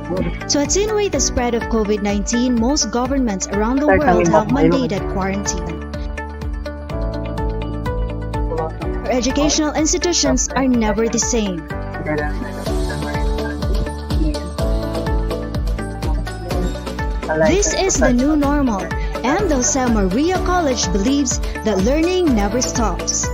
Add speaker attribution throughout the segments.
Speaker 1: To attenuate the spread of COVID-19, most governments around the world have mandated quarantine. Our educational institutions are never the same. This is the new normal, and the Jose Maria College believes that learning never stops.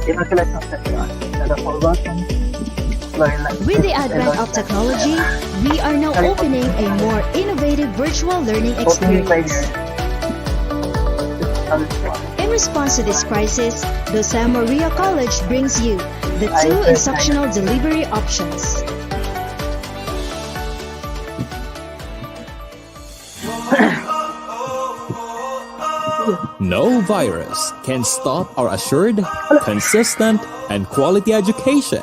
Speaker 1: With the advent of technology, we are now opening a more innovative virtual learning experience. In response to this crisis, the Jose Maria College brings you the two instructional delivery options.
Speaker 2: No virus can stop our assured, consistent, and quality education.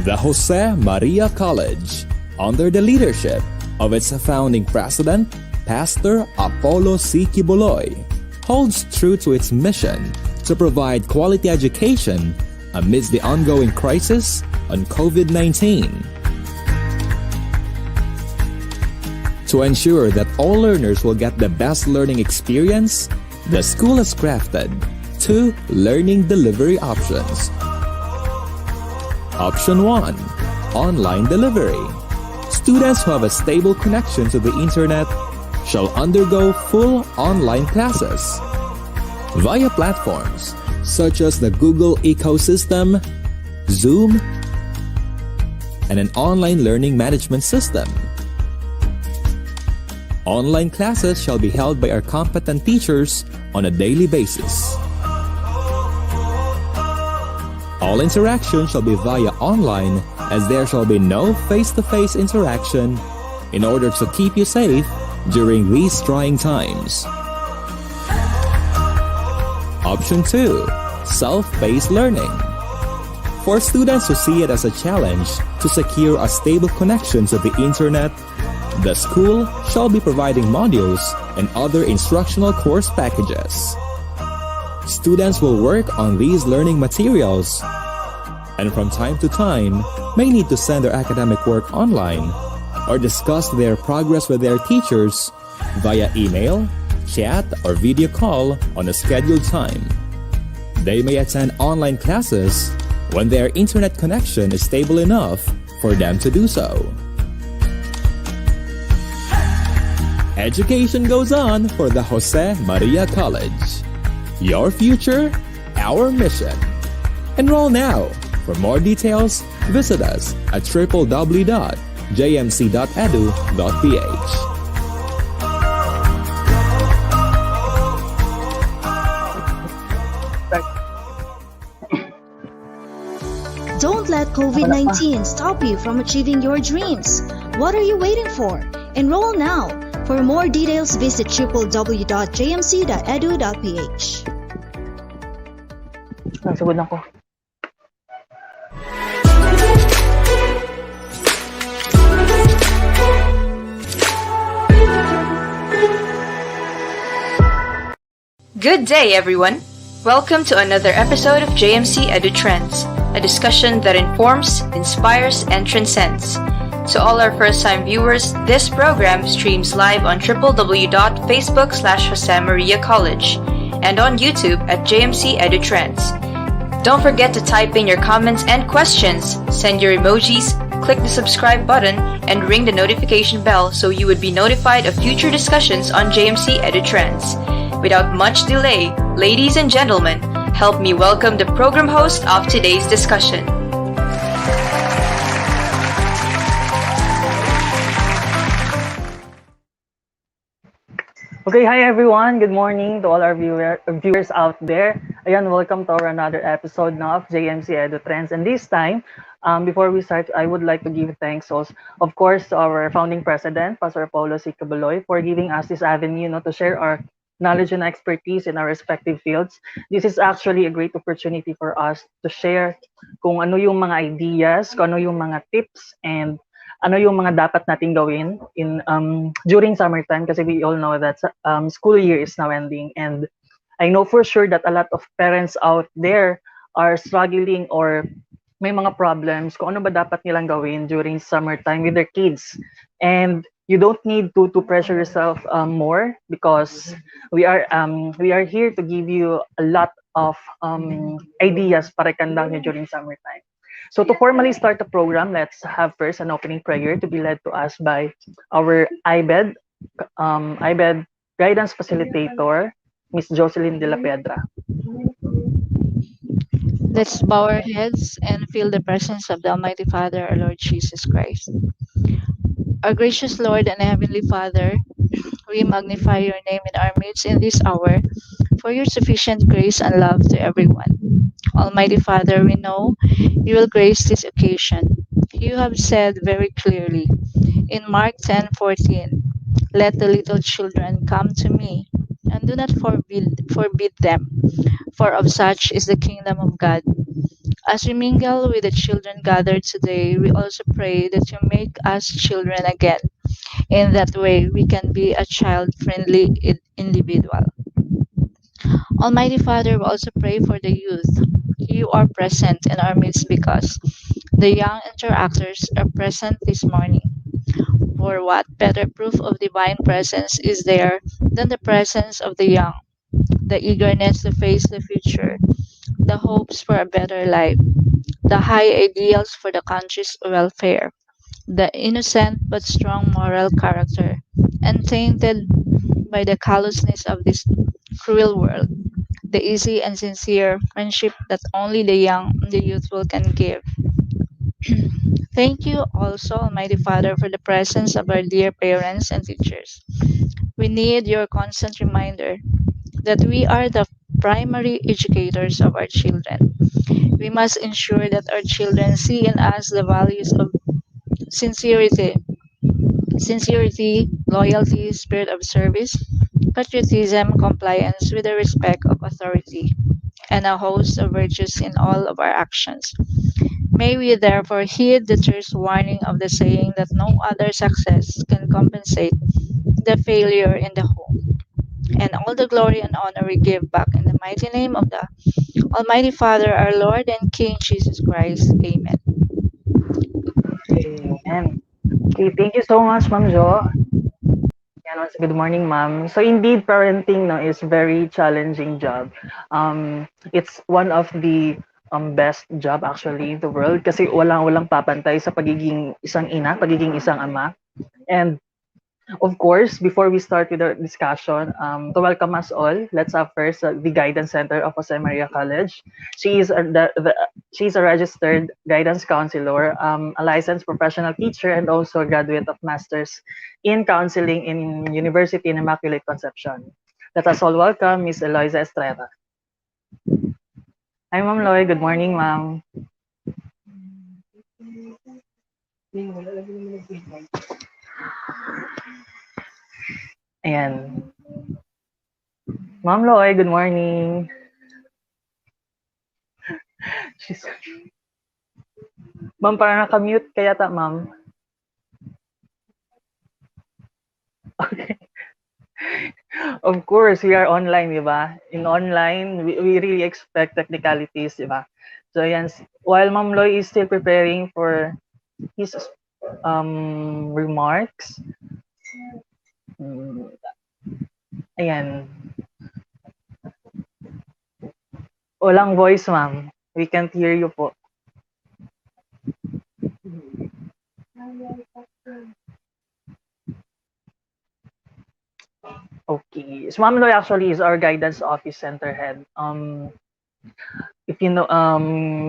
Speaker 2: The Jose Maria College, under the leadership of its founding president, Pastor Apollo C. Quiboloy, holds true to its mission to provide quality education amidst the ongoing crisis on COVID-19. To ensure that all learners will get the best learning experience, the school has crafted two learning delivery options. Option 1, online delivery. Students who have a stable connection to the internet shall undergo full online classes via platforms such as the Google ecosystem, Zoom, and an online learning management system. Online classes shall be held by our competent teachers on a daily basis. All interaction shall be via online, as there shall be no face-to-face interaction in order to keep you safe during these trying times. Option 2, self-paced learning. For students who see it as a challenge to secure a stable connection to the internet, the school shall be providing modules and other instructional course packages. Students will work on these learning materials and from time to time may need to send their academic work online or discuss their progress with their teachers via email, chat, or video call on a scheduled time. They may attend online classes when their internet connection is stable enough for them to do so. Education goes on for the Jose Maria College. Your future, our mission. Enroll now. For more details, visit us at www.jmc.edu.ph.
Speaker 1: Don't let COVID-19 stop you from achieving your dreams. What are you waiting for? Enroll now. For more details, visit www.jmc.edu.ph.
Speaker 3: Nagsugod na ko.
Speaker 4: Good day, everyone! Welcome to another episode of JMC EduTrends, a discussion that informs, inspires, and transcends. To all our first-time viewers, this program streams live on www.facebook.com/Jose Maria College and on YouTube at JMC EduTrends. Don't forget to type in your comments and questions, send your emojis, click the subscribe button, and ring the notification bell so you would be notified of future discussions on JMC EduTrends. Without much delay, ladies and gentlemen, help me welcome the program host of today's discussion.
Speaker 3: Okay, hi everyone. Good morning to all our viewers out there. Ayan, welcome to our another episode now of JMC EduTrends. And this time, before we start, I would like to give thanks also, of course, to our founding president, Pastor Apollo C. Quiboloy, for giving us this avenue, to share our knowledge and expertise in our respective fields. This is actually a great opportunity for us to share kung ano yung mga ideas, kung ano yung mga tips, and ano yung mga dapat nating gawin in during summertime, kasi we all know that school year is now ending, and I know for sure that a lot of parents out there are struggling or may mga problems kung ano ba dapat nilang gawin during summertime with their kids. And you don't need to pressure yourself more, because we are here to give you a lot of ideas para ikandang nyo during summertime. So to formally start the program, let's have first an opening prayer to be led to us by our IBED guidance facilitator, Miss Jocelyn de la Pedra.
Speaker 5: Let's bow our heads and feel the presence of the Almighty Father, our Lord Jesus Christ. Our gracious Lord and Heavenly Father, we magnify your name in our midst in this hour for your sufficient grace and love to everyone. Almighty Father, we know you will grace this occasion. You have said very clearly in Mark 10:14, "Let the little children come to me, and do not forbid them, for of such is the kingdom of God." As we mingle with the children gathered today, we also pray that you make us children again. In that way, we can be a child friendly individual. Almighty Father, we also pray for the youth. You are present in our midst because the young interactors are present this morning. For what better proof of divine presence is there than the presence of the young, the eagerness to face the future, the hopes for a better life, the high ideals for the country's welfare, the innocent but strong moral character, untainted by the callousness of this cruel world, the easy and sincere friendship that only the young and the youthful can give. Thank you also, Almighty Father, for the presence of our dear parents and teachers. We need your constant reminder that we are the primary educators of our children. We must ensure that our children see in us the values of sincerity, loyalty, spirit of service, patriotism, compliance with the respect of authority, and a host of virtues in all of our actions. May we therefore heed the truth's warning of the saying that no other success can compensate the failure in the home. And all the glory and honor we give back in the mighty name of the Almighty Father, our Lord and King Jesus Christ. Amen.
Speaker 3: Amen. Okay, thank you so much, Ma'am Jo. Yan, once good morning, ma'am. So indeed, parenting no is very challenging job. It's one of the best job actually in the world, kasi walang papantay sa pagiging isang ina, pagiging isang ama. And of course, before we start with our discussion, to welcome us all, let's have first the Guidance Center of Jose Maria College. She is she's a registered guidance counselor, a licensed professional teacher, and also a graduate of Masters in Counseling in University in Immaculate Conception. Let us all welcome Miss Eloisa Estrada. Hi, Ma'am Loy. Good morning, ma'am. Ayan. Ma'am Loy, good morning. She's... Ma'am, parang naka-mute kaya ta, ma'am. Okay. Of course, we are online, di ba? In online, we really expect technicalities, di ba? So, ayan, while Ma'am Loy is still preparing for his remarks, ayan, walang voice, ma'am. We can't hear you po. Okay. So Ma'am Loy actually is our guidance office center head. If you know,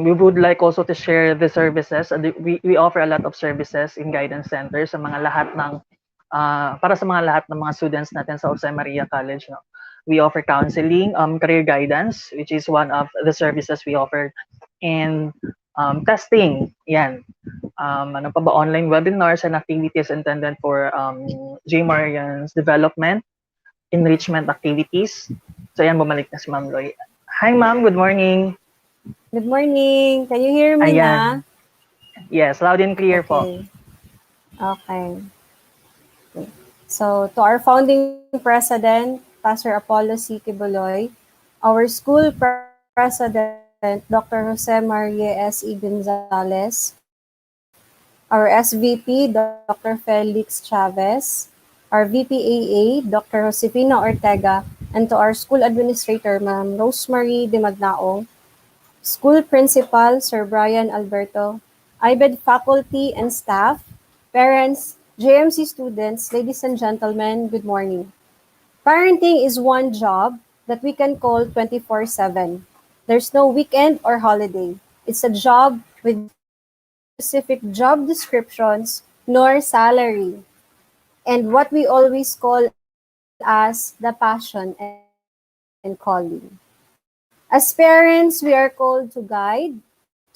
Speaker 3: we would like also to share the services. We offer a lot of services in guidance center sa mga lahat ng para sa mga lahat ng mga students natin sa Jose Maria College. No? We offer counseling, career guidance, which is one of the services we offer, and testing. Yan. Ano pa ba, online webinars and activities intended for J. Marian's development, enrichment activities. So yan, bumalik na si Ma'am Loy. Hi ma'am, good morning.
Speaker 6: Good morning. Can you hear me
Speaker 3: Ayan.
Speaker 6: na?
Speaker 3: Yes, loud and clear po.
Speaker 6: Okay. So, to our founding president, Pastor Apollo C. Kibuloy, our school president, Dr. Jose Maria S.E. Gonzalez, our SVP, Dr. Felix Chavez, our VPAA, Dr. Josefina Ortega, and to our school administrator, Ma'am Rosemary de Magnaong, school principal, Sir Brian Alberto, IBED faculty and staff, parents, JMC students, ladies and gentlemen, good morning. Parenting is one job that we can call 24/7. There's no weekend or holiday. It's a job with no specific job descriptions nor salary. And what we always call as the passion and calling. As parents, we are called to guide,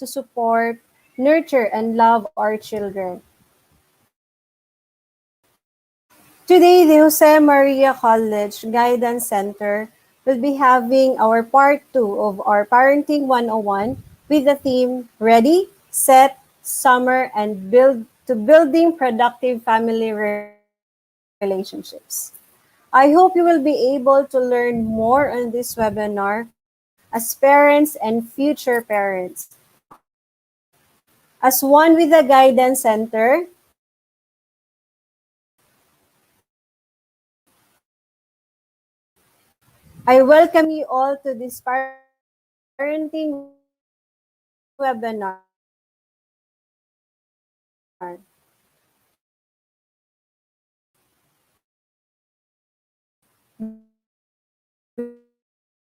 Speaker 6: to support, nurture, and love our children. Today, the Jose Maria College Guidance Center will be having our part 2 of our Parenting 101 with the theme Ready, Set, Summer, and Building Productive Family Relationships. I hope you will be able to learn more on this webinar as parents and future parents. As one with the Guidance Center, I welcome you all to this parenting webinar.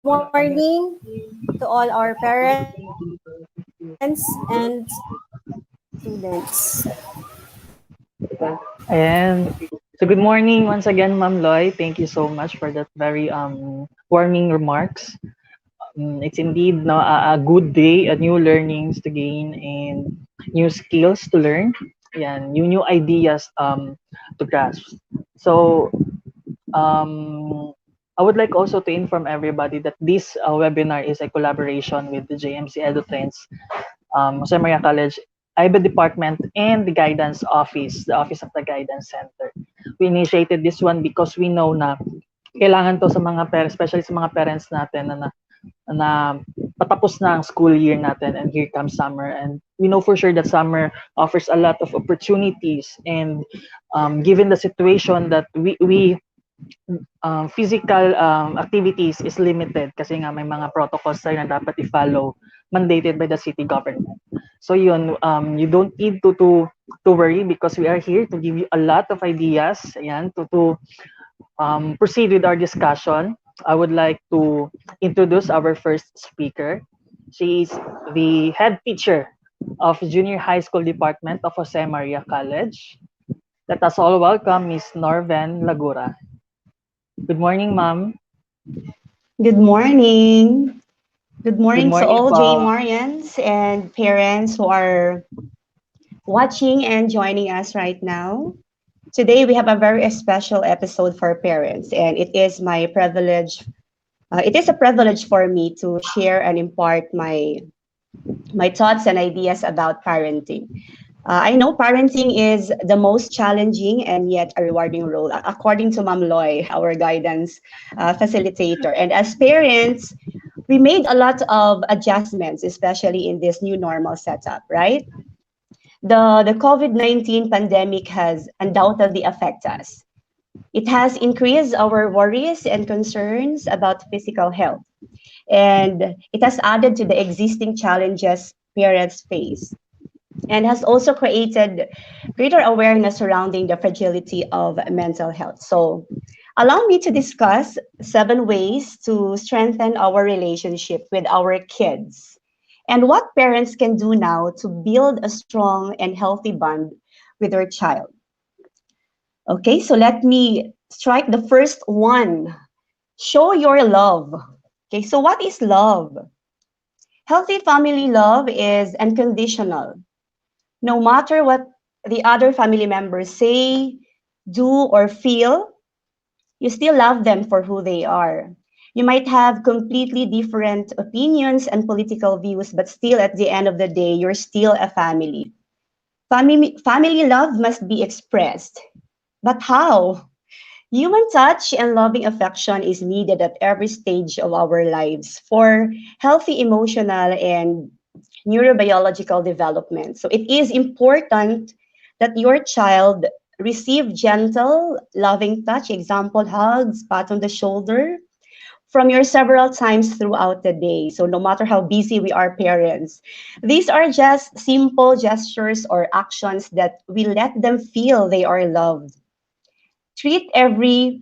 Speaker 6: Good morning to all our parents and students.
Speaker 3: And so good morning once again, Ma'am Loy. Thank you so much for that very warming remarks. It's indeed no, a good day, a new learnings to gain and new skills to learn. Yan, new ideas to grasp. So I would like also to inform everybody that this webinar is a collaboration with the JMC EduTrends, Jose Maria College, IBA Department, and the Guidance Office, the Office of the Guidance Center. We initiated this one because we know na kailangan to sa mga parents, especially sa mga parents natin na patapos na ang school year natin and here comes summer. And we know for sure that summer offers a lot of opportunities, and given the situation that we physical activities is limited kasi nga may mga protocols tayo na dapat i-follow mandated by the city government. So yun, you don't need to worry because we are here to give you a lot of ideas. Ayan, to proceed with our discussion. I would like to introduce our first speaker. She is the head teacher of Junior High School Department of Jose Maria College. Let us all welcome Ms. Norven Lagura. Good morning, ma'am.
Speaker 7: Good morning. Good morning to
Speaker 3: morning
Speaker 7: all
Speaker 3: po.
Speaker 7: JMarians and parents who are watching and joining us right now. Today we have a very special episode for parents, and it is my privilege. It is a privilege for me to share and impart my thoughts and ideas about parenting. I know parenting is the most challenging and yet a rewarding role, according to Ma'am Loy, our guidance facilitator. And as parents, we made a lot of adjustments, especially in this new normal setup, right? The COVID-19 pandemic has undoubtedly affected us. It has increased our worries and concerns about physical health, and it has added to the existing challenges parents face, and has also created greater awareness surrounding the fragility of mental health. So, allow me to discuss 7 ways to strengthen our relationship with our kids and what parents can do now to build a strong and healthy bond with their child. Okay, so let me strike the first one. Show your love. Okay, so what is love? Healthy family love is unconditional. No matter what the other family members say, do, or feel, you still love them for who they are. You might have completely different opinions and political views, but still at the end of the day, you're still a family. Family love must be expressed. But how? Human touch and loving affection is needed at every stage of our lives for healthy emotional and neurobiological development. So it is important that your child receive gentle, loving touch, example, hugs, pat on the shoulder, from your several times throughout the day. So no matter how busy we are parents, these are just simple gestures or actions that we let them feel they are loved. Treat every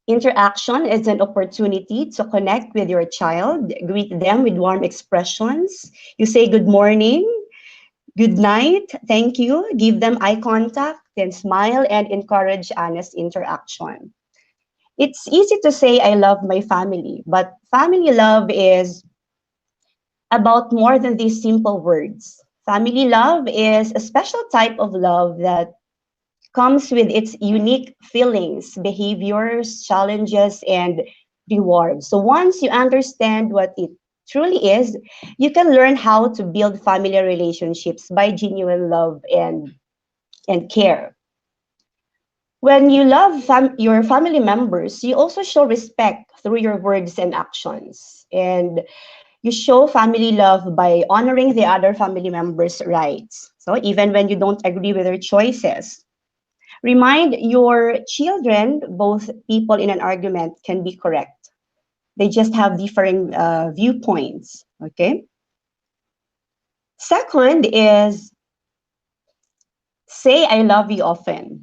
Speaker 7: interaction as an opportunity to connect with your child. Greet them with warm expressions. You say good morning, good night, thank you. Give them eye contact, then smile and encourage honest interaction. It's easy to say I love my family, but family love is about more than these simple words. Family love is a special type of love that comes with its unique feelings, behaviors, challenges, and rewards. So once you understand what it truly is, you can learn how to build family relationships by genuine love and care. When you love your family members, you also show respect through your words and actions. And you show family love by honoring the other family members' rights. So even when you don't agree with their choices, remind your children both people in an argument can be correct. They just have differing viewpoints. Okay. Second is say I love you often.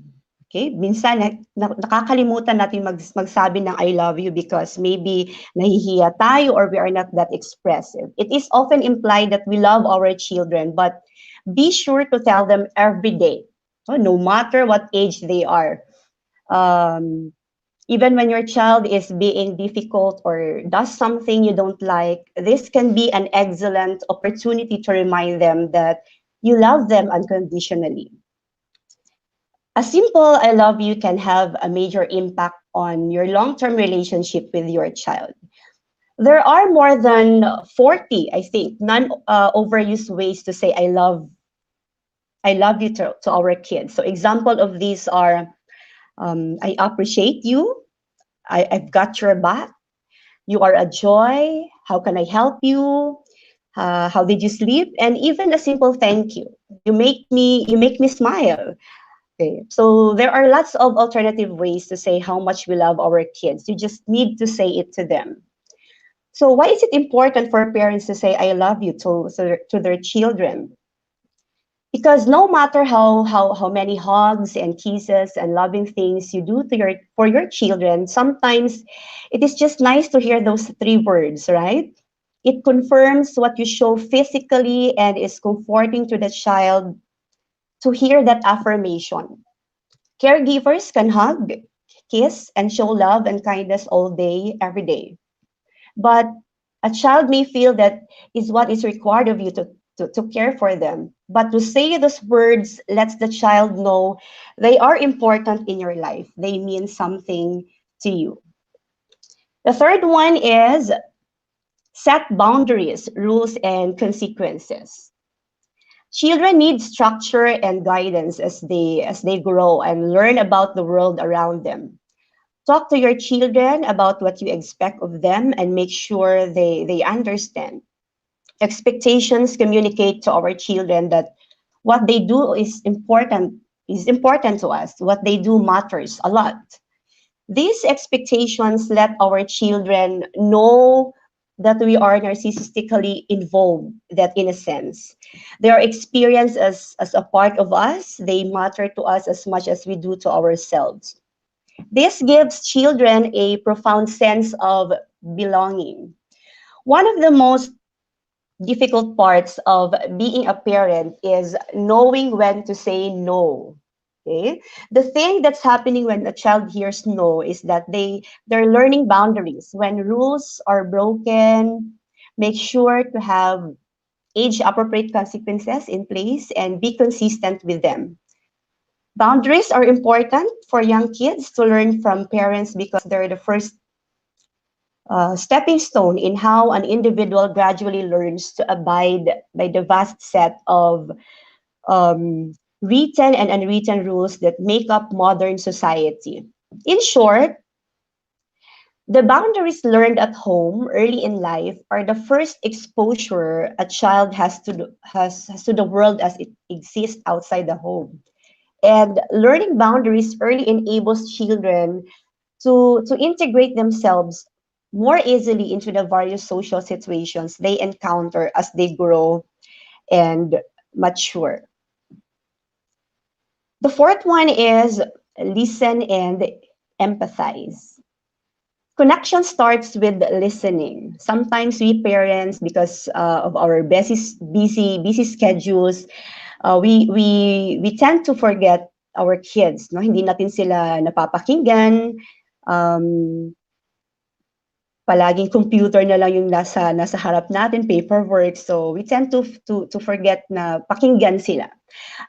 Speaker 7: Okay? Minsan nakakalimutan natin magsabi ng I love you because maybe nahihiya tayo or we are not that expressive. It is often implied that we love our children, but be sure to tell them every day, no matter what age they are. Even when your child is being difficult or does something you don't like, this can be an excellent opportunity to remind them that you love them unconditionally. A simple I love you can have a major impact on your long-term relationship with your child. There are more than 40, I think, non-overused ways to say I love you to our kids. So example of these are, I appreciate you, I've got your back, you are a joy, how can I help you, how did you sleep, and even a simple thank you. You make me smile. Okay. So there are lots of alternative ways to say how much we love our kids. You just need to say it to them. So why is it important for parents to say I love you to their children? Because no matter how many hugs and kisses and loving things you do for your children, sometimes it is just nice to hear those three words, right? It confirms what you show physically and is comforting to the child to hear that affirmation. Caregivers can hug, kiss, and show love and kindness all day, every day. But a child may feel that is what is required of you to care for them. But to say those words lets the child know they are important in your life. They mean something to you. The third one is set boundaries, rules, and consequences. Children need structure and guidance as they grow and learn about the world around them. Talk to your children about what you expect of them and make sure they understand. Expectations communicate to our children that what they do is important to us. What they do matters a lot. These expectations let our children know that we are narcissistically involved, that in a sense. They are experienced as a part of us. They matter to us as much as we do to ourselves. This gives children a profound sense of belonging. One of the most difficult parts of being a parent is knowing when to say no. Okay? The thing that's happening when a child hears no is that they're learning boundaries. When rules are broken, make sure to have age appropriate consequences in place and be consistent with them. Boundaries are important for young kids to learn from parents because they're the first stepping stone in how an individual gradually learns to abide by the vast set of written and unwritten rules that make up modern society. In short, the boundaries learned at home early in life are the first exposure a child has to the world as it exists outside the home. And learning boundaries early enables children to integrate themselves more easily into the various social situations they encounter as they grow and mature. The fourth one is listen and empathize. Connection starts with listening. Sometimes we parents, because of our busy schedules, we tend to forget our kids. No, hindi natin sila napapakinggan. Um, Palaging computer na lang yung nasa harap natin, paperwork. So we tend to forget na pakinggan sila.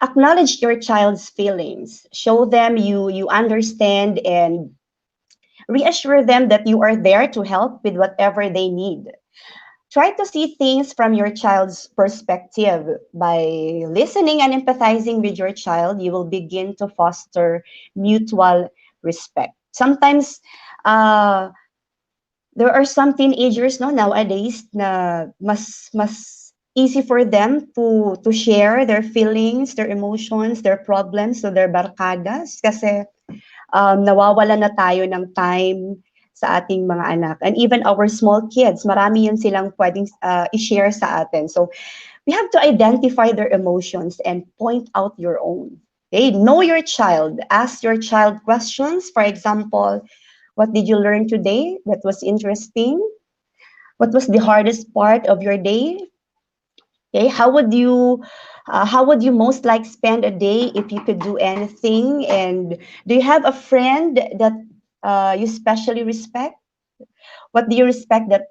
Speaker 7: Acknowledge your child's feelings. Show them you understand and reassure them that you are there to help with whatever they need. Try to see things from your child's perspective. By listening and empathizing with your child, you will begin to foster mutual respect. Sometimes, there are some teenagers no nowadays na mas easy for them to share their feelings, their emotions, their problems to their barkadas kasi nawawala na tayo ng time sa ating mga anak. And even our small kids, marami yan silang pwedeng i-share sa atin. So we have to identify their emotions and point out your own. Okay? Know your child. Ask your child questions. For example, what did you learn today that was interesting? What was the hardest part of your day? Okay, how would you most like spend a day if you could do anything? And do you have a friend that you specially respect? What do you respect that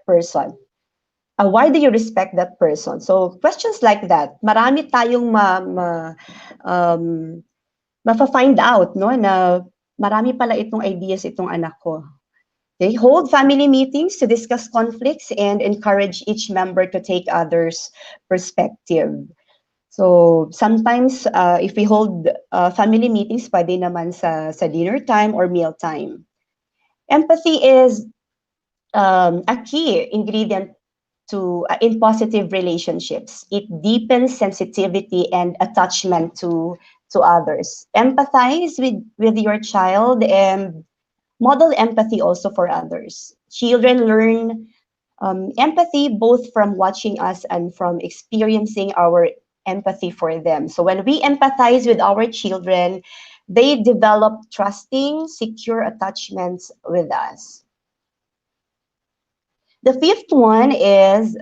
Speaker 7: person? Why do you respect that person? So questions like that. Marami tayong find out no na marami pala itong ideas itong anak ko. They hold family meetings to discuss conflicts and encourage each member to take others' perspective. So sometimes if we hold family meetings, pwede naman sa dinner time or meal time. Empathy is a key ingredient in positive relationships. It deepens sensitivity and attachment to others. Empathize with your child and model empathy also for others. Children learn empathy both from watching us and from experiencing our empathy for them. So when we empathize with our children, they develop trusting, secure attachments with us. The fifth one is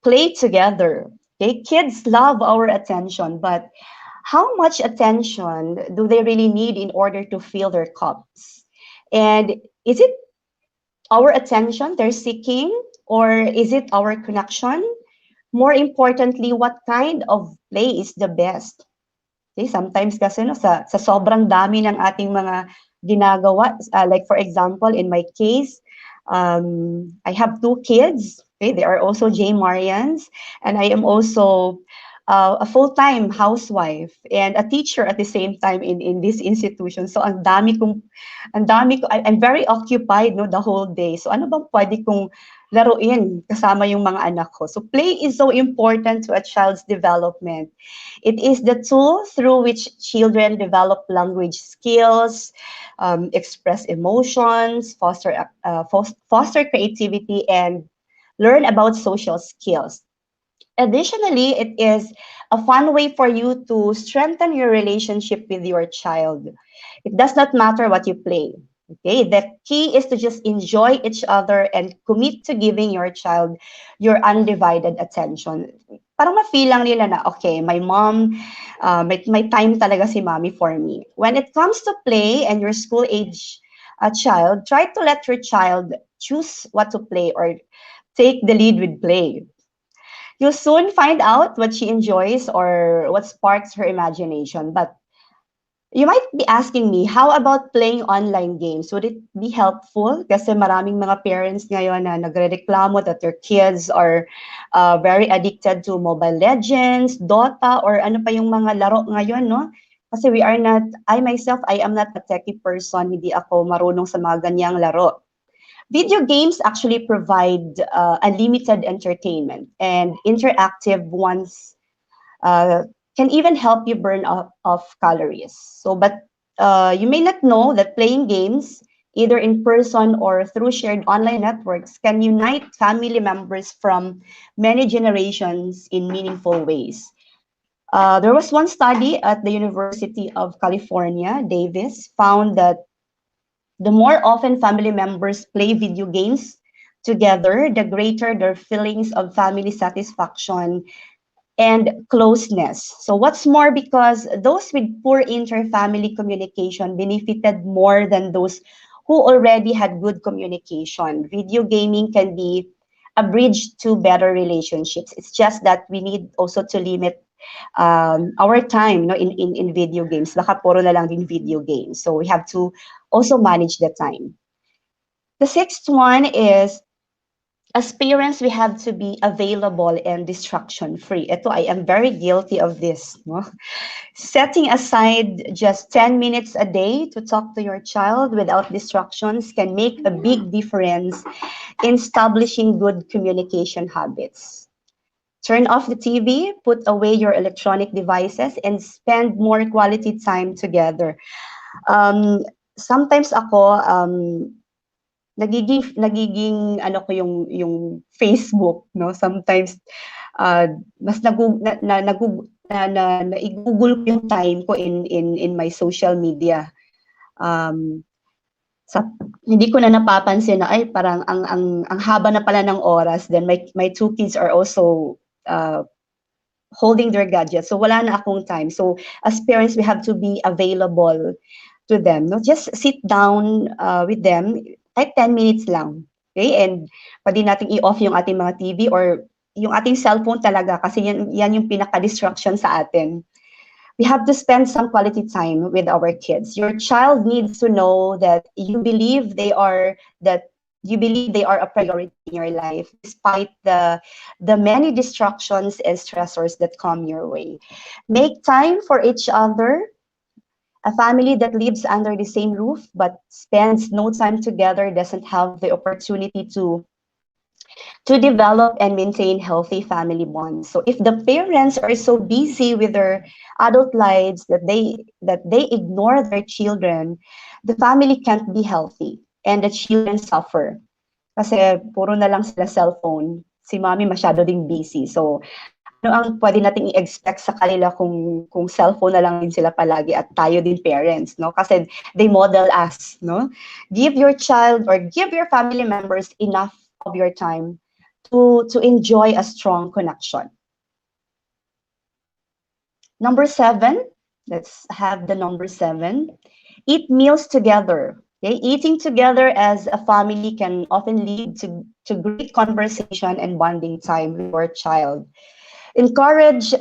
Speaker 7: play together. Okay, kids love our attention, but how much attention do they really need in order to fill their cups? And is it our attention they're seeking, or is it our connection? More importantly, what kind of play is the best? Okay, sometimes kasi no, sa sobrang dami ng ating mga ginagawa, like for example, in my case, I have two kids. Okay, they are also J. Marians, and I am also a full-time housewife and a teacher at the same time in this institution. So ang dami ko, I'm very occupied no the whole day. So ano bang pwede kong laruin kasama yung mga anak ko? So play is so important to a child's development. It is the tool through which children develop language skills, express emotions, foster creativity, and learn about social skills. Additionally, it is a fun way for you to strengthen your relationship with your child. It does not matter what you play. Okay, the key is to just enjoy each other and commit to giving your child your undivided attention. Parang ma-feel lang nila na, okay, my mom, may time talaga si mommy for me. When it comes to play and your school age child, try to let your child choose what to play or take the lead with play. You'll soon find out what she enjoys or what sparks her imagination. But you might be asking me, how about playing online games? Would it be helpful? Kasi maraming mga parents ngayon na nagrereklamo that their kids are very addicted to Mobile Legends, Dota, or ano pa yung mga laro ngayon, no? Kasi I myself, I am not a techie person, hindi ako marunong sa mga ganyang laro. Video games actually provide unlimited entertainment, and interactive ones uh, can even help you burn off calories. So, but you may not know that playing games, either in person or through shared online networks, can unite family members from many generations in meaningful ways. There was one study at the University of California, Davis, found that the more often family members play video games together, the greater their feelings of family satisfaction and closeness. So what's more, because those with poor inter-family communication benefited more than those who already had good communication. Video gaming can be a bridge to better relationships. It's just that we need also to limit our time, in video games. Baka puro na lang din video games. So we have to also manage the time. The sixth one is, as parents, we have to be available and distraction free. Ito, I am very guilty of this. No? Setting aside just 10 minutes a day to talk to your child without distractions can make a big difference in establishing good communication habits. Turn off the TV, put away your electronic devices, and spend more quality time together. Sometimes ako, nagiging ano ko yung Facebook, no? Sometimes mas naigugol ko yung time ko in my social media. Sa hindi ko na napapansin na ay parang ang haba na pala ng oras. Then my two kids are also holding their gadgets. So wala na akong time. So as parents, we have to be available to them. No? Just sit down with them, kahit 10 minutes lang. Okay? And pwede nating i-off yung ating mga TV or yung ating cellphone talaga kasi yan yung pinaka-distraction sa atin. We have to spend some quality time with our kids. Your child needs to know that you believe they are a priority in your life, despite the many distractions and stressors that come your way. Make time for each other. A family that lives under the same roof but spends no time together doesn't have the opportunity to develop and maintain healthy family bonds. So if the parents are so busy with their adult lives that they ignore their children, the family can't be healthy and the children suffer. Kasi puro na lang sila cellphone. Si mommy masyado ding busy. So ano ang pwede nating i-expect sa kanila kung cellphone na lang din sila palagi at tayo din parents, no? Kasi they model us, no? Give your child or give your family members enough of your time to enjoy a strong connection. Number 7, let's have the number 7. Eat meals together. Okay? Eating together as a family can often lead to great conversation and bonding time with your child. Encourage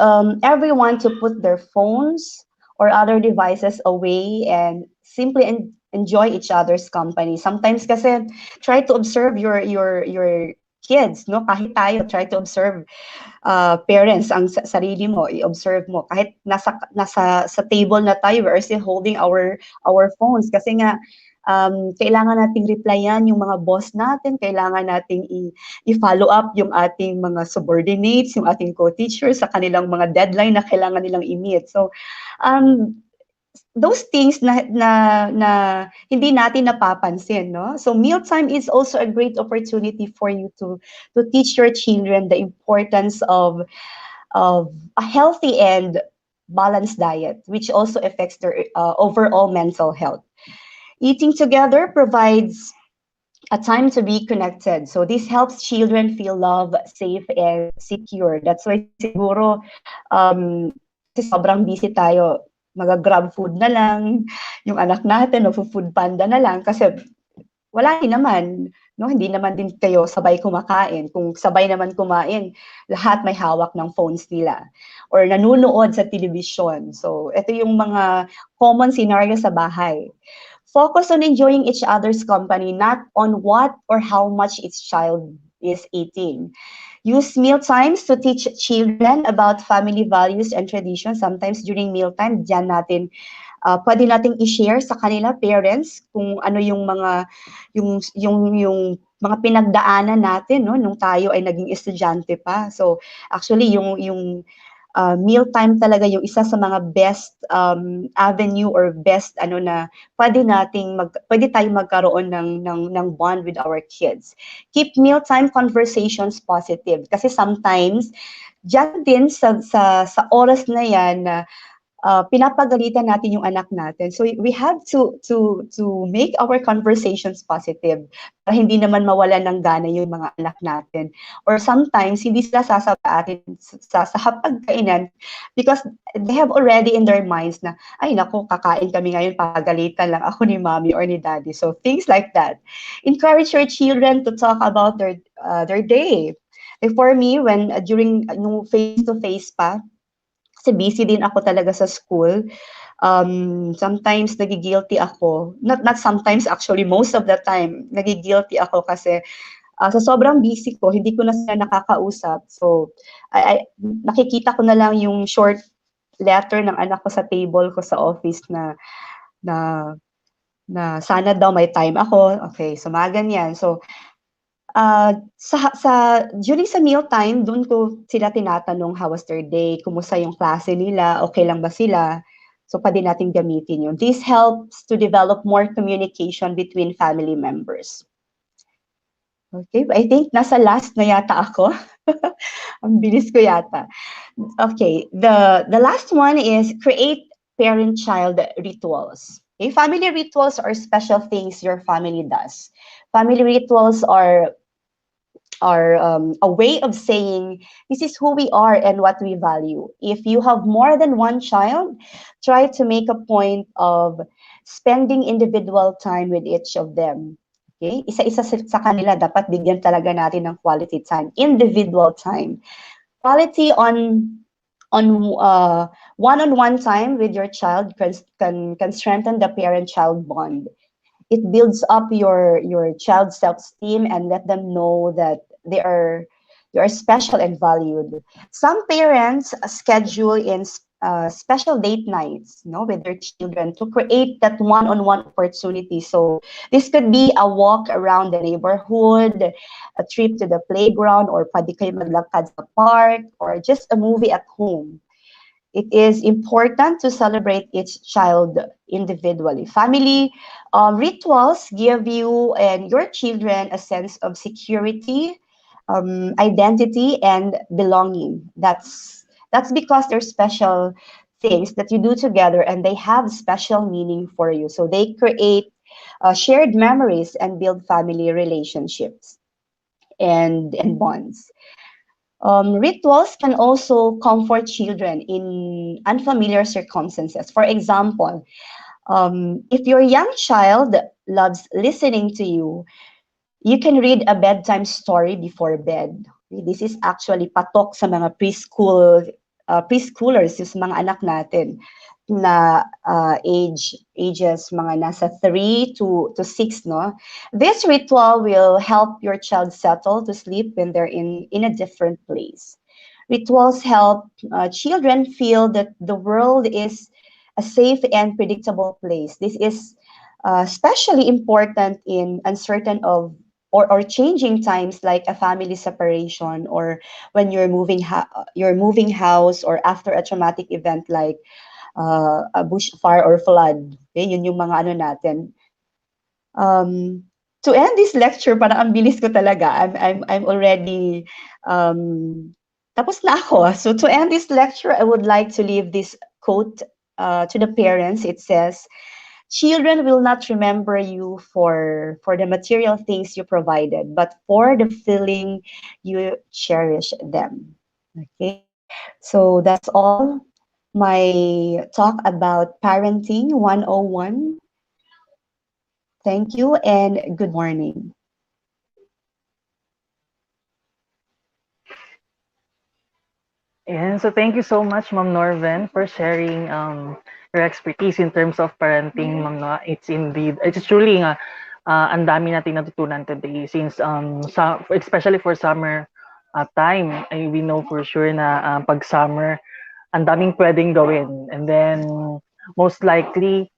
Speaker 7: everyone to put their phones or other devices away and simply enjoy each other's company. Sometimes kasi try to observe your kids, no? Kahit tayo, try to observe parents, ang sarili mo, i-observe mo. Kahit nasa sa table na tayo, we're still holding our phones kasi nga kailangan nating replyan yung mga boss natin, kailangan nating i-follow up yung ating mga subordinates, yung ating co-teachers sa kanilang mga deadline na kailangan nilang i-meet. So, those things na hindi natin napapansin, no? So mealtime is also a great opportunity for you to teach your children the importance of a healthy and balanced diet, which also affects their overall mental health. Eating together provides a time to be connected. So this helps children feel loved, safe, and secure. That's why siguro kasi sobrang busy tayo, mag-grab food na lang, yung anak natin, food panda na lang, kasi wala din naman, no? Hindi naman din kayo sabay kumakain. Kung sabay naman kumain, lahat may hawak ng phones nila or nanunood sa television. So, ito yung mga common scenario sa bahay. Focus on enjoying each other's company, not on what or how much each child is 18. Use meal times to teach children about family values and traditions. Sometimes during mealtime, diyan natin pwede nating i-share sa kanila parents kung ano yung mga yung mga pinagdaanan natin no nung tayo ay naging estudyante pa. So actually yung mealtime talaga yung isa sa mga best avenue or best ano na pwede tayong magkaroon ng bond with our kids. Keep mealtime conversations positive kasi sometimes diyan din sa oras na yan na pinapagalitan natin yung anak natin. So we have to make our conversations positive para hindi naman mawalan ng gana yung mga anak natin. Or sometimes hindi sila sasaba atin sa hapagkainan because they have already in their minds na ay naku, kakain kami ngayon, pagalitan lang ako ni mommy or ni daddy. So things like that. Encourage your children to talk about their day. Like for me, when during yung face-to-face pa, kasi busy din ako talaga sa school. Sometimes nagigilty ako. Not sometimes actually, most of the time, nagigilty ako kasi sa sobrang busy ko, hindi ko na sila nakakausap. So, nakikita ko na lang yung short letter ng anak ko sa table ko sa office na sana daw may time ako. Okay, so mga ganyan. So, during sa meal time, doon ko sila tinatanong how was their day, kumusta yung klase nila, okay lang ba sila. So pwede natin gamitin yun. This helps to develop more communication between family members. Okay, I think nasa last na yata ako. Ang bilis ko yata. Okay, the last one is create parent-child rituals. Okay, family rituals are special things your family does. Family rituals are a way of saying this is who we are and what we value. If you have more than one child, try to make a point of spending individual time with each of them. Okay? Isa-isa sa kanila, dapat bigyan talaga natin ng quality time, individual time. Quality on one-on-one time with your child can strengthen the parent-child bond. It builds up your child's self-esteem and let them know that they are special and valued. Some parents schedule in special date nights, with their children to create that one-on-one opportunity. So this could be a walk around the neighborhood, a trip to the playground, or pwede kayo maglakad sa park, or just a movie at home. It is important to celebrate each child individually. Family rituals give you and your children a sense of security, identity, and belonging. That's because they're special things that you do together and they have special meaning for you. So they create shared memories and build family relationships and bonds. Rituals can also comfort children in unfamiliar circumstances. For example, if your young child loves listening to you, you can read a bedtime story before bed. This is actually patok sa mga preschoolers, yung mga anak natin na ages mga nasa 3 to 6, no? This ritual will help your child settle to sleep when they're in a different place. Rituals help children feel that the world is a safe and predictable place. This is especially important in uncertain or changing times like a family separation, or when you're moving house, or after a traumatic event like a bushfire or flood. Okay, yun yung mga ano natin. To end this lecture, parang ang bilis ko talaga. I'm already tapos na ako. So to end this lecture, I would like to leave this quote to the parents. It says, "Children will not remember you for the material things you provided, but for the feeling you cherish them." Okay, so that's all my talk about Parenting 101. Thank you and good morning.
Speaker 3: And so thank you so much, Ma'am Norven, for sharing your expertise in terms of parenting, Ma'am. No? It's truly ang dami nating natutunan today since especially for summer time. We know for sure na pag summer, ang daming pwedeng gawin. And then, most likely,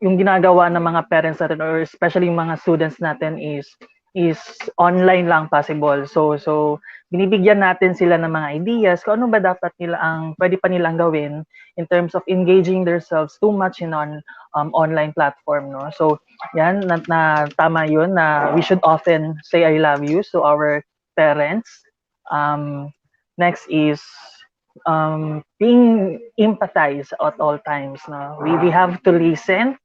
Speaker 3: yung ginagawa ng mga parents natin or especially yung mga students natin is online lang possible. So binibigyan natin sila ng mga ideas kung ano ba dapat nila ang pwede pa nilang gawin in terms of engaging themselves too much in online platform, no. So yan na tama yun na we should often say I love you to our parents. Next is being empathized at all times, no. We have to listen.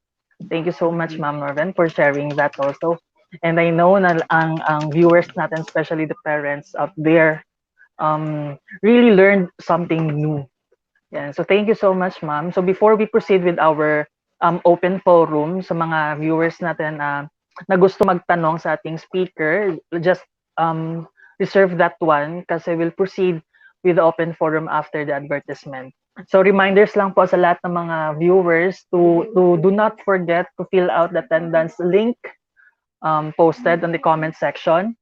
Speaker 3: Thank you so much, Ma'am Norven, for sharing that also. And I know na ang viewers natin, especially the parents out there, really learned something new. Yeah, so thank you so much, Ma'am. So before we proceed with our open forum sa mga viewers natin na gusto magtanong sa ating speaker, just reserve that one kasi we'll proceed with the open forum after the advertisement. So reminders lang po sa lahat ng mga viewers to do not forget to fill out the attendance link posted on the comment section.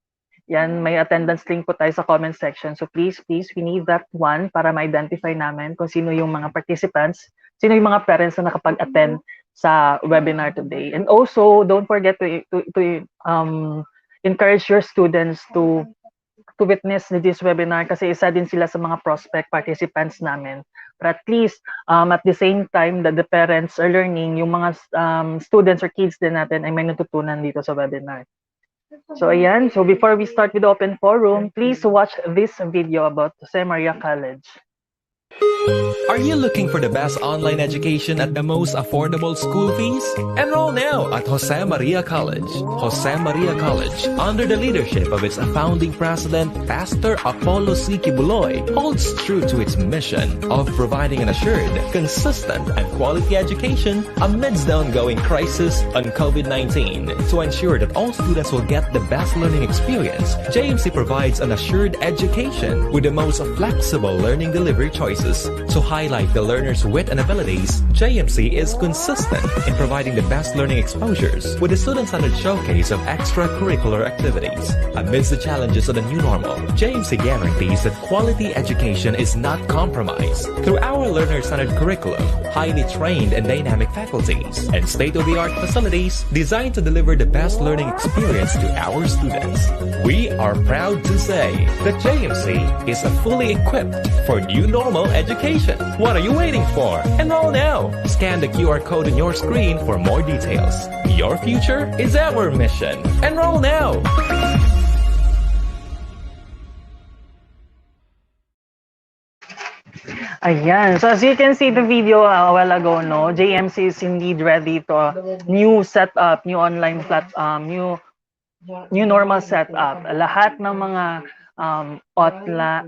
Speaker 3: Yan, may attendance link po tayo sa comment section. So please, we need that one para ma-identify namin kung sino yung mga participants, sino yung mga parents na nakapag-attend sa webinar today. And also, don't forget to encourage your students to witness this webinar kasi isa din sila sa mga prospect participants namin. But at least, at the same time that the parents are learning, yung mga students or kids din natin ay may natutunan dito sa webinar. So ayan, so before we start with the open forum, please watch this video about Jose Maria College.
Speaker 2: Are you looking for the best online education at the most affordable school fees? Enroll now at Jose Maria College. Jose Maria College, under the leadership of its founding president, Pastor Apollo C. Kibuloy, holds true to its mission of providing an assured, consistent, and quality education amidst the ongoing crisis on COVID-19. To ensure that all students will get the best learning experience, JMC provides an assured education with the most flexible learning delivery choices. To highlight the learner's wit and abilities, JMC is consistent in providing the best learning exposures with a student-centered showcase of extracurricular activities. Amidst the challenges of the new normal, JMC guarantees that quality education is not compromised through our learner-centered curriculum, highly trained and dynamic faculties, and state-of-the-art facilities designed to deliver the best learning experience to our students. We are proud to say that JMC is fully equipped for new normal education. What are you waiting for? Enroll now. Scan the QR code on your screen for more details. Your future is our mission. Enroll now.
Speaker 3: Ayan. So as you can see the video a while ago, no, JMC is indeed ready to new setup, new online platform, new normal setup. Lahat ng mga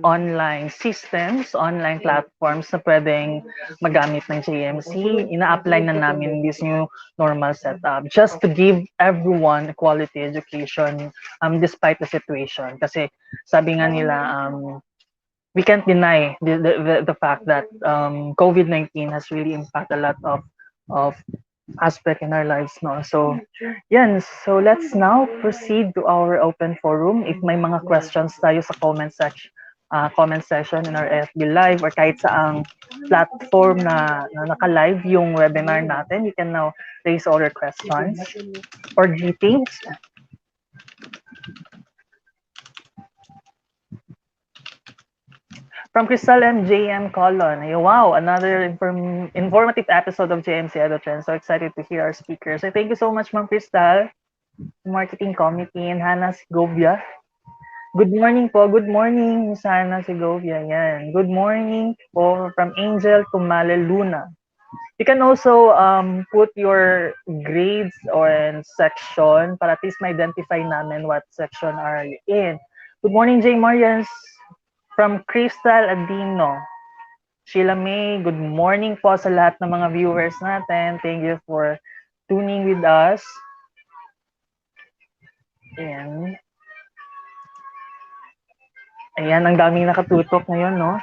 Speaker 3: online systems, online platforms na pwedeng magamit ng JMC, ina-apply na namin this new normal setup just to give everyone quality education despite the situation. Kasi sabi nga nila, we can't deny the fact that COVID-19 has really impacted a lot of aspect in our lives, no. So yan, so let's now proceed to our open forum. If may mga questions tayo sa comment section in our FB live or kahit saang platform na naka-live yung webinar natin, you can now raise all your questions or greetings. From Crystal and JM Colon. Wow, another informative episode of JMC EduTrends. So excited to hear our speakers. So thank you so much, Ma'am Crystal, Marketing Committee, and Hannah Segovia. Good morning po. Good morning, Miss Hannah Segovia. Yan. Good morning po from Angel Tumale Luna. You can also put your grades or section para at least ma-identify namin what section are you in. Good morning, J. Marians. From Crystal Adino. Sheila May, good morning po sa lahat ng mga viewers natin. Thank you for tuning with us. Ayan. Ayan, ang daming nakatutok ngayon, no?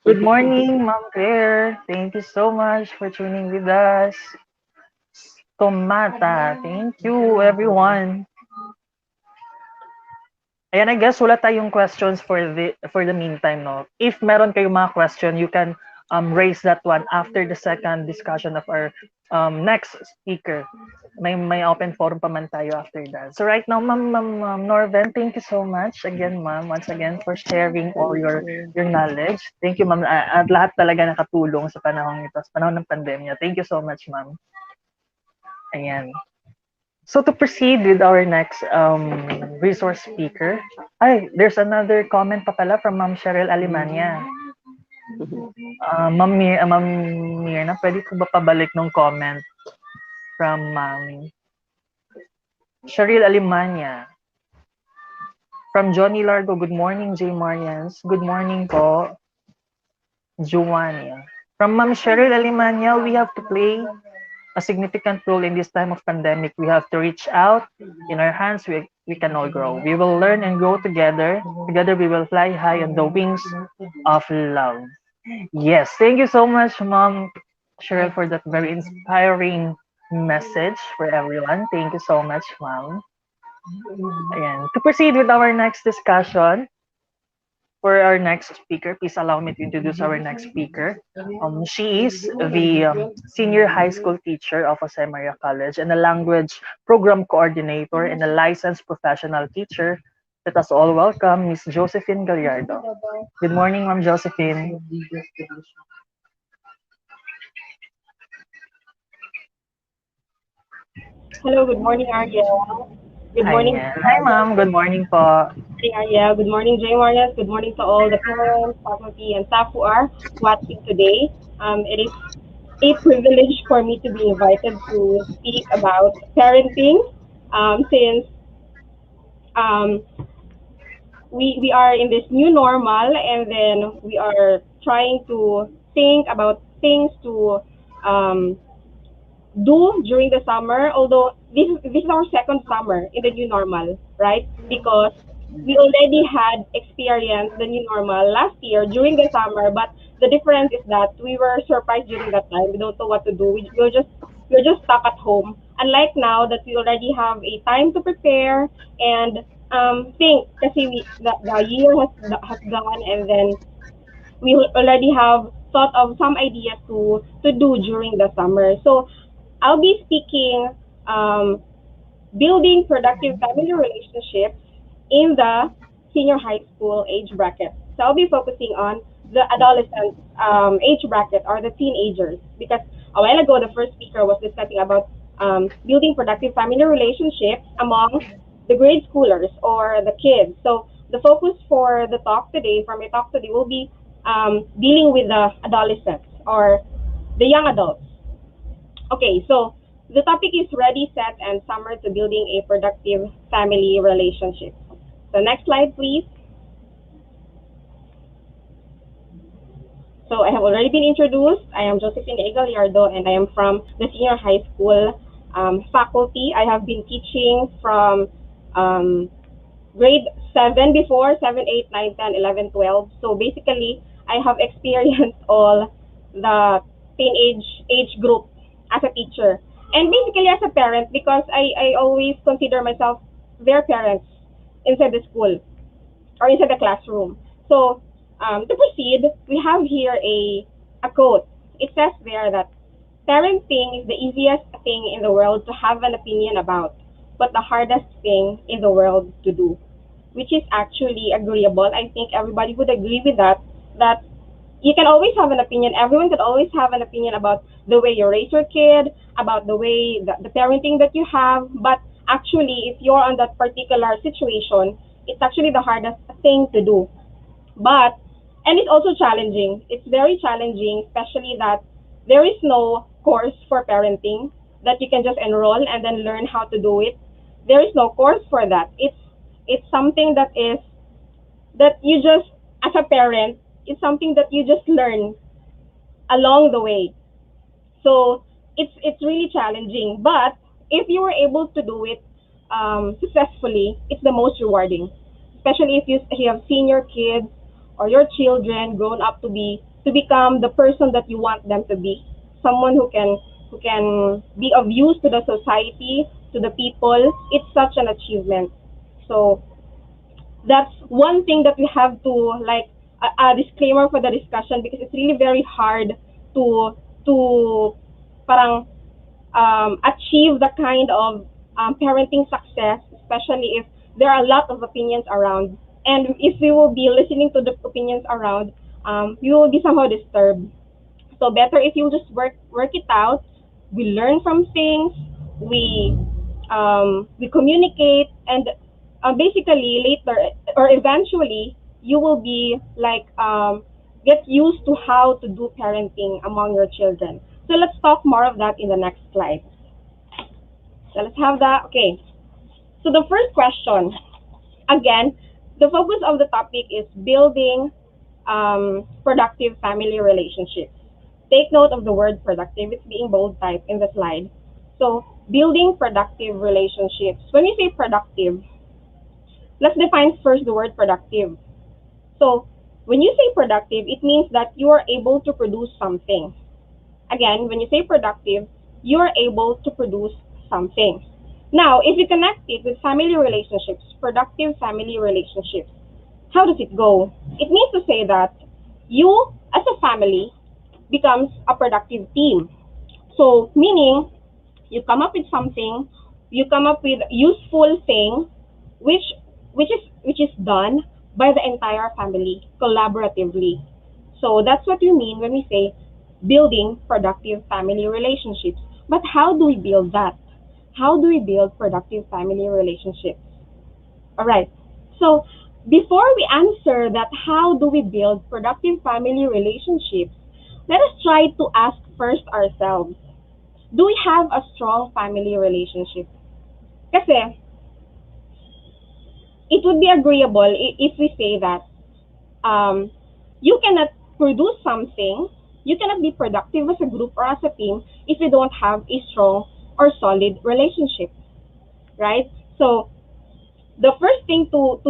Speaker 3: Good morning, Ma'am Claire. Thank you so much for tuning with us. Tomata. Thank you, everyone. Ayan, I guess wala tayong questions for the meantime, no? If meron kayong mga question, you can raise that one after the second discussion of our next speaker. May open forum pa man tayo after that. So right now, Ma'am Norven, thank you so much again, Ma'am, once again for sharing all your knowledge. Thank you, Ma'am. At lahat talaga nakatulong sa panahon ito, sa panahon ng pandemya. Thank you so much, Ma'am. Ayan. So to proceed with our next resource speaker, there's another comment pa pala from Ma'am Cheryl Alimanya. Ma'am Mirna, pwede ko ba pabalik nung comment from Ma'am Cheryl Alimanya? From Johnny Largo, good morning, J. Marians. Good morning po, Juania. From Ma'am Cheryl Alimanya, we have to play a significant role in this time of pandemic. We have to reach out. In our hands, we can all grow. We will learn and grow together. Together, we will fly high on the wings of love. Yes, thank you so much, Mom Cheryl, for that very inspiring message for everyone. Thank you so much, Mom. Ayan. To proceed with our next discussion, for our next speaker, please allow me to introduce our next speaker. She is the senior high school teacher of Jose Maria College and a language program coordinator and a licensed professional teacher. Let us all welcome Miss Josephine Gallardo. Good morning, Ma'am Josephine.
Speaker 8: Hello, good morning, Ariel. Good morning,
Speaker 3: Hi, Ma'am. Good morning po.
Speaker 8: Ariel. Good morning, J. Marias. Good morning to all the parents, faculty, and staff who are watching today. It is a privilege for me to be invited to speak about parenting since um, we are in this new normal and then we are trying to think about things to um, do during the summer, although this is our second summer in the new normal, right? Because we already had experienced the new normal last year during the summer, but the difference is that we were surprised during that time. We don't know what to do. We're just stuck at home. Unlike now that we already have a time to prepare and think, kasi the year has gone and then we already have thought of some ideas to do during the summer. So I'll be speaking building productive family relationships in the senior high school age bracket. So I'll be focusing on the adolescent age bracket or the teenagers because a while ago the first speaker was discussing about building productive family relationships among the grade schoolers or the kids. So the focus for the talk today, for my talk today, will be dealing with the adolescents or the young adults. Okay, so the topic is ready, set, and summer to building a productive family relationship. So next slide, please. So I have already been introduced. I am Josephine Gallardo, and I am from the senior high school faculty. I have been teaching from grade 7 before, 7, 8, 9, 10, 11, 12. So basically, I have experienced all the teenage age group as a teacher. And basically as a parent, because I always consider myself their parents inside the school or inside the classroom. So to proceed, we have here a quote. It says there that parenting is the easiest thing in the world to have an opinion about, but the hardest thing in the world to do, which is actually agreeable. I think everybody would agree with that you can always have an opinion. Everyone could always have an opinion about the way you raise your kid, about the way the parenting that you have. But actually, if you're on that particular situation, it's actually the hardest thing to do. And it's also challenging. It's very challenging, especially that there is no course for parenting that you can just enroll and then learn how to do it. There is no course for that. It's something that you just, as a parent, it's something that you just learn along the way. So it's really challenging. But if you were able to do it successfully, it's the most rewarding. Especially if you have seen your kids or your children grown up to become the person that you want them to be, someone who who can be of use to the society, to the people, it's such an achievement. So that's one thing that we have to, like, a disclaimer for the discussion, because it's really very hard to parang achieve the kind of parenting success, especially if there are a lot of opinions around. And if we will be listening to the opinions around, we will be somehow disturbed. So better if you just work it out. We learn from things, we communicate, and basically later or eventually you will be like get used to how to do parenting among your children. So let's talk more of that in the next slide. So let's have that. Okay. So the first question, again, the focus of the topic is building productive family relationships. Take note of the word productive. It's being bold type in the slide. So building productive relationships. When we say productive, let's define first the word productive. So when you say productive, it means that you are able to produce something. Again, when you say productive, you are able to produce something. Now, if you connect it with family relationships, productive family relationships, how does it go? It means to say that you, as a family, becomes a productive team. So, meaning, you come up with something, you come up with useful thing, which is done by the entire family collaboratively. So that's what we mean when we say building productive family relationships. But how do we build that? How do we build productive family relationships? All right. So before we answer that, how do we build productive family relationships? Let us try to ask first ourselves, do we have a strong family relationship? Kasi, it would be agreeable if we say that you cannot produce something, you cannot be productive as a group or as a team if you don't have a strong or solid relationship, right? So the first thing to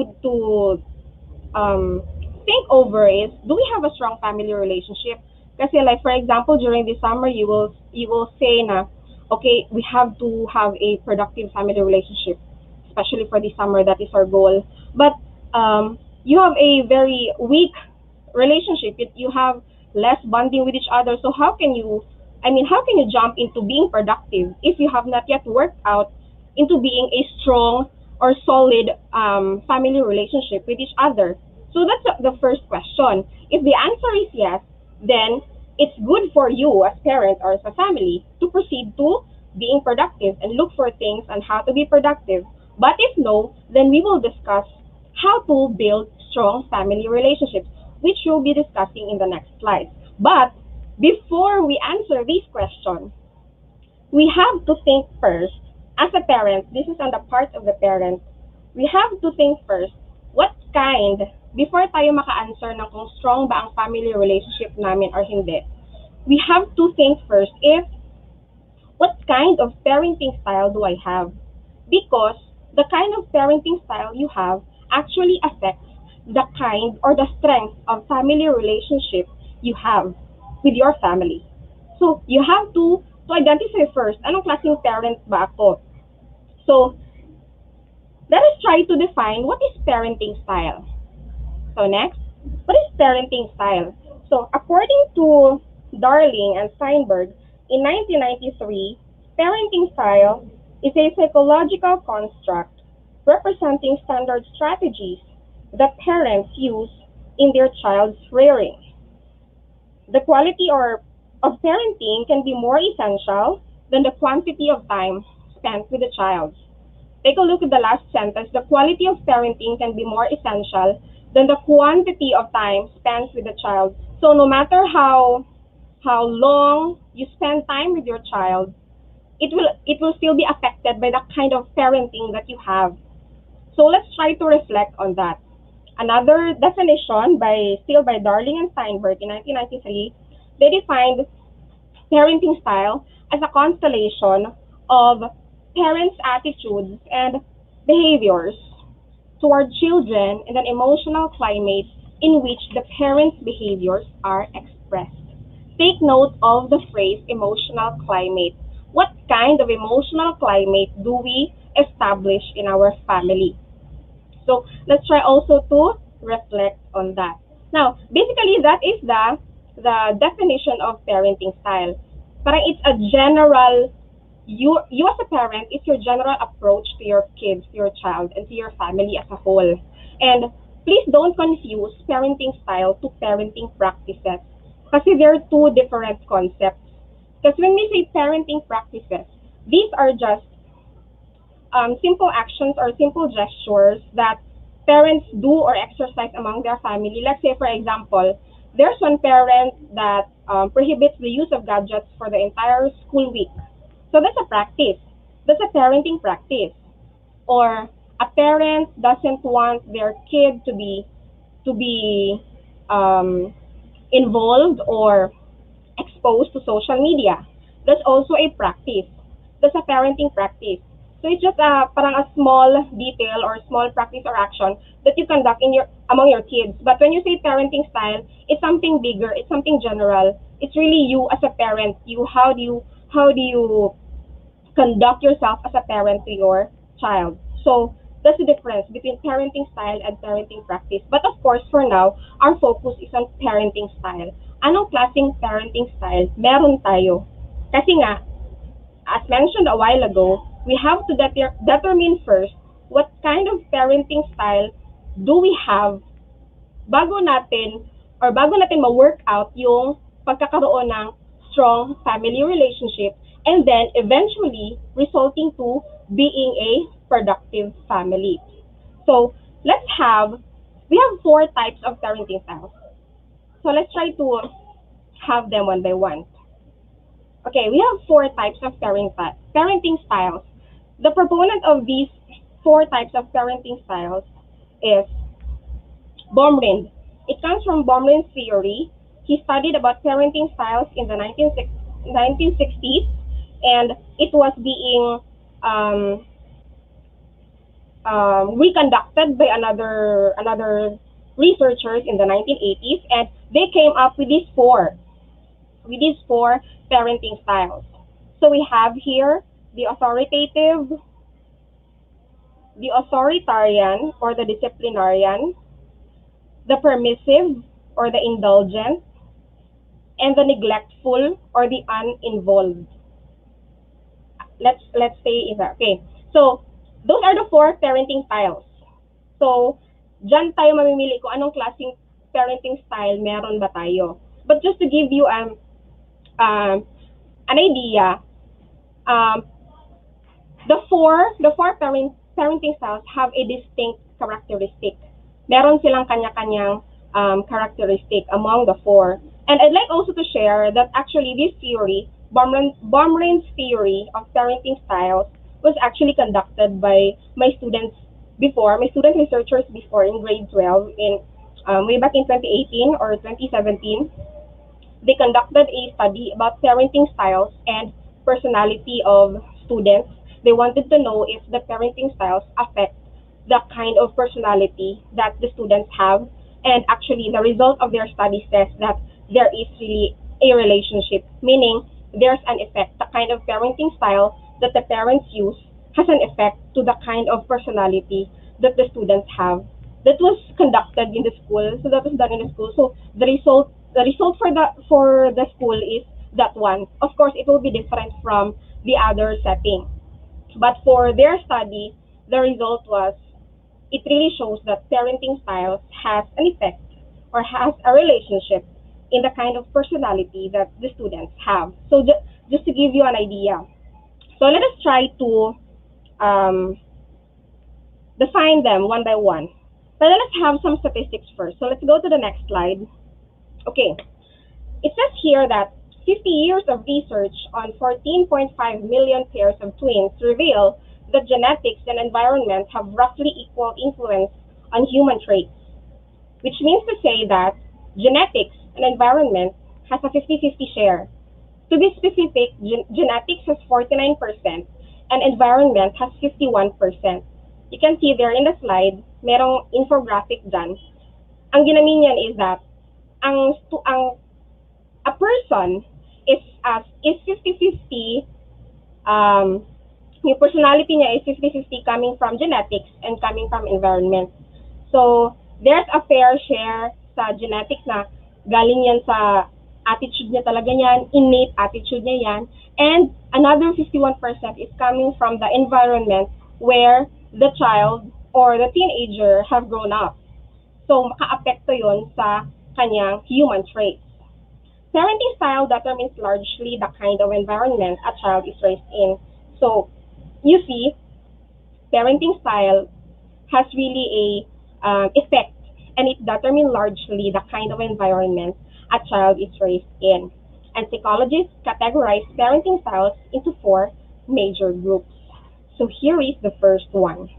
Speaker 8: think over is, do we have a strong family relationship? Kasi like for example, during the summer, you will say na, okay, we have to have a productive family relationship, especially for the summer, that is our goal. But you have a very weak relationship. You have less bonding with each other. So how can you jump into being productive if you have not yet worked out into being a strong or solid family relationship with each other? So that's the first question. If the answer is yes, then it's good for you as parents or as a family to proceed to being productive and look for things on how to be productive. But if no, then we will discuss how to build strong family relationships, which we'll be discussing in the next slide. But before we answer these questions, we have to think first, as a parent, this is on the part of the parent, we have to think first, before tayo maka-answer ng kung strong ba ang family relationship namin or hindi, we have to think first what kind of parenting style do I have? Because the kind of parenting style you have actually affects the kind or the strength of family relationship you have with your family. So you have to identify first, anong klaseng parent ba ako? So let us try to define what is parenting style. So next, what is parenting style? So according to Darling and Steinberg, in 1993, parenting style is a psychological construct representing standard strategies that parents use in their child's rearing. The quality of parenting can be more essential than the quantity of time spent with the child. Take a look at the last sentence. The quality of parenting can be more essential than the quantity of time spent with the child. So no matter how long you spend time with your child, it will still be affected by the kind of parenting that you have. So let's try to reflect on that. Another definition by Darling and Steinberg in 1993, they defined parenting style as a constellation of parents' attitudes and behaviors toward children in an emotional climate in which the parents' behaviors are expressed. take note of the phrase emotional climate. What kind of emotional climate do we establish in our family? So let's try also to reflect on that. Now, basically, that is the definition of parenting style. Parang it's a general, you as a parent, it's your general approach to your kids, to your child, and to your family as a whole. And please don't confuse parenting style to parenting practices. Kasi they're two different concepts. Because when we say parenting practices, these are just simple actions or simple gestures that parents do or exercise among their family. Let's say, for example, there's one parent that prohibits the use of gadgets for the entire school week. So that's a practice. That's a parenting practice. Or a parent doesn't want their kid to be involved or exposed to social media. That's also a practice. That's a parenting practice. So it's just parang a small detail or small practice or action that you conduct in your among your kids. But when you say parenting style, it's something bigger. It's something general. It's really you as a parent. How do you conduct yourself as a parent to your child? So that's the difference between parenting style and parenting practice. But of course, for now, our focus is on parenting style. Anong klaseng parenting style meron tayo? Kasi nga, as mentioned a while ago, we have to determine first what kind of parenting style do we have bago natin ma-work out yung pagkakaroon ng strong family relationship and then eventually resulting to being a productive family. So we have 4 types of parenting styles. So let's try to have them one by one. Okay, we have 4 types of parenting styles. The proponent of these 4 types of parenting styles is Baumrind. It comes from Baumrind's theory. He studied about parenting styles in the 1960s, and it was being reconducted by another researchers in the 1980s, and they came up with these four parenting styles. So we have here the authoritative, the authoritarian or the disciplinarian, the permissive or the indulgent, and the neglectful or the uninvolved. Let's stay in there. Okay. So those are the 4 parenting styles. So dyan tayo mamimili kung anong klaseng parenting style meron ba tayo. But just to give you an idea, the four parenting styles have a distinct characteristic. Meron silang kanya-kanyang characteristic among the 4. And I'd like also to share that actually this theory, Baumrind's theory of parenting styles, was actually conducted by my student researchers before in grade 12 in way back in 2018 or 2017. They conducted a study about parenting styles and personality of students. They wanted to know if the parenting styles affect the kind of personality that the students have. And actually, the result of their study says that there is really a relationship, meaning there's an effect. The kind of parenting style that the parents use has an effect to the kind of personality that the students have. That was conducted in the school, so that was done in the school. So the result for the school is that one. Of course, it will be different from the other setting. But for their study, the result was, it really shows that parenting styles has an effect or has a relationship in the kind of personality that the students have. So just to give you an idea. So let us try to define them one by one. But let us have some statistics first. So let's go to the next slide. Okay. It says here that 50 years of research on 14.5 million pairs of twins reveal that genetics and environment have roughly equal influence on human traits, which means to say that genetics and environment has a 50-50 share. To be specific, genetics has 49% and environment has 51%. You can see there in the slide, merong infographic dyan. Ang ginamin yan is that ang a person is 50-50, yung personality niya is 50-50 coming from genetics and coming from environment. So, there's a fair share sa genetics na galing yan sa attitude niya talaga yan, innate attitude niya yan, and another 51% is coming from the environment where the child or the teenager have grown up. So, maka-apekto yun sa kanyang human traits. Parenting style determines largely the kind of environment a child is raised in. So, you see, parenting style has really a effect, and it determines largely the kind of environment a child is raised in. And psychologists categorize parenting styles into 4 major groups. So here is the first one.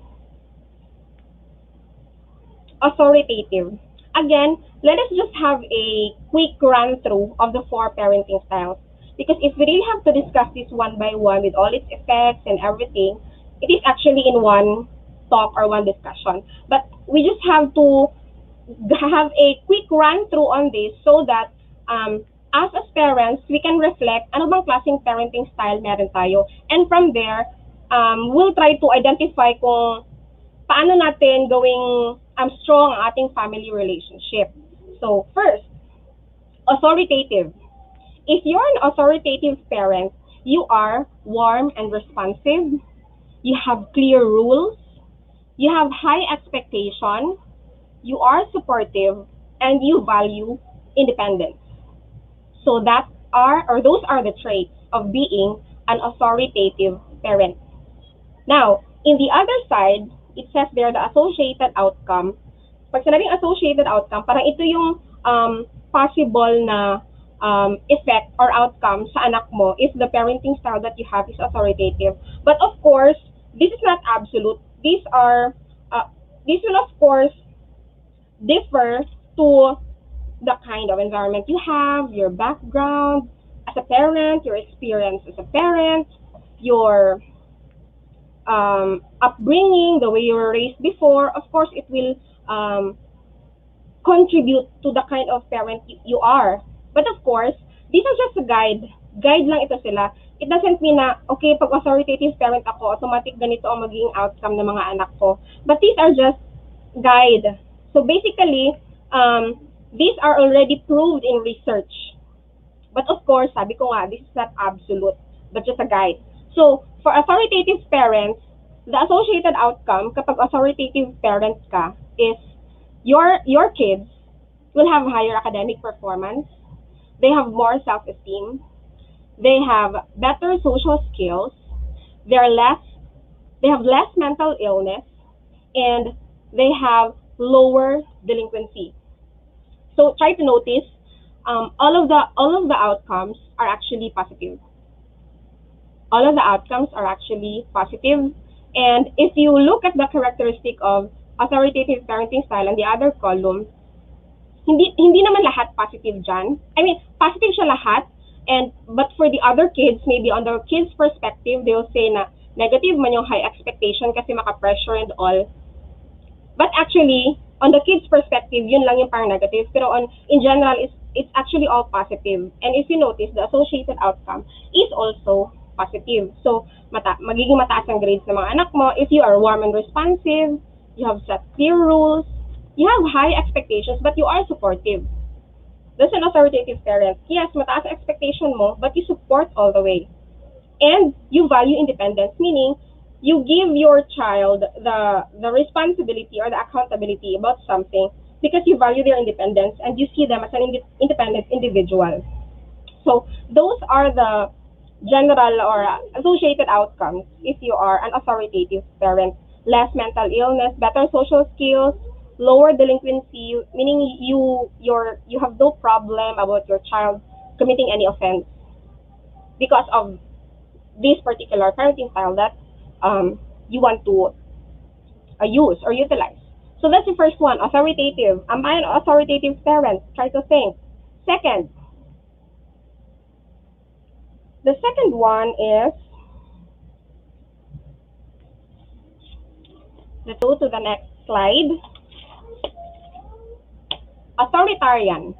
Speaker 8: Authoritative. Again, let us just have a quick run through of the 4 parenting styles. Because if we really have to discuss this one by one with all its effects and everything, it is actually in one talk or one discussion. But we just have to have a quick run through on this so that us as parents, we can reflect ano bang klaseng parenting style meron tayo. And from there, we'll try to identify kung paano natin gawing strong ang ating family relationship. So first, authoritative. If you're an authoritative parent, you are warm and responsive, you have clear rules, you have high expectation, you are supportive, and you value independence. So those are the traits of being an authoritative parent. Now, in the other side, it says there the associated outcome. Pag sinabing associated outcome, parang ito yung possible na effect or outcome sa anak mo if the parenting style that you have is authoritative. But of course, this is not absolute. These will of course differ to the kind of environment you have, your background as a parent, your experience as a parent, your upbringing, the way you were raised before. Of course, it will contribute to the kind of parent you are. But of course, these are just a guide. Guide lang ito sila. It doesn't mean na, okay, pag authoritative parent ako, automatic ganito ang magiging outcome ng mga anak ko. But these are just guide. So basically, these are already proved in research. But of course, sabi ko nga, this is not absolute, but just a guide. So, for authoritative parents, the associated outcome kapag authoritative parents ka is your kids will have higher academic performance, they have more self-esteem, they have better social skills, they have less mental illness, and they have lower delinquency. So try to notice all of the outcomes are actually positive. All of the outcomes are actually positive. And if you look at the characteristic of authoritative parenting style on the other column, hindi naman lahat positive dyan. I mean, positive siya lahat. But for the other kids, maybe on the kids' perspective, they'll say na negative man yung high expectation kasi maka-pressure and all. But actually, on the kids' perspective, yun lang yung parang negative. Pero in general, it's actually all positive. And if you notice, the associated outcome is also positive. So, magiging mataas ang grades ng mga anak mo if you are warm and responsive, you have set clear rules, you have high expectations, but you are supportive. That's an authoritative parent. Yes, mataas ang expectation mo, but you support all the way. And you value independence, meaning you give your child the responsibility or the accountability about something because you value their independence and you see them as an independent individual. So those are the general or associated outcomes if you are an authoritative parent. Less mental illness, better social skills, lower delinquency, meaning you have no problem about your child committing any offense because of this particular parenting style that you want to use or utilize. So that's the first one, authoritative. Am I an authoritative parent? Try to think. Second, the second one is, let's go to the next slide. Authoritarian.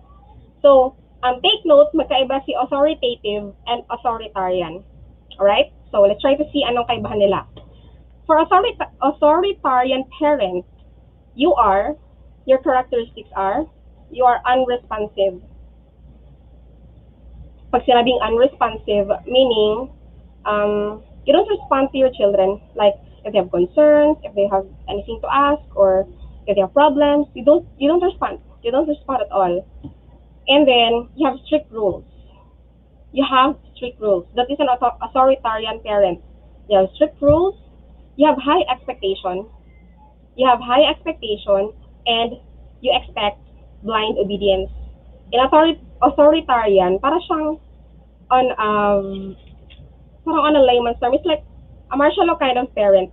Speaker 8: So Take note, magkaiba si authoritative and authoritarian. Alright? So, let's try to see anong kaibahan nila. For authoritarian parent, your characteristics are, you are unresponsive. Pag sinabing unresponsive, meaning, you don't respond to your children. Like, if they have concerns, if they have anything to ask, or if they have problems, you don't respond. You don't respond at all. And then, you have strict rules. You have strict rules. That is an authoritarian parent. You have strict rules. You have high expectation. You have high expectation, and you expect blind obedience. In authoritarian, para siyang parang on a layman's term, it's like a martial law kind of parent.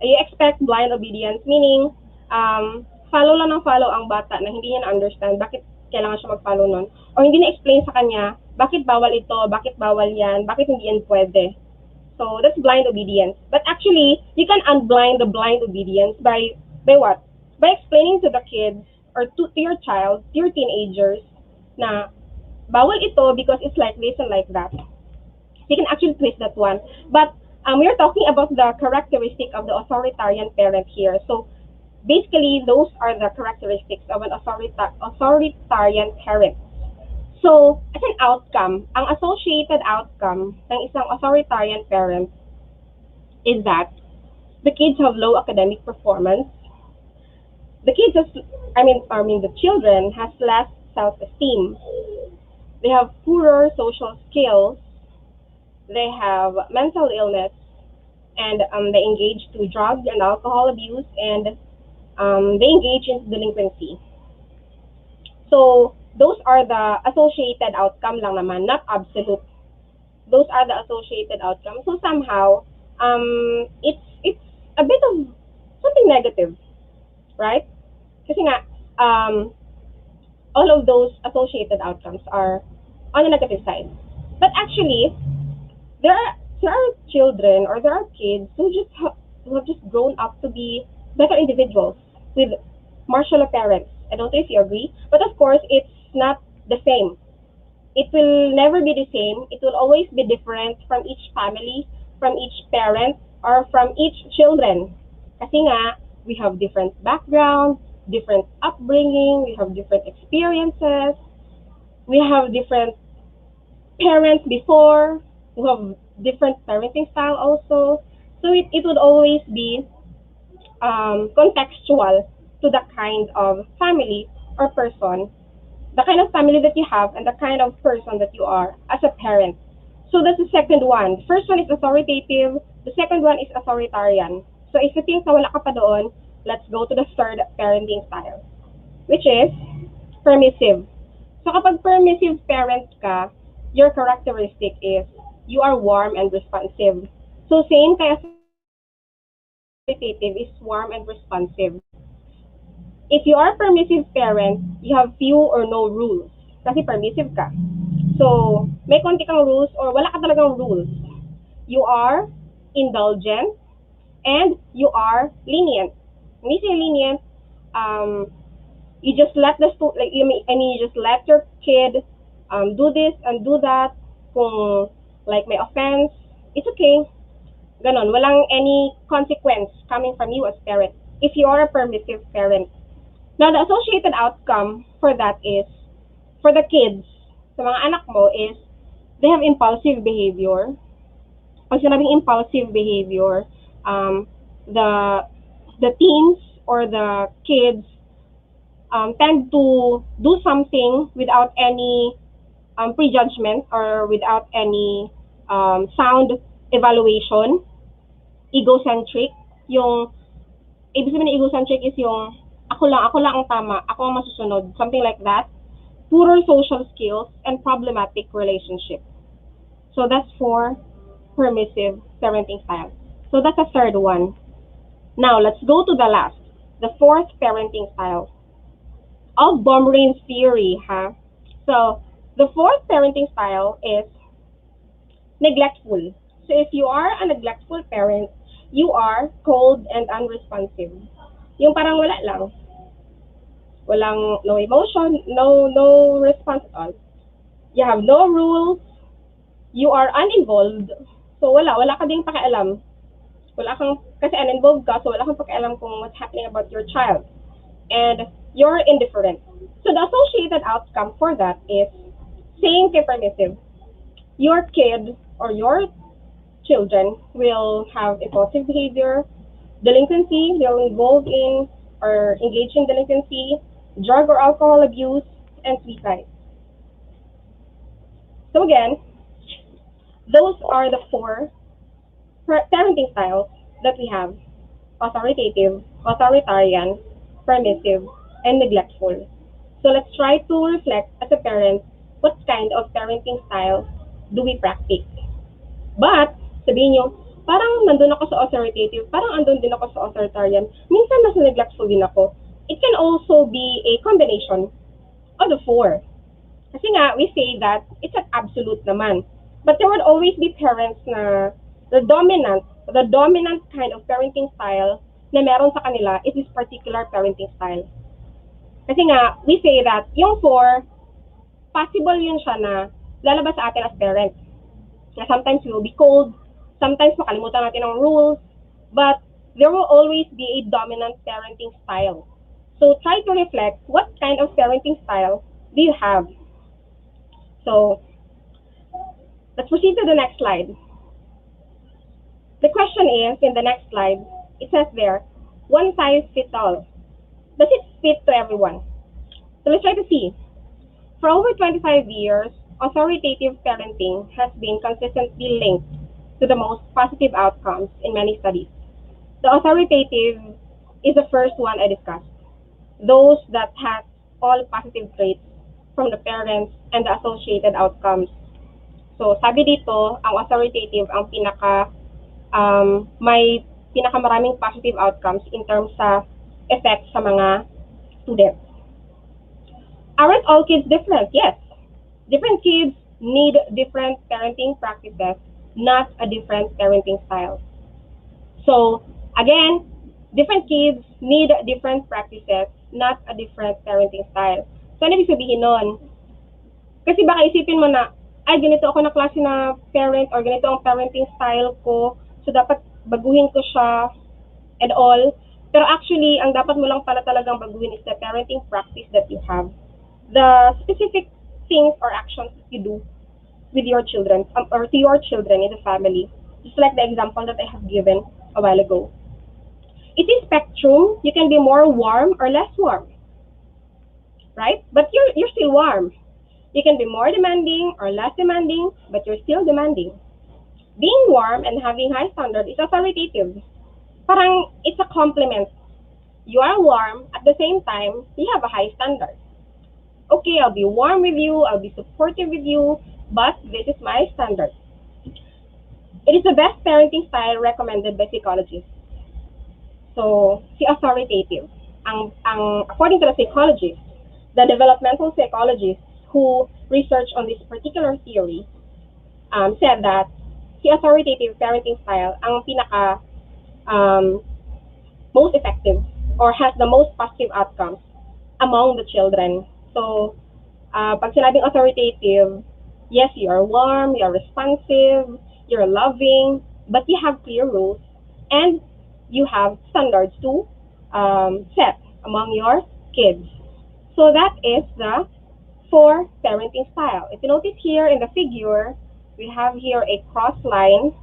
Speaker 8: You expect blind obedience, meaning, follow lang ng follow ang bata na hindi niya na-understand bakit kailangan siya mag-follow nun. O hindi na-explain sa kanya, bakit bawal ito, bakit bawal yan, bakit hindi yan pwede. So, that's blind obedience. But actually, you can unblind the blind obedience by what? By explaining to the kids, or to your child, to your teenagers, na bawal ito because it's like this and like that. You can actually twist that one. But we're talking about the characteristic of the authoritarian parent here. So, basically, those are the characteristics of an authoritarian parent. So, as an outcome, ang associated outcome ng isang authoritarian parent is that the kids have low academic performance. The children has less self-esteem. They have poorer social skills. They have mental illness, and they engage to drug and alcohol abuse, and they engage in delinquency. So, those are the associated outcome lang naman, not absolute. Those are the associated outcomes. So somehow, it's a bit of something negative, right? Kasi nga, all of those associated outcomes are on the negative side. But actually, there are children, or there are kids who have just grown up to be better individuals with martial law parents. I don't know if you agree, but of course, it's not the same. It will never be the same. It will always be different from each family, from each parent, or from each children. Kasi nga, we have different backgrounds, different upbringing, we have different experiences, we have different parents before, who have different parenting style also. So it would always be contextual to the kind of family or person, the kind of family that you have, and the kind of person that you are as a parent. So that's the second one. First one is authoritative. The second one is authoritarian. So if you think na wala ka pa doon, let's go to the third parenting style, which is permissive. So kapag permissive parent ka, your characteristic is you are warm and responsive. So same kaya authoritative is warm and responsive. If you are a permissive parent, you have few or no rules. Kasi permissive ka. So, may konti kang rules or wala ka talagang rules. You are indulgent and you are lenient. When you say lenient, you just let you just let your kid do this and do that. Kung like may offense, it's okay. Ganon, walang any consequence coming from you as parent if you are a permissive parent. Now, the associated outcome for that is, for the kids, sa mga anak mo, is they have impulsive behavior. Pag sinabing impulsive behavior, the teens or the kids tend to do something without any prejudgment or without any sound evaluation. Egocentric. Yung ibig sabihin ng egocentric is yung ako lang ang tama, ako ang masusunod, something like that. Poorer social skills and problematic relationship. So that's for permissive parenting style. So that's the third one. Now let's go to the last, the fourth parenting style of Bomrain's theory, huh? So the fourth parenting style is neglectful. So if you are a neglectful parent, you are cold and unresponsive. Yung parang wala lang. Walang no emotion, no response at all. You have no rules. You are uninvolved. So wala ka ding pakialam. Kasi uninvolved ka, so wala kang pakialam kung what's happening about your child. And you're indifferent. So the associated outcome for that is saying kay permissive, your kid or your children will have impulsive behavior, delinquency, they'll involve in or engage in delinquency, drug or alcohol abuse, and suicide. So again, those are the four parenting styles that we have: authoritative, authoritarian, permissive, and neglectful. So let's try to reflect as a parent, what kind of parenting style do we practice? But, sabihin nyo, parang nandun ako sa authoritative, parang andun din ako sa authoritarian, minsan mas neglectful din ako. It can also be a combination of the four. Kasi nga, we say that it's an absolute naman. But there would always be parents na the dominant kind of parenting style na meron sa kanila is this particular parenting style. Kasi nga, we say that yung four, possible yun siya na lalabas sa atin as parents. Na sometimes we will be cold, sometimes makalimutan natin ang rules, but there will always be a dominant parenting style. So try to reflect what kind of parenting style do you have. So let's proceed to the next slide. The question is, in the next slide, it says there, one size fits all. Does it fit to everyone? So let's try to see. For over 25 years, authoritative parenting has been consistently linked to the most positive outcomes in many studies. The authoritative is the first one I discussed. Those that have all positive traits from the parents and the associated outcomes. So sabi dito, ang authoritative ang may pinakamaraming positive outcomes in terms sa effect sa mga students. Aren't all kids different? Yes. Different kids need different parenting practices, not a different parenting style. So, again, different kids need different practices, not a different parenting style. So, ano ibig sabihin nun? Kasi baka isipin mo na, ay, ganito ako na klase na parent or ganito ang parenting style ko, so dapat baguhin ko siya and all. Pero actually, ang dapat mo lang pala talagang baguhin is the parenting practice that you have. The specific things or actions that you do with your children or to your children in the family, just like the example that I have given a while ago. It is spectrum. You can be more warm or less warm, right? But you're still warm. You can be more demanding or less demanding, but you're still demanding. Being warm and having high standard is authoritative. Parang it's a compliment. You are warm, at the same time, you have a high standard. Okay, I'll be warm with you, I'll be supportive with you, but this is my standard. It is the best parenting style recommended by psychologists. So, si authoritative. According to the psychologists, the developmental psychologists who researched on this particular theory said that si authoritative parenting style ang pinaka most effective or has the most positive outcomes among the children. So, pag sinabing authoritative, yes, you are warm, you are responsive, you're loving, but you have clear rules and you have standards to set among your kids. So that is the 4 parenting style. If you notice here in the figure, we have here a cross line.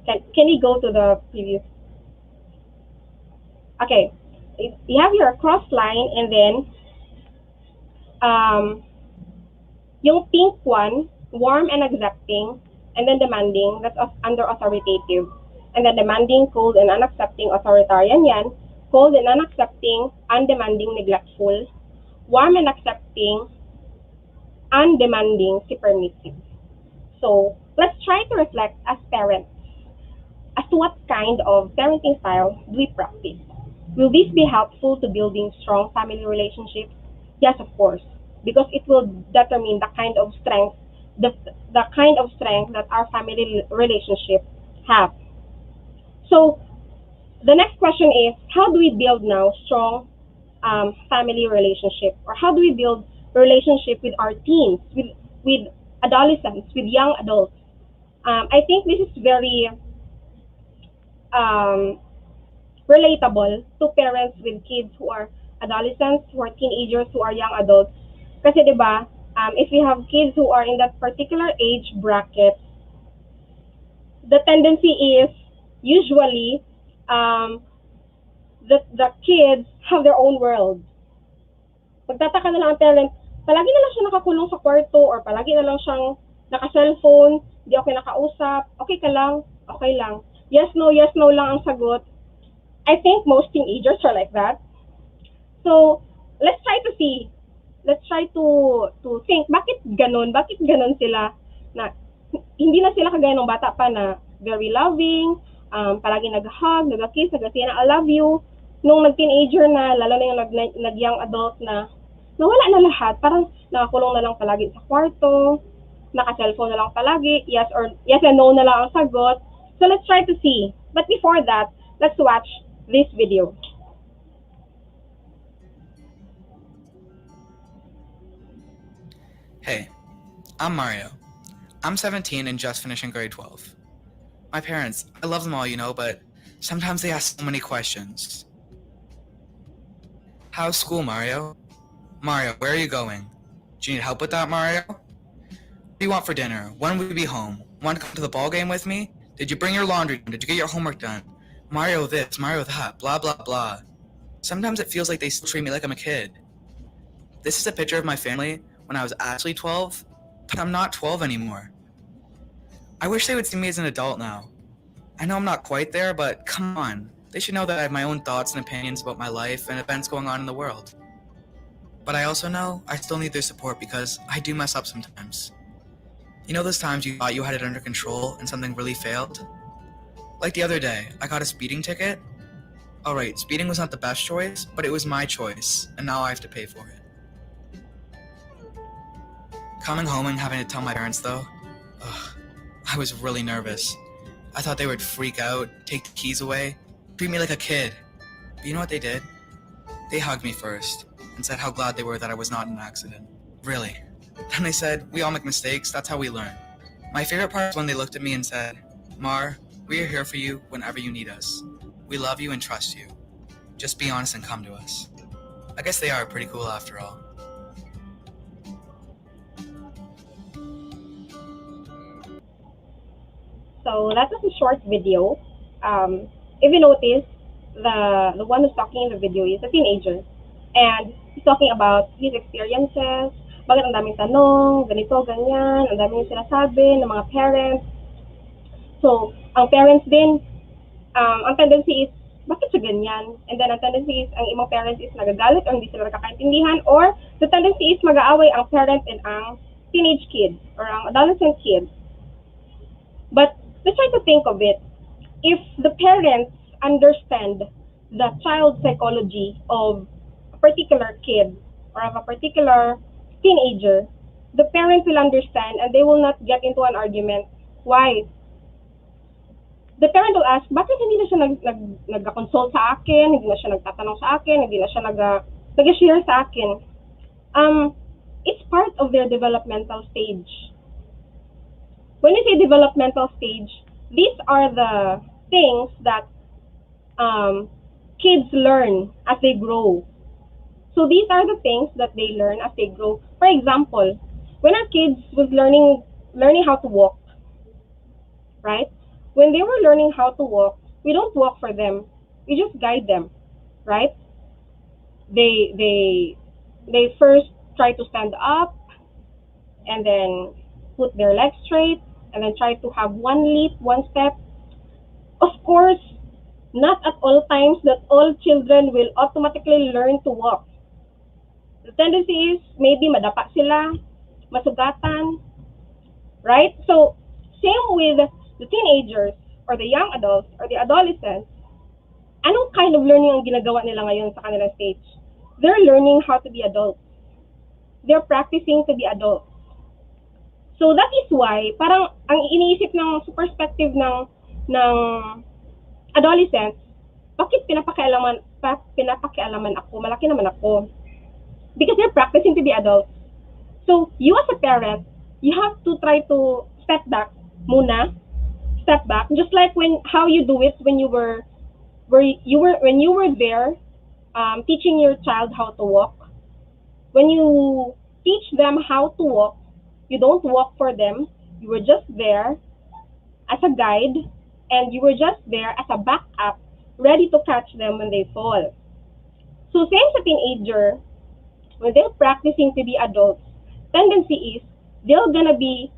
Speaker 8: Can you go to the previous? Okay, you have your cross line and then yung pink one, warm and accepting, and then demanding, that's under authoritative. And then demanding, cold, and unaccepting, authoritarian yan. Cold and unaccepting, undemanding, neglectful. Warm and accepting, undemanding, si permissive. So, let's try to reflect as parents as to what kind of parenting style do we practice. Will this be helpful to building strong family relationships? Yes, of course, because it will determine the kind of strength, the kind of strength that our family relationship have. So, the next question is, how do we build now strong family relationship, or how do we build relationship with our teens, with adolescents, with young adults. I think this is very um, relatable to parents with kids who are adolescents, who are teenagers, who are young adults. Kasi 'di ba, if we have kids who are in that particular age bracket, the tendency is usually um, the kids have their own world. Magtataka na lang ang parent, palagi na lang siya nakakulong sa kwarto or palagi na lang siyang naka-cellphone, di ako nakausap, okay ka lang, okay lang. Yes, no lang ang sagot. I think most teenagers are like that. So, let's try to see. Let's try to think, bakit ganon? Bakit ganon sila? Na, hindi na sila kagaya ng bata pa na very loving, palagi nag-hug, nag-kiss, nag-say na I love you. Nung nag-teenager na, lalo na yung nag-young adult na, nawala na lahat. Parang nakakulong na lang palagi sa kwarto, naka-cellphone na lang palagi, yes and no na lang ang sagot. So let's try to see. But before that, let's watch this video.
Speaker 9: Hey, I'm Mario. I'm 17 and just finishing grade 12. My parents, I love them all, but sometimes they ask so many questions. How's school, Mario? Mario, where are you going? Do you need help with that, Mario? What do you want for dinner? When will you be home? Want to come to the ball game with me? Did you bring your laundry done? Did you get your homework done? Mario this, Mario that, blah, blah, blah. Sometimes it feels like they still treat me like I'm a kid. This is a picture of my family when I was actually 12, but I'm not 12 anymore. I wish they would see me as an adult now. I know I'm not quite there, but come on. They should know that I have my own thoughts and opinions about my life and events going on in the world. But I also know I still need their support because I do mess up sometimes. You know those times you thought you had it under control and something really failed? Like the other day, I got a speeding ticket. Alright, speeding was not the best choice, but it was my choice, and now I have to pay for it. Coming home and having to tell my parents though, I was really nervous. I thought they would freak out, take the keys away, treat me like a kid. But you know what they did? They hugged me first and said how glad they were that I was not in an accident. Really. Then they said, we all make mistakes, that's how we learn. My favorite part was when they looked at me and said, Mar, we are here for you whenever you need us. We love you and trust you. Just be honest and come to us. I guess they are pretty cool after all.
Speaker 8: So that was a short video. If you notice, the one who's talking in the video is a teenager. And he's talking about his experiences, bakit ang daming tanong, ganito, ganyan, ang daming sinasabi ng mga parents. So, ang parents din, ang tendency is, bakit siya ganyan? And then ang tendency is, ang ibang parents is nagagalit or hindi sila nakakaintindihan, or the tendency is mag-aaway ang parent and ang teenage kids or ang adolescent kids. But let's try to think of it. If the parents understand the child psychology of a particular kid or of a particular teenager, the parents will understand and they will not get into an argument. Why? The parent will ask, bakit hindi na siya nag-consult sa akin, hindi na siya nagtatanong sa akin, hindi na siya nag-share sa akin. It's part of their developmental stage. When we say developmental stage, these are the things that kids learn as they grow. So these are the things that they learn as they grow. For example, when our kids was learning how to walk, right? When they were learning how to walk, we don't walk for them. We just guide them, right? They first try to stand up and then put their legs straight and then try to have one leap, one step. Of course, not at all times that all children will automatically learn to walk. The tendency is maybe madapa sila, masugatan, right? So same with the teenagers or the young adults or the adolescents. Anong kind of learning ang ginagawa nila ngayon sa kanilang stage? They're learning how to be adults. They're practicing to be adults. So that is why parang ang iniisip ng perspective ng adolescents, bakit pinapakialaman pinapakialaman ako, malaki naman ako. Because they're practicing to be adults. So, you as a parent, you have to try to step back muna, step back, just like how you do it when you were there, teaching your child how to walk. When you teach them how to walk, you don't walk for them. You were just there as a guide, and you were just there as a backup, ready to catch them when they fall. So same sa teenager, when they're practicing to be adults, tendency is they're gonna be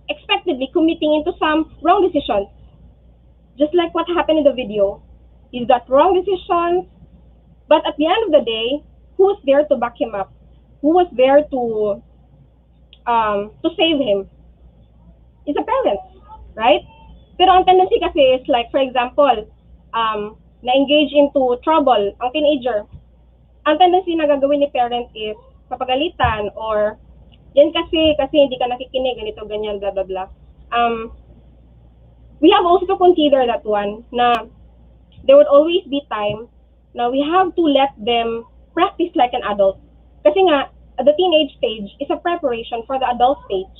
Speaker 8: expectedly committing into some wrong decisions. Just like what happened in the video. He's got wrong decisions, but at the end of the day, who's there to back him up? Who was there to save him? It's the parents, right? Pero ang tendency kasi is like, for example, na-engage into trouble ang teenager. Ang tendency na gagawin ni parent is papagalitan or yan kasi hindi ka nakikinig, ganito, ganyan, blah, blah, blah. We have also to consider that one na there would always be time na we have to let them practice like an adult. Kasi nga, the teenage stage is a preparation for the adult stage,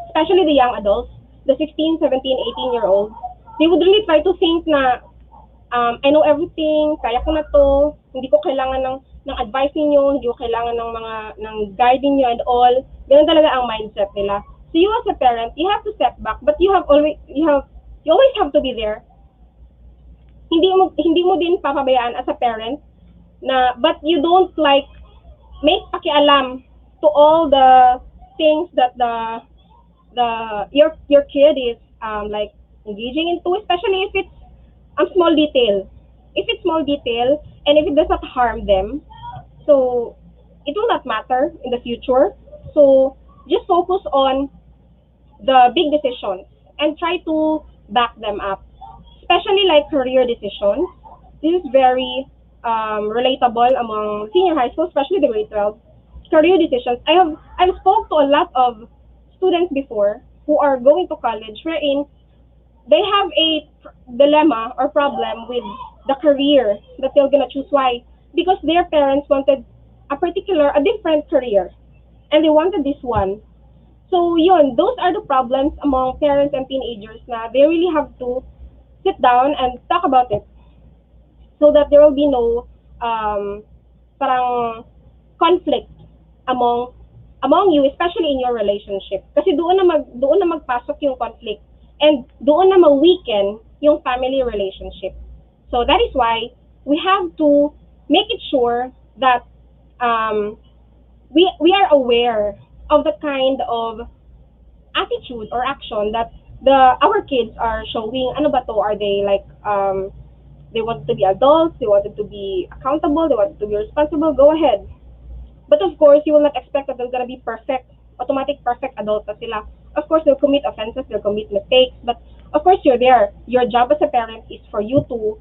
Speaker 8: especially the young adults, the 16, 17, 18-year-olds. They would really try to think na, I know everything, kaya ko na to, hindi ko kailangan ng advice ninyo, hindi ko kailangan ng guiding nyo and all. Ganun talaga ang mindset nila. So you as a parent, you have to step back, but you always have to be there. Hindi mo din papabayaan as a parent na, but you don't like make pakialam to all the things that your kid is like engaging into, especially if it's a small detail. If it's small detail and if it does not harm them, so it will not matter in the future. So just focus on the big decisions and try to back them up, especially like career decisions. This is very relatable among senior high school, especially the grade 12. Career decisions. I've spoke to a lot of students before who are going to college wherein they have a dilemma or problem with the career that they're gonna choose. Why? Because their parents wanted a different career, and they wanted this one. So yun, those are the problems among parents and teenagers na they really have to sit down and talk about it so that there will be no parang conflict among you, especially in your relationship. Kasi doon na magpasok yung conflict and doon na ma-weaken yung family relationship. So that is why we have to make it sure that we are aware of the kind of attitude or action that our kids are showing. Ano ba to? Are they like they want to be adults, they wanted to be accountable, they wanted to be responsible? Go ahead. But of course, you will not expect that they're gonna be automatic perfect adults na sila. Of course, they'll commit offenses, they'll commit mistakes, but of course, you're there. Your job as a parent is for you to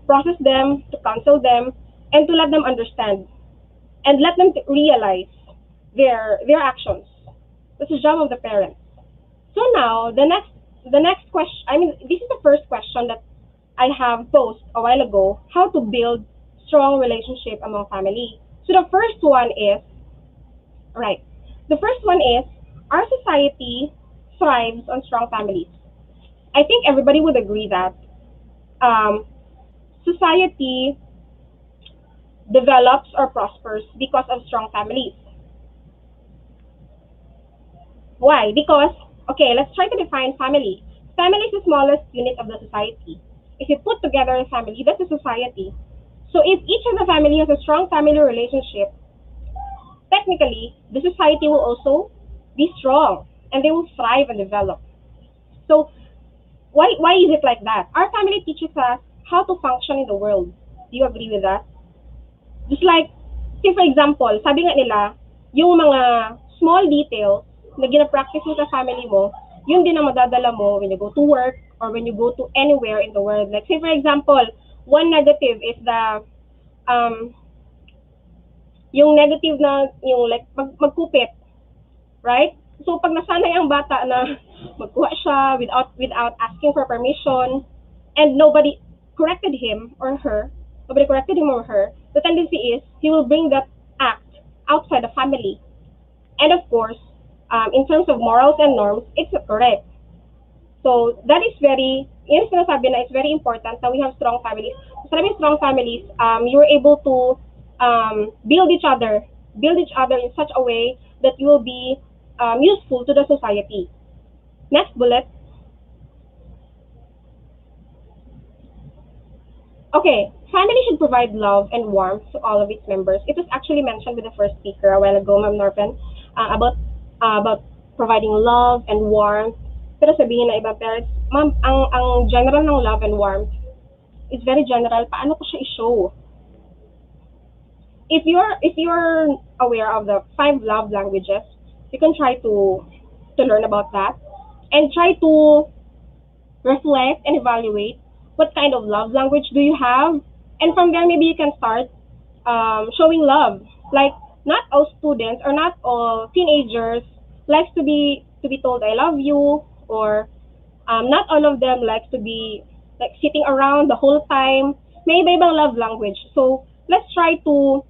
Speaker 8: process them, to counsel them, and to let them understand, and let them realize their actions. That's the job of the parents. So now, the next question, this is the first question that I have posed a while ago, how to build strong relationship among family. So the first one is, our society thrives on strong families. I think everybody would agree that society develops or prospers because of strong families. Why? Because, okay, let's try to define family. Family is the smallest unit of the society. If you put together a family, that's a society. So if each of the family has a strong family relationship, technically, the society will also be strong and they will thrive and develop. So why is it like that? Our family teaches us how to function in the world. Do you agree with that? Just like, say for example, sabi nga nila, yung mga small details na gina-practice mo sa family mo, yun din ang madadala mo when you go to work or when you go to anywhere in the world. Like say for example, one negative is yung negative na yung like magkupit, right? So pag nasanay ang bata na magkuha siya without asking for permission and nobody corrected him or her, the tendency is he will bring that act outside the family. And of course, in terms of morals and norms, it's correct. So that is very, yun sinasabi na it's very important that we have strong families. Sa strong families, you're able to build each other in such a way that you will be useful to the society. Next bullet. Okay, family should provide love and warmth to all of its members. It was actually mentioned with the first speaker a while ago, Ma'am Norpen, about providing love and warmth. Pero sabihin na ibang parents, Ma'am, ang general ng love and warmth is very general. Paano ko siya i-show? If you're aware of the 5 love languages, you can try to learn about that and try to reflect and evaluate what kind of love language do you have, and from there maybe you can start showing love. Like, not all students or not all teenagers likes to be told I love you, or not all of them likes to be like sitting around the whole time. May iba-ibang love language. So let's try to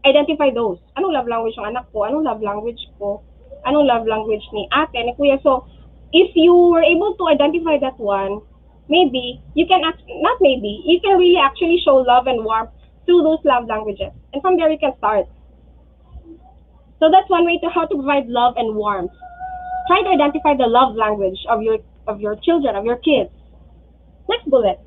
Speaker 8: identify those. Anong love language ng anak ko? Anong love language ko? Anong love language ni ate, ni kuya? So if you were able to identify that one, maybe you can you can really actually show love and warmth through those love languages, and from there you can start. So that's one way to how to provide love and warmth. Try to identify the love language of your children, of your kids. Next bullet.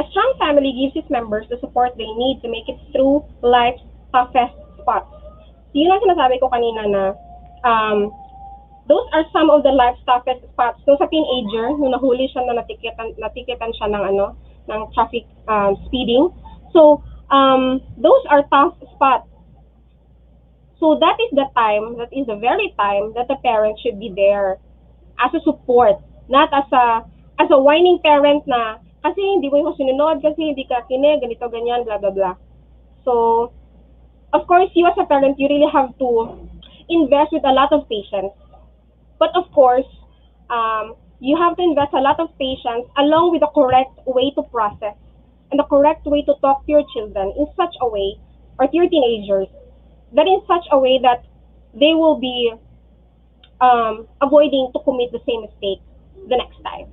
Speaker 8: A strong family gives its members the support they need to make it through life's toughest spots. Yun ang sinasabi ko kanina na those are some of the life's toughest spots. So sa teenager, nung nahuli siya na natiketan siya ng traffic speeding. So those are tough spots. So that is the very time that the parent should be there as a support, not as a whining parent na kasi hindi mo yung sinunod, kasi hindi ka kinig, ganito, ganyan, blah, blah, blah. So, of course, you as a parent, you really have to invest with a lot of patience. But of course, you have to invest a lot of patience along with the correct way to process and the correct way to talk to your children in such a way, or to your teenagers, that in such a way that they will be avoiding to commit the same mistake the next time.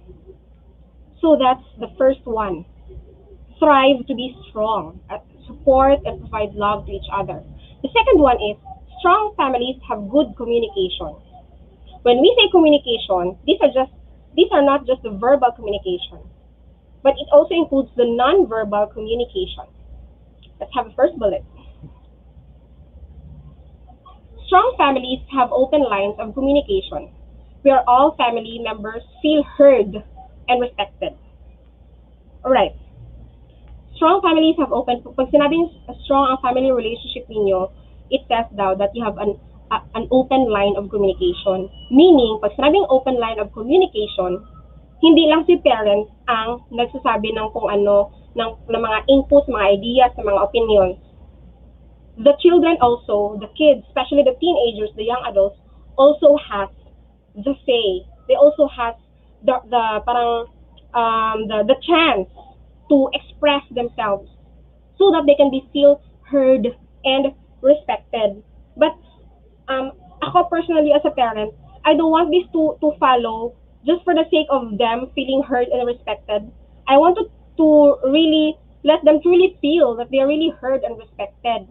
Speaker 8: So that's the first one. Strive to be strong, support and provide love to each other. The second one is strong families have good communication. When we say communication, these are not just the verbal communication, but it also includes the non-verbal communication. Let's have a first bullet. Strong families have open lines of communication where all family members feel heard and respected. Alright. Strong families have open, pag sinabing strong ang family relationship ninyo, it says daw that you have an open line of communication. Meaning, pag sinabing open line of communication, hindi lang si parents ang nagsasabi ng kung ano, ng mga inputs, mga ideas, ng mga opinions. The children also, the kids, especially the teenagers, the young adults, also has the say. They also have the chance to express themselves so that they can be feel heard and respected. But ako personally as a parent, I don't want this to follow just for the sake of them feeling heard and respected. I want to really let them truly feel that they are really heard and respected.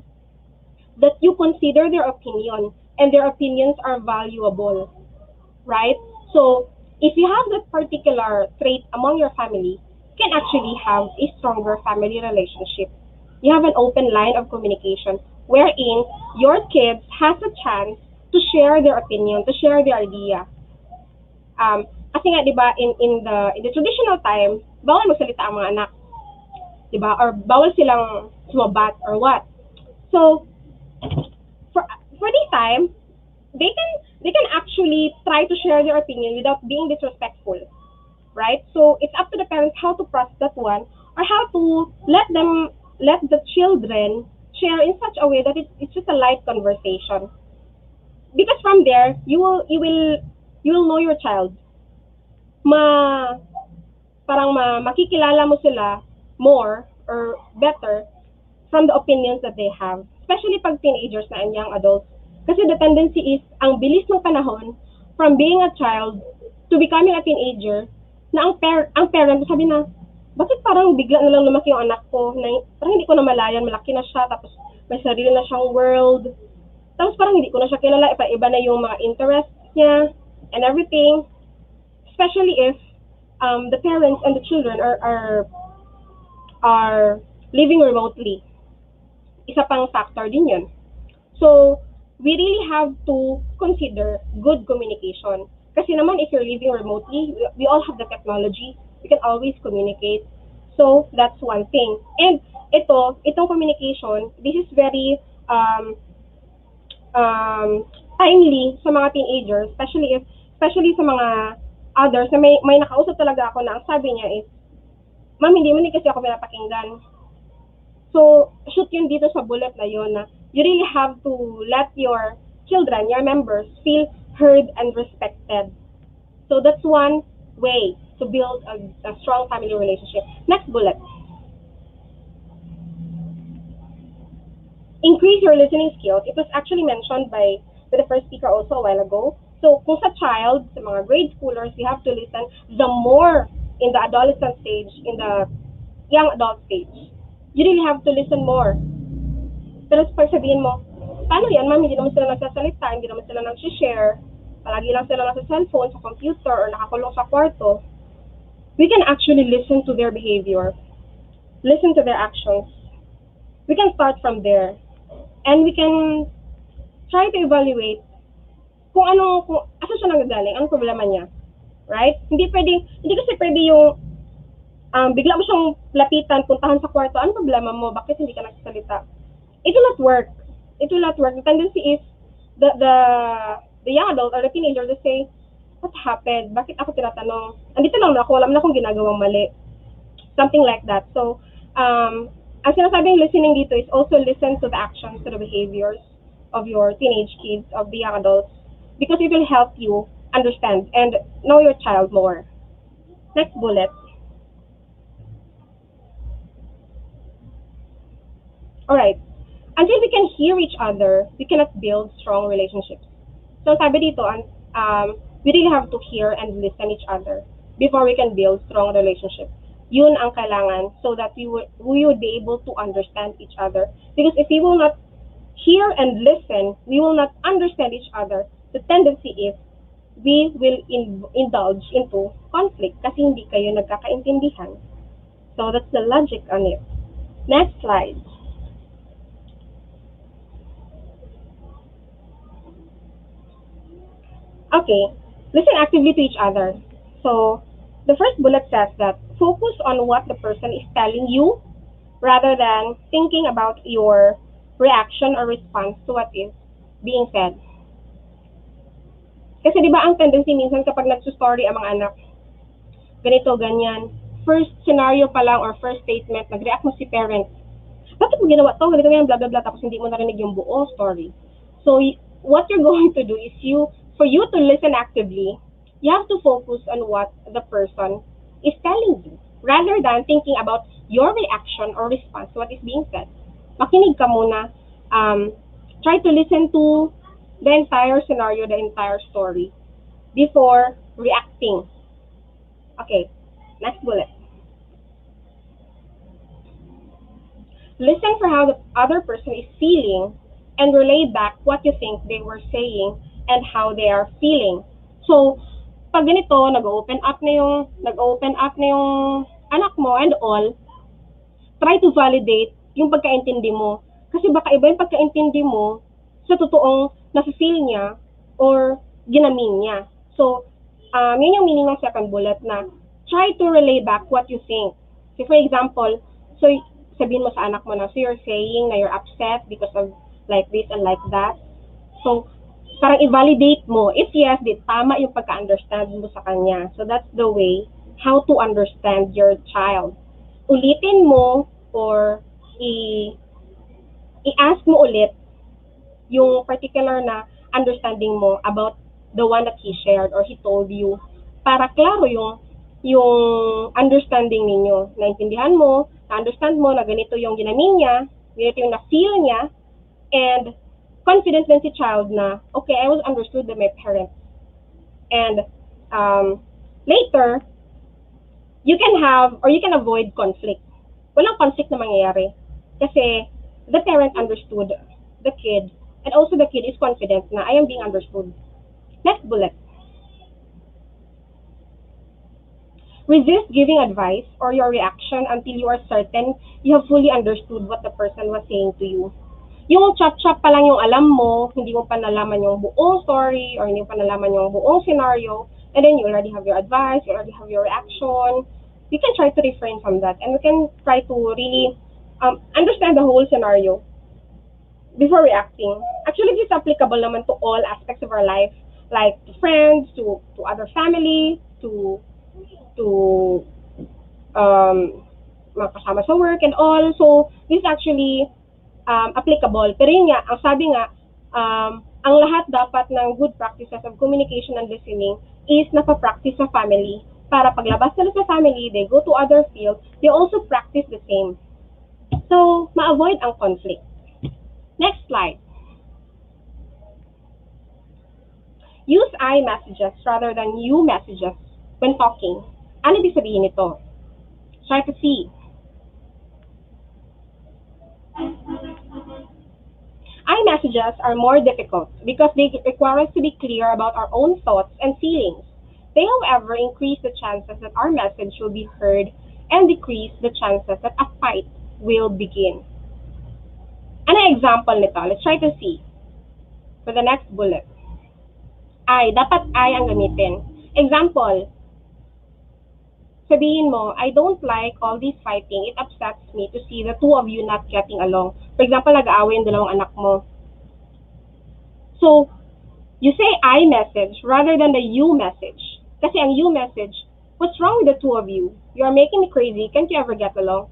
Speaker 8: That you consider their opinion and their opinions are valuable, right? So if you have that particular trait among your family, you can actually have a stronger family relationship. You have an open line of communication wherein your kids has a chance to share their opinion, to share their idea. Kasi nga, di ba, in the traditional time, bawal magsalita ang mga anak, di ba? Or bawal silang sumabat or what. So for this time, they can actually try to share their opinion without being disrespectful, right? So it's up to the parents how to process that one, or how to let the children share in such a way that it's just a light conversation. Because from there, you will know your child. makikilala mo sila more or better from the opinions that they have, especially pag teenagers na and young adults. Kasi the tendency is, ang bilis ng panahon from being a child to becoming a teenager, na ang parent sabi na, bakit parang bigla na lang lumaki yung anak ko, na parang hindi ko na malayan, malaki na siya, tapos may sarili na siyang world, tapos parang hindi ko na siya kilala, iba na yung mga interests niya, and everything, especially if the parents and the children are living remotely. Isa pang factor din yun. So, we really have to consider good communication. Kasi naman, if you're living remotely, we all have the technology. We can always communicate. So, that's one thing. And itong communication, this is very timely sa mga teenagers, especially sa mga others na may nakausap talaga ako na ang sabi niya is, ma'am, hindi mo kasi ako pinapakinggan. So, shoot yun dito sa bullet na yun na you really have to let your children, your members, feel heard and respected. So, that's one way to build a strong family relationship. Next bullet. Increase your listening skills. It was actually mentioned by the first speaker also a while ago. So, kung sa child, sa mga grade schoolers, we have to listen. The more in the adolescent stage, in the young adult stage, you really have to listen more. Pero pag sabihin mo, paano yan, ma'am, hindi naman sila nagsasalita, hindi naman sila nag-share, palagi lang sila nasa cellphone, sa computer, or nakakulong sa kwarto, we can actually listen to their behavior, listen to their actions. We can start from there. And we can try to evaluate kung asa siya nanggagaling, anong problema niya. Right? Hindi kasi pwede yung bigla mo siyang lapitan, puntahan sa kwarto, anong problema mo? Bakit hindi ka nagsasalita? It will not work. It will not work. The tendency is the young adult or the teenager to say, what happened? Bakit ako tinatanong? Andito lang ako, wala mo na akong ginagawang mali. Something like that. So, ang sinasabing listening dito is also listen to the actions, to the behaviors of your teenage kids, of the young adults, because it will help you understand and know your child more. Next bullet. Alright. Until we can hear each other, we cannot build strong relationships. So sabi dito, we really have to hear and listen each other before we can build strong relationships. Yun ang kailangan so that we would be able to understand each other. Because if we will not hear and listen, we will not understand each other. The tendency is we will indulge into conflict kasi hindi kayo nagkakaintindihan. So that's the logic on it. Next slide. Okay, listen actively to each other. So the first bullet says that focus on what the person is telling you rather than thinking about your reaction or response to what is being said. Kasi di ba ang tendency minsan kapag nagsustory ang mga anak, ganito, ganyan, first scenario pa lang or first statement, nag-react mo si parent. Bakit mo ginawa to? Ganito, ganyan, blah, blah, blah, tapos hindi mo narinig yung buo story. So what you're going to do is for you to listen actively, you have to focus on what the person is telling you rather than thinking about your reaction or response to what is being said. Makinig ka muna. Try to listen to the entire scenario, the entire story before reacting. Okay, next bullet. Listen for how the other person is feeling and relay back what you think they were saying and how they are feeling. So, pag ganito, nag-open up na yung anak mo and all, try to validate yung pagkaintindi mo. Kasi baka iba yung pagkaintindi mo sa totoong nasa-feel niya or ginamin niya. So, yun yung meaning ng second bullet na try to relay back what you think. So, for example, so sabihin mo sa anak mo na, so you're saying na you're upset because of like this and like that. So, parang i-validate mo. If yes, di tama yung pagka-understand mo sa kanya. So, that's the way how to understand your child. Ulitin mo or i-ask mo ulit yung particular na understanding mo about the one that he shared or he told you para klaro yung understanding ninyo. Naintindihan mo, na-understand mo na ganito yung ginamin niya, ganito yung na-feel niya, and confident din si child na, okay, I was understood by my parents. And later, you can have or you can avoid conflict. Walang conflict na mangyayari. Kasi the parent understood the kid, and also the kid is confident na I am being understood. Next bullet. Resist giving advice or your reaction until you are certain you have fully understood what the person was saying to you. Yung chop-chop pa lang yung alam mo, hindi mo pa nalaman yung buong story or hindi mo pa nalaman yung buong scenario, and then you already have your advice, you already have your reaction. We can try to refrain from that, and we can try to really understand the whole scenario before reacting. Actually, this is applicable naman to all aspects of our life, like to friends, to other family, to mga kasama sa work and all. So, this is actually applicable. Pero yun nga, ang sabi nga, ang lahat dapat ng good practices of communication and listening is napapractice sa family. Para paglabas nila sa family, they go to other fields, they also practice the same. So, ma-avoid ang conflict. Next slide. Use I messages rather than you messages when talking. Ano ibig sabihin nito? Try to see. I messages are more difficult because they require us to be clear about our own thoughts and feelings. They, however, increase the chances that our message will be heard and decrease the chances that a fight will begin. Ano example nito? Let's try to see. For the next bullet. Dapat I ang gamitin. Example, sabihin mo, I don't like all this fighting. It upsets me to see the two of you not getting along. For example, nag-aaway yung dalawang anak mo. So, you say I message rather than the you message. Kasi ang you message, what's wrong with the two of you? You are making me crazy. Can't you ever get along?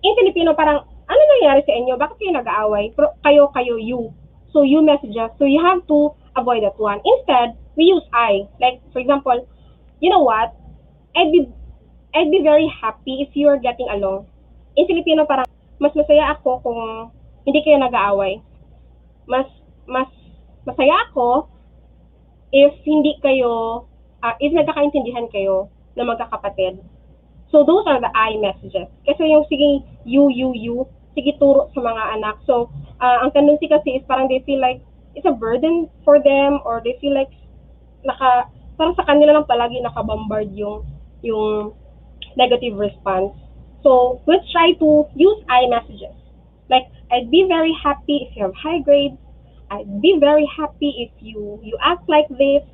Speaker 8: In Filipino, parang, ano nangyari sa inyo? Bakit kayo nag-aaway? Kayo, you. So, you messages. So, you have to avoid that one. Instead, we use I. Like, for example, you know what? I'd be very happy if you are getting along. In Filipino, parang, mas masaya ako kung hindi kayo nag-aaway. Mas masaya ako if hindi kayo, if nagkakaintindihan kayo na magkakapatid. So, those are the I messages. Kasi yung sige, you, sige turo sa mga anak. So, ang tendency kasi is parang they feel like it's a burden for them or they feel like parang sa kanila lang palagi nakabombard yung negative response. So, let's try to use I messages. Like, I'd be very happy if you have high grades. I'd be very happy if you act like this.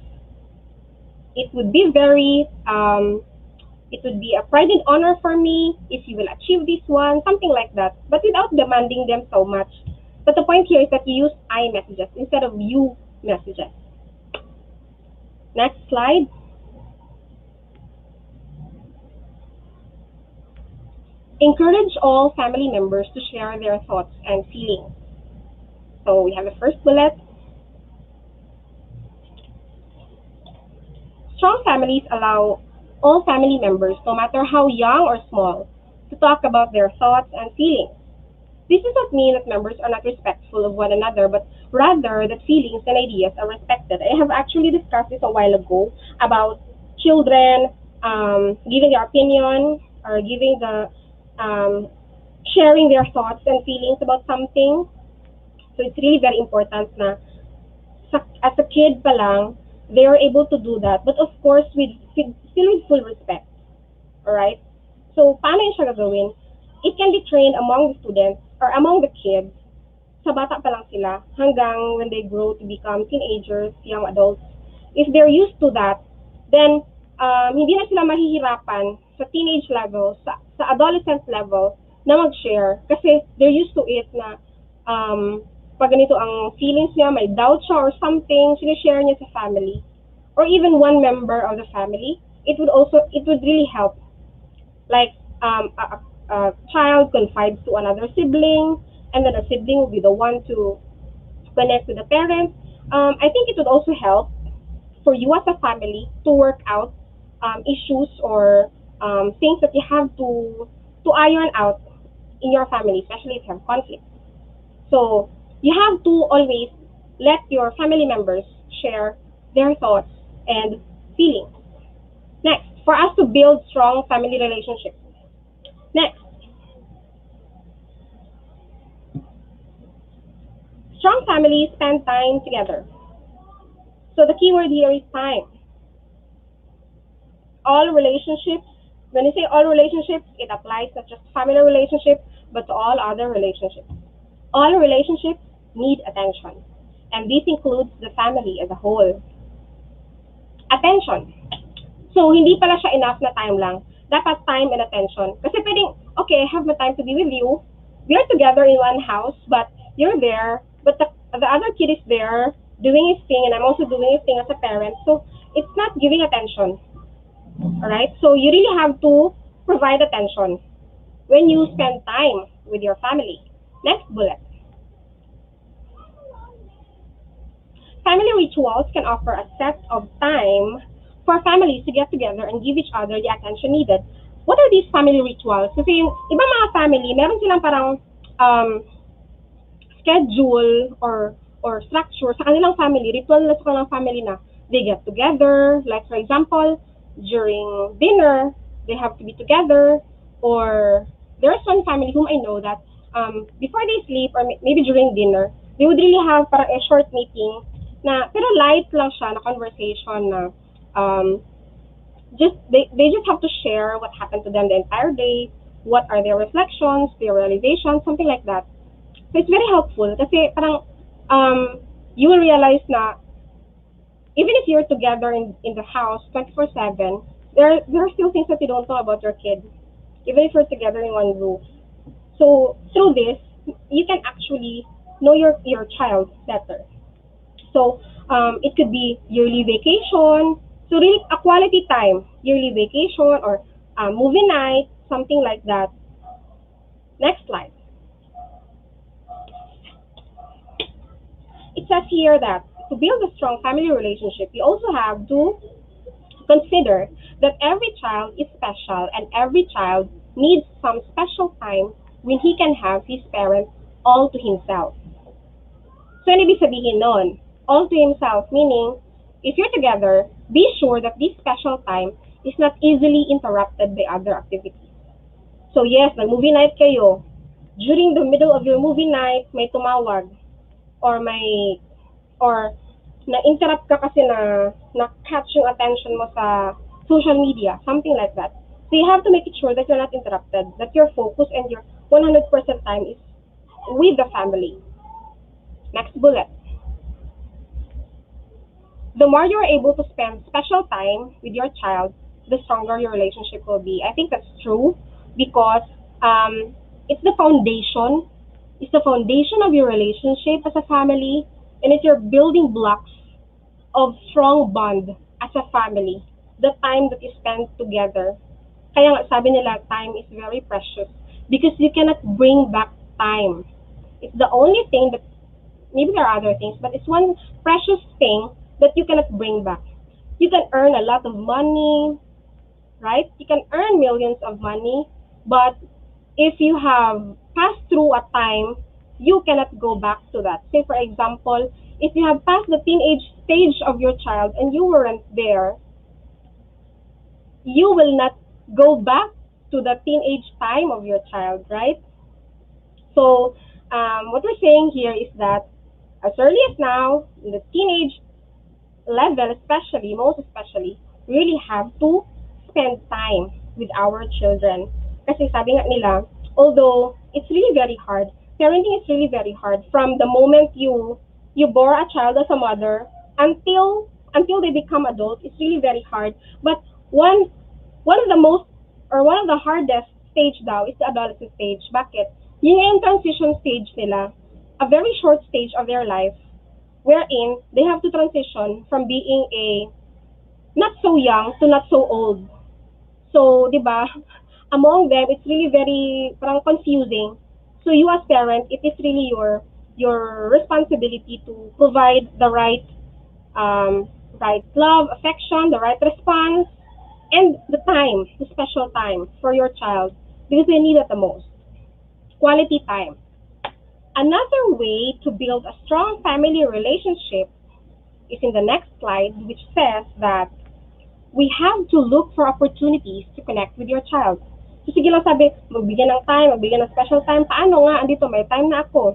Speaker 8: It would be it would be a pride and honor for me if you will achieve this one, something like that, but without demanding them so much. But the point here is that you use I messages instead of you messages. Next slide. Encourage all family members to share their thoughts and feelings. So we have the first bullet. Strong families allow all family members, no matter how young or small, to talk about their thoughts and feelings. This does not mean that members are not respectful of one another, but rather that feelings and ideas are respected. I have actually discussed this a while ago about children giving their opinion or giving sharing their thoughts and feelings about something. So it's really very important na as a kid pa lang, they are able to do that, but of course still with full respect. Alright? So, paano yun siya gagawin? It can be trained among the students or among the kids sa bata pa lang sila hanggang when they grow to become teenagers, young adults. If they're used to that, then hindi na sila mahihirapan sa teenage level, sa adolescent level na mag-share kasi they're used to it na pag ganito ang feelings niya, may doubt siya or something, sinishare niya sa family or even one member of the family. It would really help. Like a child confides to another sibling, and then a sibling will be the one to connect with the parents. I think it would also help for you as a family to work out issues or things that you have to iron out in your family, especially if you have conflict. So you have to always let your family members share their thoughts and feelings. Next, for us to build strong family relationships. Next, strong families spend time together. So the key word here is time. All relationships, when you say all relationships, it applies not just to family relationships, but to all other relationships. All relationships need attention, and this includes the family as a whole. Attention. So, hindi pala siya enough na time lang. Dapat time and attention. Kasi pwedeng, okay, I have the time to be with you. We are together in one house, but you're there, but the other kid is there doing his thing, and I'm also doing his thing as a parent. So, it's not giving attention. Alright? So, you really have to provide attention when you spend time with your family. Next bullet. Family rituals can offer a set of time for families to get together and give each other the attention needed. What are these family rituals? Kasi yung iba mga family, meron silang parang schedule or structure sa kanilang family, ritual na sa kanilang family na they get together, like for example, during dinner, they have to be together, or there's one family whom I know that before they sleep or maybe during dinner, they would really have parang a short meeting na pero light lang siya na conversation na just they just have to share what happened to them the entire day, what are their reflections, their realizations, something like that. So it's very helpful kasi parang you will realize na even if you're together in the house 24/7, there are still things that you don't know about your kid, even if you're together in one roof. So through this, you can actually know your child better. So it could be yearly vacation, so really a quality time, yearly vacation or movie night, something like that. Next slide. It says here that to build a strong family relationship, you also have to consider that every child is special and every child needs some special time when he can have his parents all to himself. So, ano ibig sabihin nun? All to himself, meaning, if you're together, be sure that this special time is not easily interrupted by other activities. So yes, nag-movie night kayo. During the middle of your movie night, may tumawag or na-interrupt ka kasi na-catch yung attention mo sa social media, something like that. So you have to make it sure that you're not interrupted, that your focus and your 100% time is with the family. Next bullet. The more you're able to spend special time with your child, the stronger your relationship will be. I think that's true because it's the foundation. It's the foundation of your relationship as a family, and it's your building blocks of strong bond as a family. The time that you spend together. Kaya nga sabi nila, time is very precious because you cannot bring back time. It's the only thing that, maybe there are other things, but it's one precious thing that you cannot bring back. You can earn a lot of money, right? You can earn millions of money, but if you have passed through a time, you cannot go back to that. Say, for example, if you have passed the teenage stage of your child and you weren't there, you will not go back to the teenage time of your child, right? So, what we're saying here is that as early as now, in the teenage level especially, most especially, we really have to spend time with our children. Kasi sabi nga nila, although it's really very hard, parenting is really very hard from the moment you bore a child as a mother until they become adults. It's really very hard. But one of the hardest stage daw is the adolescent stage. Bakit? Yung transition stage nila, a very short stage of their life, wherein they have to transition from being a not so young to not so old. So, di ba, among them, it's really very parang confusing. So you as parent, it is really your responsibility to provide the right right love, affection, the right response, And the time, the special time for your child, because they need it the most. Quality time. Another way to build a strong family relationship is in the next slide, which says that we have to look for opportunities to connect with your child. So sige lang sabi, magbigyan ng time, magbigyan ng special time. Paano nga, andito may time na ako.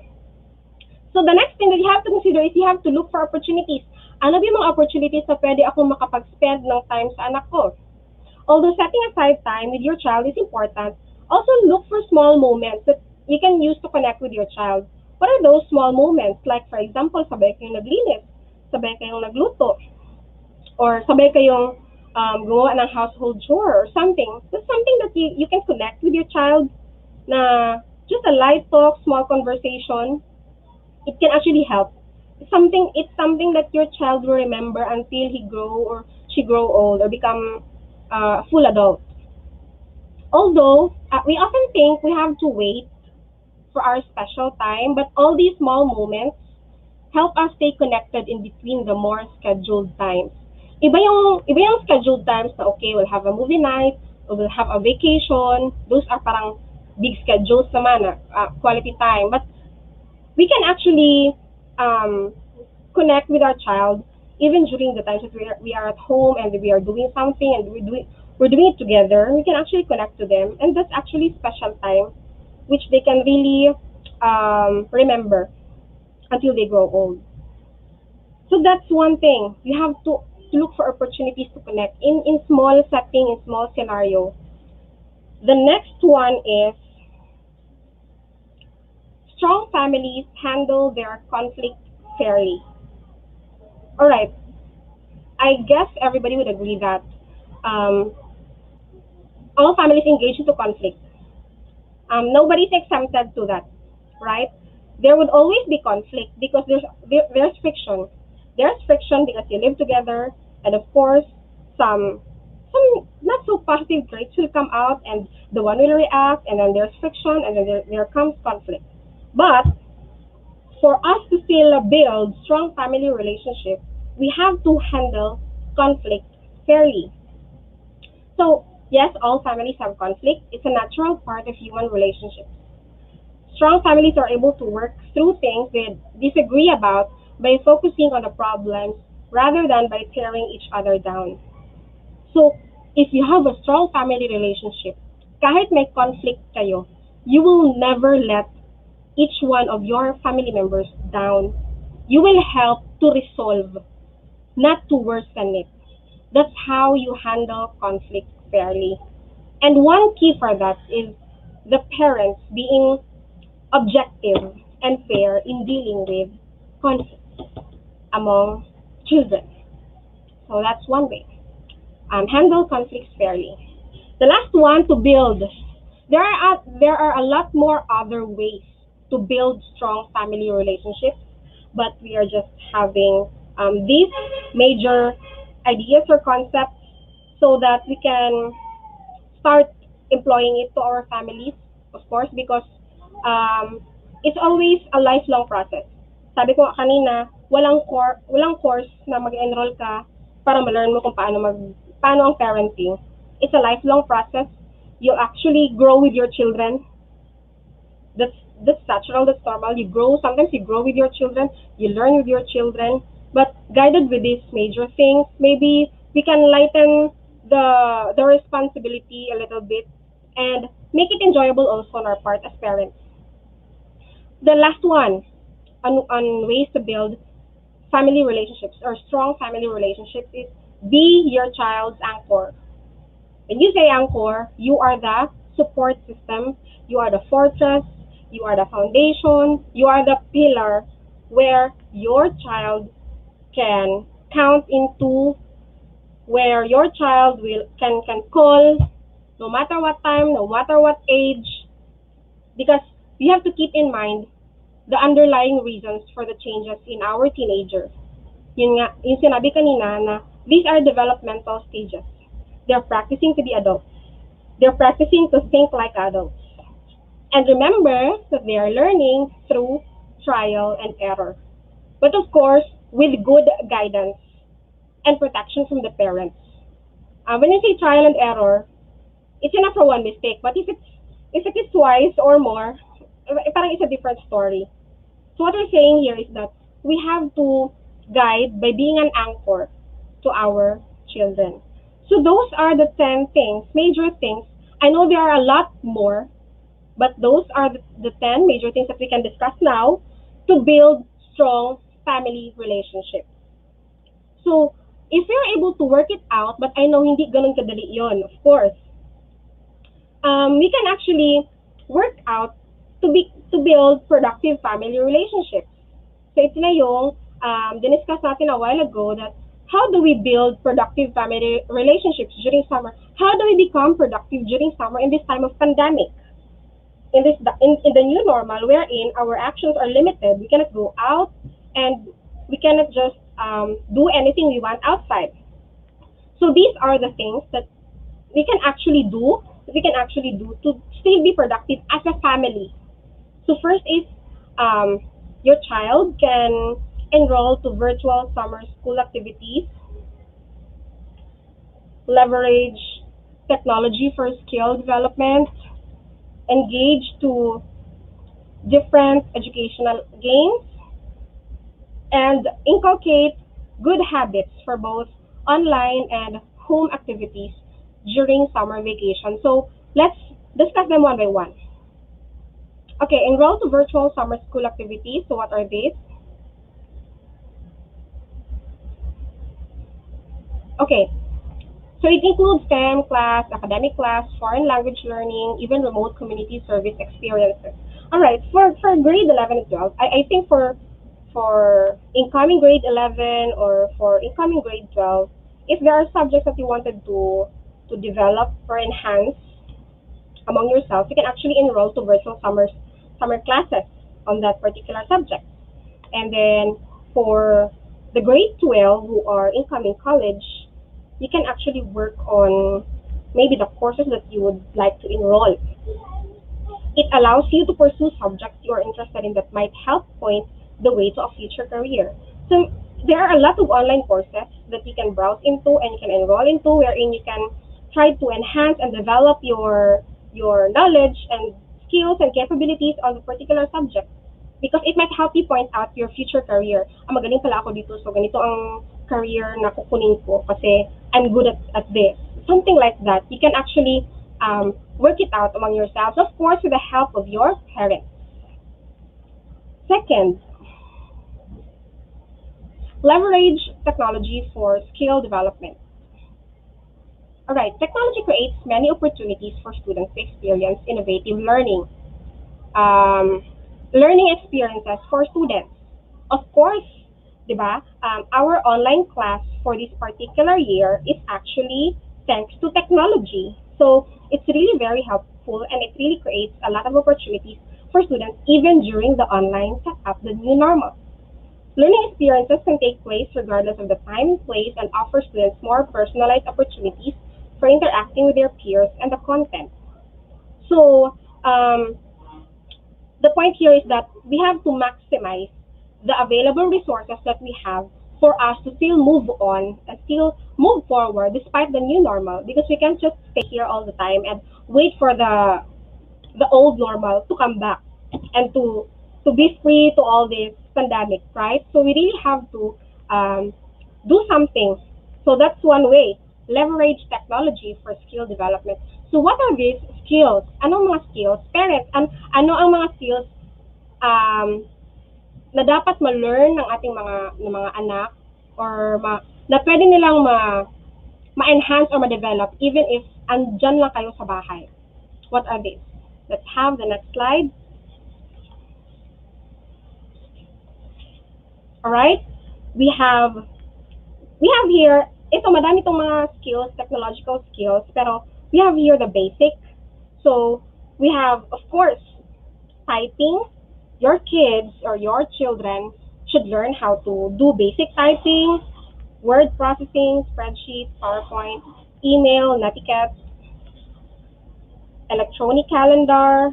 Speaker 8: So the next thing that you have to consider is you have to look for opportunities. Ano ba yung mga opportunities na pwede akong makapag-spend ng time sa anak ko? Although setting aside time with your child is important, also look for small moments that you can use to connect with your child. What are those small moments? Like for example, sabay kayong naglinis, sabay kayong nagluto, or sabay kayong gumawa ng household chore or something. That's something that you can connect with your child na just a light talk, small conversation. It can actually help. It's something that your child will remember until he grow or she grow old or become a full adult. Although we often think we have to wait for our special time, but all these small moments help us stay connected in between the more scheduled times. Iba yung scheduled times na okay, we'll have a movie night, or we'll have a vacation. Those are parang big schedules naman na quality time. But we can actually connect with our child even during the times that we are at home and we are doing something and we're doing it together. We can actually connect to them, and that's actually special time which they can really remember until they grow old. So that's one thing. You have to look for opportunities to connect in small setting, in small scenario. The next one is strong families handle their conflict fairly. All right. I guess everybody would agree that um, all families engage into conflict. Nobody's exempted to that, right? There would always be conflict because there's friction. There's friction because you live together, and of course, some not so positive traits will come out, and the one will react, and then there's friction, and then there comes conflict. But for us to still build strong family relationships, we have to handle conflict fairly. So yes, all families have conflict. It's a natural part of human relationships. Strong families are able to work through things they disagree about by focusing on the problems rather than by tearing each other down. So, if you have a strong family relationship, kahit may conflict kayo, you will never let each one of your family members down. You will help to resolve, not to worsen it. That's how you handle conflict fairly. And one key for that is the parents being objective and fair in dealing with conflict among children. So that's one way. Handle conflicts fairly. The last one, to build. There are a lot more other ways to build strong family relationships, but we are just having these major ideas or concepts so that we can start employing it to our families, of course, because um, it's always a lifelong process. Sabi ko kanina, walang course na mag-enroll ka para ma-learn mo kung paano ang parenting. It's a lifelong process. You actually grow with your children. That's natural, that's normal. Sometimes you grow with your children, you learn with your children, but guided with these major things, maybe we can lighten the responsibility a little bit and make it enjoyable also on our part as parents. The last one on ways to build family relationships or strong family relationships is be your child's anchor. When you say anchor, you are the support system, you are the fortress, you are the foundation, you are the pillar where your child can count into, where your child can call no matter what time, no matter what age, because you have to keep in mind the underlying reasons for the changes in our teenagers. Yun nga, yung sinabi kanina na these are developmental stages. They're practicing to be adults. They're practicing to think like adults. And remember that they are learning through trial and error. But of course, with good guidance and protection from the parents. When I say trial and error, it's enough for one mistake. But if it is twice or more, parang it's a different story. So what we're saying here is that we have to guide by being an anchor to our children. So those are the 10 things, major things. I know there are a lot more, but those are the 10 major things that we can discuss now to build strong family relationships. So if we're able to work it out, but I know hindi ganun kadali yon, of course, we can actually work out to build productive family relationships. So ito na yung diniscuss natin a while ago that how do we build productive family relationships during summer? How do we become productive during summer in this time of pandemic? In the new normal wherein our actions are limited, we cannot go out and we cannot just do anything we want outside. So these are the things that we can actually do to still be productive as a family. So first is your child can enroll to virtual summer school activities, leverage technology for skill development, engage to different educational games, and inculcate good habits for both online and home activities during summer vacation. So let's discuss them one by one. Okay, enroll to virtual summer school activities. So what are these? Okay, so it includes STEM class, academic class, foreign language learning, even remote community service experiences. All right, for grade 11 and 12, I think for incoming grade 11 or for incoming grade 12, if there are subjects that you wanted to develop or enhance among yourself, you can actually enroll to virtual summer classes on that particular subject. And then for the grade 12 who are incoming college, you can actually work on maybe the courses that you would like to enroll. It allows you to pursue subjects you are interested in that might help point the way to a future career. So there are a lot of online courses that you can browse into and you can enroll into wherein you can try to enhance and develop your knowledge and skills and capabilities on a particular subject because it might help you point out your future career. Magaling pala ako dito, so ganito ang career na kukunin ko kasi I'm good at this. Something like that. You can actually work it out among yourselves, of course, with the help of your parents. Second, leverage technology for skill development. All right, technology creates many opportunities for students to experience innovative learning. Learning experiences for students. Of course, diba, our online class for this particular year is actually thanks to technology. So it's really very helpful and it really creates a lot of opportunities for students even during the online setup, the new normal. Learning experiences can take place regardless of the time and place and offer students more personalized opportunities for interacting with their peers and the content. So the point here is that we have to maximize the available resources that we have for us to still move on and still move forward despite the new normal because we can't just stay here all the time and wait for the old normal to come back and to be free to all this pandemic, right? So we really have to do something. So that's one way. Leverage technology for skill development. So what are these skills? Anong mga skills? Parents, ano ang mga skills na dapat ma-learn ng ating mga anak or na pwede nilang ma-enhance or ma-develop even if andyan lang kayo sa bahay? What are these? Let's have the next slide. All right, we have here, ito madami itong mga skills, technological skills, pero we have here the basic. So we have, of course, typing. Your kids or your children should learn how to do basic typing, word processing, spreadsheets, PowerPoint, email, netiquette, electronic calendar,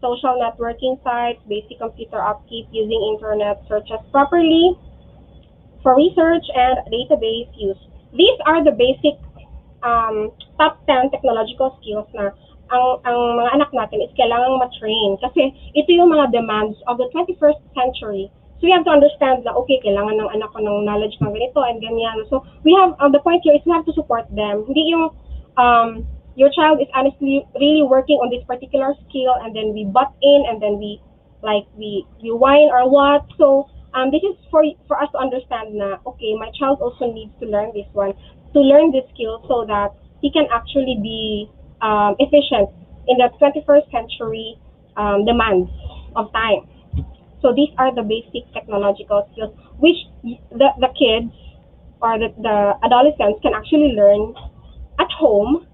Speaker 8: social networking sites, basic computer upkeep, using internet searches properly, for research and database use. These are the basic top 10 technological skills na ang mga anak natin is kailangang ma-train kasi ito yung mga demands of the 21st century. So we have to understand na okay, kailangan ng anak ko ng knowledge ng ganito and ganyan. So we have the point here is we have to support them. Hindi yung your child is honestly really working on this particular skill and then we butt in and then we whine or what. So this is for us to understand na okay, my child also needs to learn this one, to learn this skill so that he can actually be efficient in the 21st century demands of time. So these are the basic technological skills which the kids or the adolescents can actually learn at home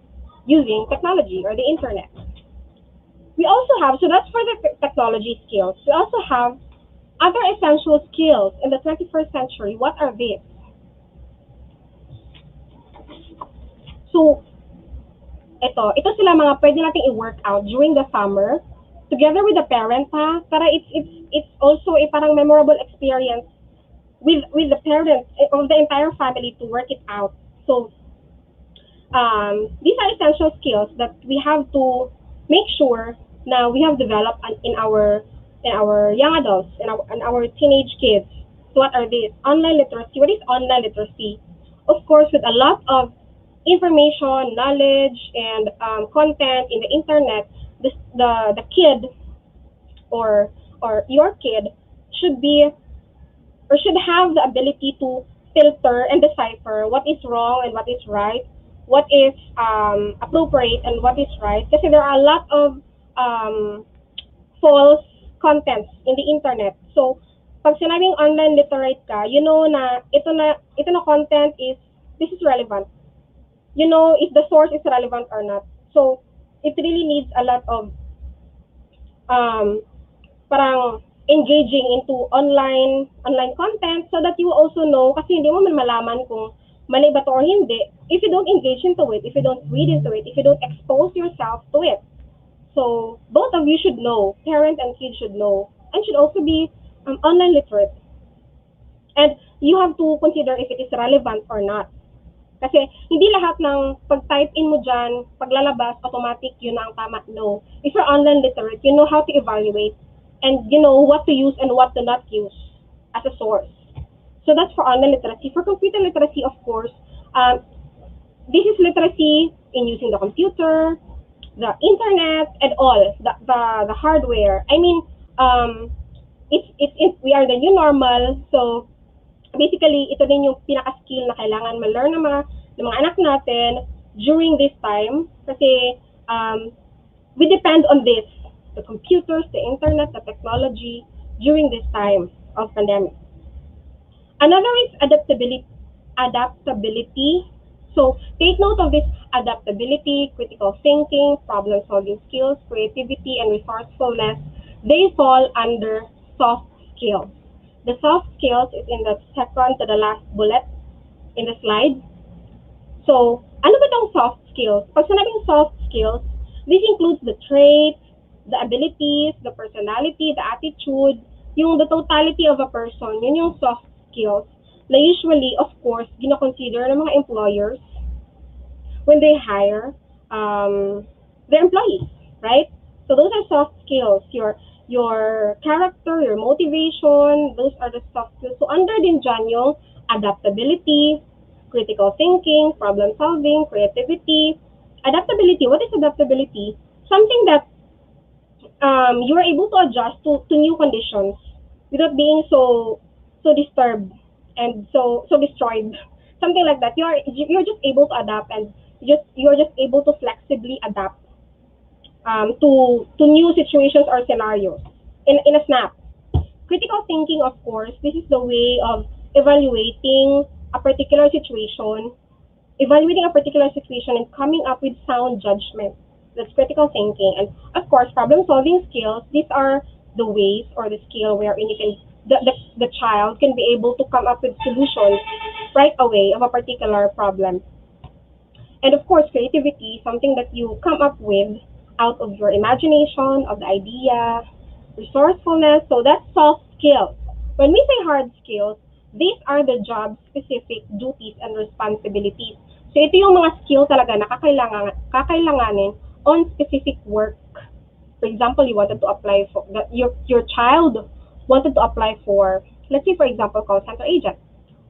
Speaker 8: using technology or the internet. We also have, so that's for the technology skills. We also have other essential skills in the 21st century. What are these? So, ito sila mga pwede nating i-work out during the summer together with the parents ha. Para it's also a parang memorable experience with the parents of the entire family to work it out. So, these are essential skills that we have to make sure now we have developed in our young adults and our teenage kids. So what are these? Online literacy. What is online literacy? Of course, with a lot of information, knowledge, and content in the internet, the kid or your kid should be or should have the ability to filter and decipher what is wrong and what is right, what is appropriate and what is right. Kasi there are a lot of false contents in the internet. So, pag sinabing online literate ka, you know na ito na content this is relevant. You know if the source is relevant or not. So, it really needs a lot of parang engaging into online content so that you also know kasi hindi mo man malaman kung mali ba to or hindi if you don't engage into it, if you don't read into it, if you don't expose yourself to it. So both of you should know, parent and kid should know, and should also be online literate. And you have to consider if it is relevant or not. Kasi hindi lahat ng pag-type in mo dyan, paglalabas, automatic yun na ang tama. No. If you're online literate, you know how to evaluate and you know what to use and what to not use as a source. So that's for online literacy. For computer literacy, of course, this is literacy in using the computer, the internet, and all the hardware. I mean, we are the new normal. So basically, ito din yung pinaka-skill na kailangan ma-learn ng mga anak natin during this time. Kasi we depend on this, the computers, the internet, the technology during this time of pandemic. Another is adaptability. So take note of this: adaptability, critical thinking, problem-solving skills, creativity, and resourcefulness. They fall under soft skills. The soft skills is in the second to the last bullet in the slide. So, ano ba itong soft skills? Pag sinabing soft skills, this includes the traits, the abilities, the personality, the attitude, the totality of a person. Yun yung soft skills na usually, of course, gina-consider ng mga employers when they hire their employees, right? So those are soft skills. Your character, your motivation, those are the soft skills. So under din dyan yung adaptability, critical thinking, problem solving, creativity. Adaptability, what is adaptability? Something that you are able to adjust to new conditions without being so disturbed and so destroyed. Something like that. You're just able to adapt and you're just able to flexibly adapt to new situations or scenarios in a snap. Critical thinking, of course, this is the way of evaluating a particular situation and coming up with sound judgment. That's critical thinking. And of course, problem solving skills, these are the ways or the skill wherein you can the child can be able to come up with solutions right away of a particular problem. And of course, creativity, something that you come up with out of your imagination, of the idea, resourcefulness. So that's soft skills. When we say hard skills, these are the job-specific duties and responsibilities. So ito yung mga skill talaga na kakailanganin on specific work. For example, you wanted to apply for, your child wanted to apply for, let's say for example, call center agent.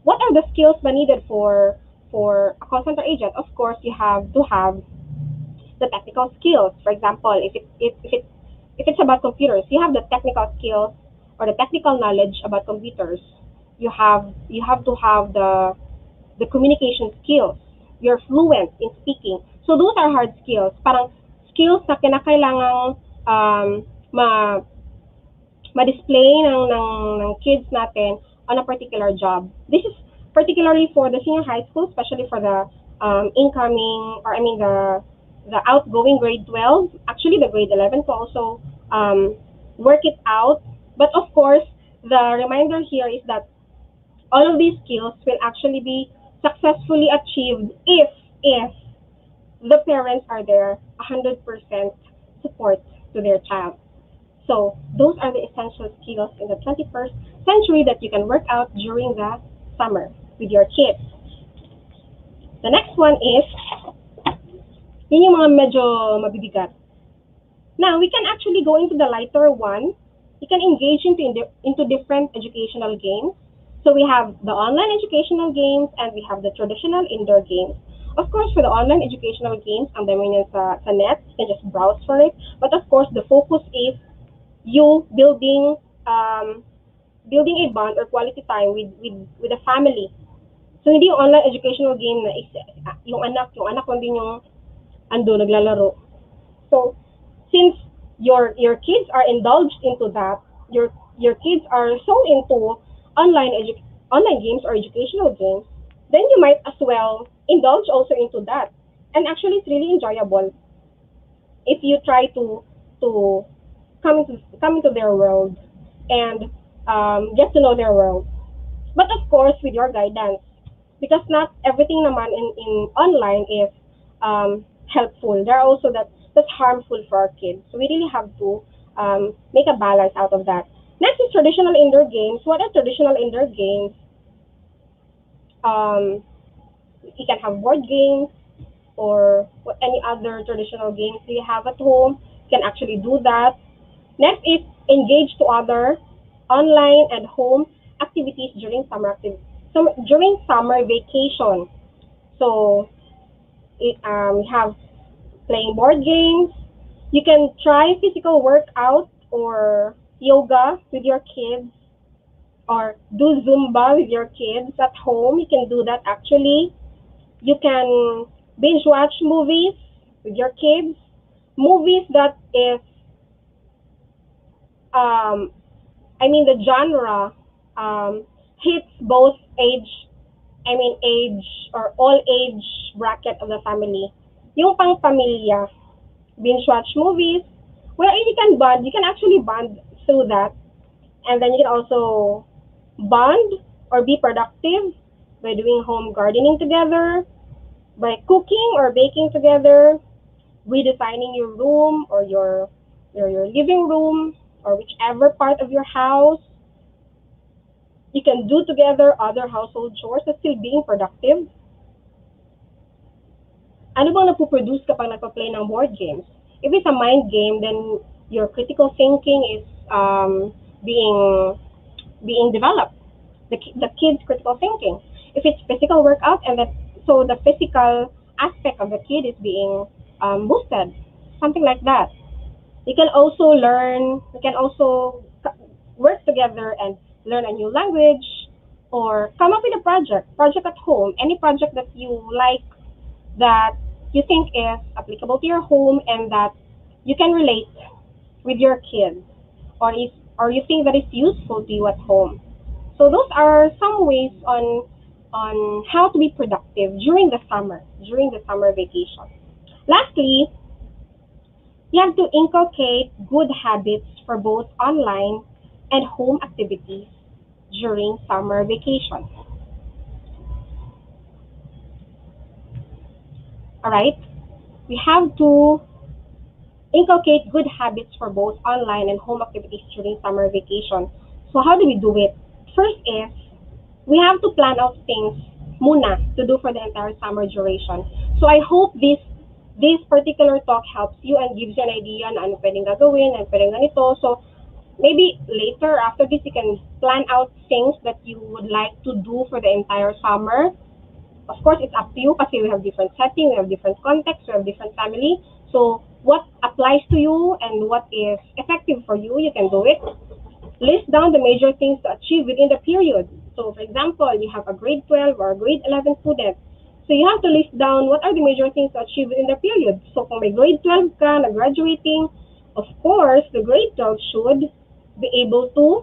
Speaker 8: What are the skills ba needed for a call center agent? Of course, you have to have the technical skills. For example, if it's about computers, you have the technical skills or the technical knowledge about computers. You have to have the communication skills. You're fluent in speaking. So those are hard skills. Parang skills na kinakailangang ma ma-display ng kids natin on a particular job. This is particularly for the senior high school, especially for the incoming, or I mean the outgoing grade 12. Actually, the grade 11 can also work it out. But of course, the reminder here is that all of these skills will actually be successfully achieved if the parents are there 100% support to their child. So those are the essential skills in the 21st century that you can work out during the summer with your kids. The next one is, yun yung mga medyo mabibigat. Now, we can actually go into the lighter one. You can engage into different educational games. So we have the online educational games and we have the traditional indoor games. Of course, for the online educational games, ang dami niyan sa net, you can just browse for it. But of course, the focus is you building a bond or quality time with the family. So hindi yung online educational game na yung anak lang din yung ando naglalaro. So since your kids are indulged into that, your kids are so into online games or educational games, then you might as well indulge also into that. And actually, it's really enjoyable if you try to come into their world and get to know their world. But of course, with your guidance, because not everything naman in online is helpful. There are also that's harmful for our kids. So we really have to make a balance out of that. Next is traditional indoor games. What are traditional indoor games? You can have board games or any other traditional games you have at home. You can actually do that. Next is engage to other online and home activities during during summer vacation. So we have playing board games. You can try physical workout or yoga with your kids, or do Zumba with your kids at home. You can do that actually. You can binge watch movies with your kids. Movies that is, the genre hits both age or all age bracket of the family. Yung pang pamilya, binge watch movies, where you can bond. You can actually bond through that. And then you can also bond or be productive by doing home gardening together, by cooking or baking together, redesigning your room or your living room or whichever part of your house. You can do together other household chores and still being productive. Ano bang napoproduce kapag nagpa-play ng board games? If it's a mind game, then your critical thinking is being developed. The kid's critical thinking. If it's physical workout, so the physical aspect of the kid is being boosted, something like that. You can also work together and learn a new language, or come up with a project at home, any project that you like, that you think is applicable to your home and that you can relate with your kids, or you think that is useful to you at home. So those are some ways on how to be productive during the summer vacation. Lastly, you have to inculcate good habits for both online and home activities during summer vacation. All right? We have to inculcate good habits for both online and home activities during summer vacation. So how do we do it? First is, we have to plan out things muna to do for the entire summer duration. So I hope this particular talk helps you and gives you an idea na ano pwedeng gagawin and pwedeng ganito. So maybe later after this you can plan out things that you would like to do for the entire summer. Of course, it's up to you kasi we have different setting, we have different context, we have different family. So what applies to you and what is effective for you, you can do it. List down the major things to achieve within the period. So for example, you have a grade 12 or a grade 11 student. So you have to list down what are the major things to achieve within the period. So kung may grade 12 ka na graduating, of course, the grade 12 should be able to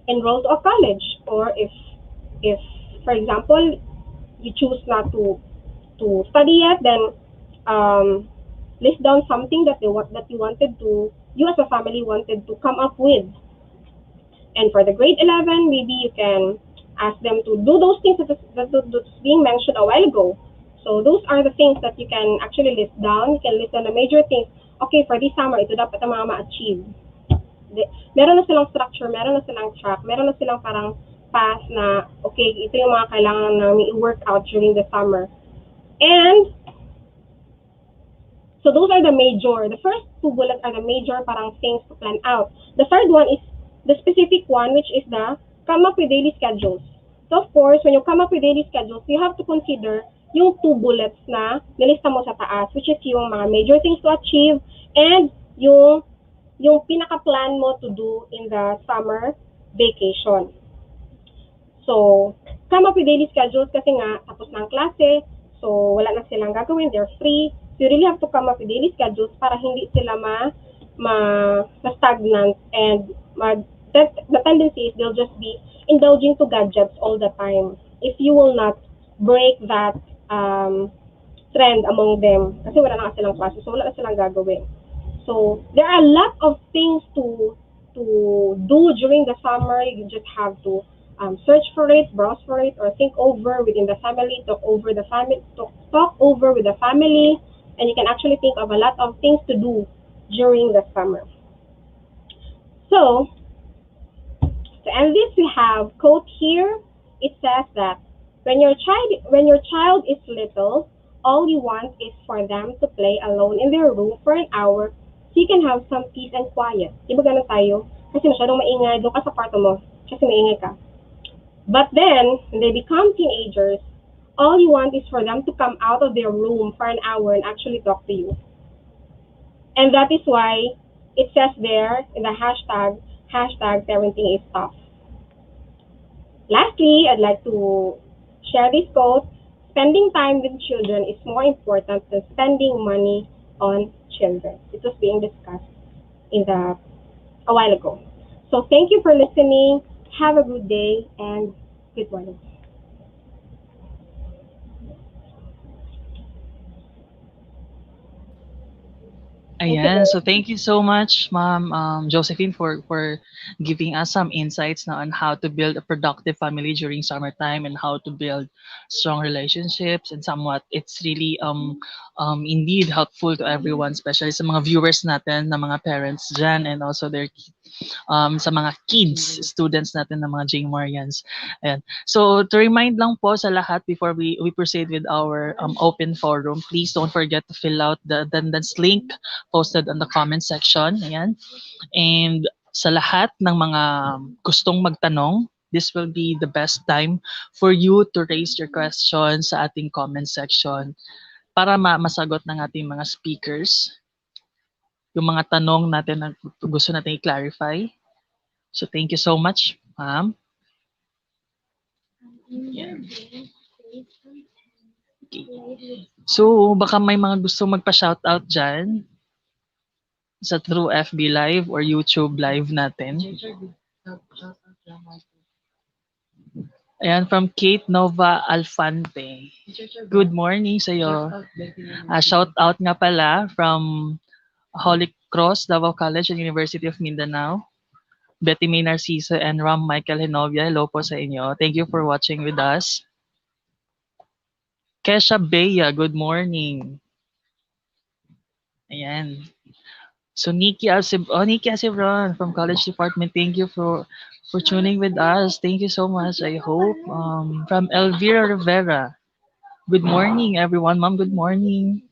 Speaker 8: enroll to a college. Or if for example, you choose not to study yet, then list down something that you wanted to, you as a family wanted to come up with. And for the grade 11, maybe you can ask them to do those things that's being mentioned a while ago. So those are the things that you can actually list down. You can list down the major things. Okay, for this summer, ito dapat ang mga ma-achieve. Meron na silang structure, meron na silang track, meron na silang parang path na, okay, ito yung mga kailangan namin i-work out during the summer. And so those are the major. The first two bullets are the major parang things to plan out. The third one is the specific one, which is the come up with daily schedules. So of course, when you come up with daily schedules, you have to consider yung two bullets na nilista mo sa taas, which is yung mga major things to achieve and yung pinaka-plan mo to do in the summer vacation. So, come up with daily schedules kasi nga, tapos na ang klase, so wala na silang gagawin, they're free. So, you really have to come up with daily schedules para hindi sila ma-stagnant and the tendency is they'll just be indulging to gadgets all the time if you will not break that trend among them. Kasi wala na silang klase, so wala na silang gagawin. So, there are a lot of things to do during the summer. You just have to search for it, browse for it, or think over within the family, talk over with the family, and you can actually think of a lot of things to do during the summer. So, to end this, we have quote here. It says that when your child is little, all you want is for them to play alone in their room for an hour so you can have some peace and quiet. Di ba ganun tayo? Kasi masyadong maingay, doon ka sa kwarto mo, kasi maingay ka. But then, when they become teenagers, all you want is for them to come out of their room for an hour and actually talk to you. And that is why it says there in the hashtag parenting is tough. Lastly, I'd like to share this quote: spending time with children is more important than spending money on children. It was being discussed a while ago. So thank you for listening. Have a good day and good morning.
Speaker 3: Ayan, so thank you so much, Ma'am Josephine, for giving us some insights na on how to build a productive family during summertime and how to build strong relationships, and somewhat it's really indeed helpful to everyone, especially sa mga viewers natin na mga parents dyan and also their sa mga kids, students natin ng mga JMorians. Ayan. So to remind lang po sa lahat before we proceed with our open forum, please don't forget to fill out the attendance link posted on the comment section. Ayan. And sa lahat ng mga gustong magtanong, this will be the best time for you to raise your questions sa ating comment section para masagot ng ating mga speakers yung mga tanong natin na gusto natin i-clarify. So thank you so much, ma'am. Yeah. Okay. So baka may mga gusto magpa-shoutout dyan sa through FB Live or YouTube Live natin. Ayan, from Kate Nova Alfante. Good morning sa iyo. Shout out nga pala from Holy Cross, Davao College and University of Mindanao. Betty May Narciso and Ram Michael Henovia. Hello po sa inyo. Thank you for watching with us. Kesha Bea, good morning. Ayan.
Speaker 10: So Nikki Asibron from College Department, thank you for tuning with us. Thank you so much. I hope from Elvira Rivera. Good morning, everyone. Ma'am, good morning.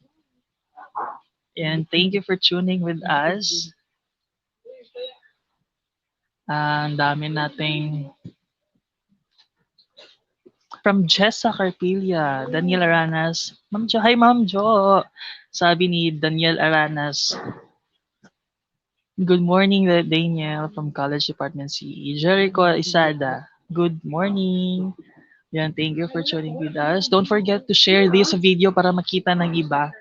Speaker 10: And thank you for tuning with us. Ang dami nating from Jessa Carpilla, Daniel Aranas. Ma'am Jo, hi Ma'am Jo. Sabi ni Daniel Aranas, good morning, Daniel from College Department CE. Jericho Isada, good morning. Yan, thank you for tuning with us. Don't forget to share this video para makita ng iba,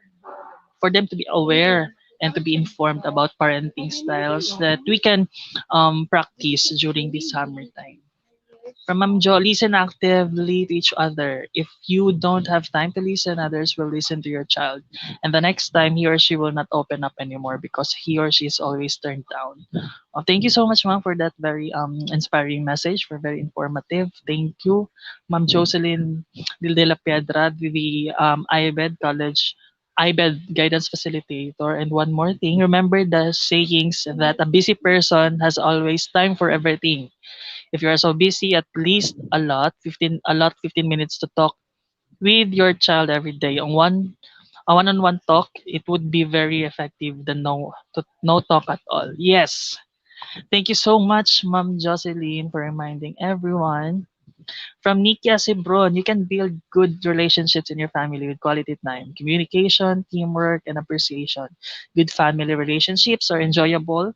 Speaker 10: for them to be aware and to be informed about parenting styles that we can practice during this summertime. From Ma'am Jo, listen actively to each other. If you don't have time to listen, others will listen to your child. And the next time, he or she will not open up anymore because he or she is always turned down. Thank you so much, Ma'am, for that very inspiring message, for very informative. Thank you, Ma'am Jocelyn de la Piedra, the IBED College IBED guidance facilitator. And one more thing, remember the sayings that a busy person has always time for everything. If you are so busy, at least a lot 15 minutes to talk with your child every day. A one-on-one talk, it would be very effective than no talk at all. Yes. Thank you so much, Ma'am Jocelyn, for reminding everyone. From Nikia Sibron, you can build good relationships in your family with quality time, communication, teamwork, and appreciation. Good family relationships are enjoyable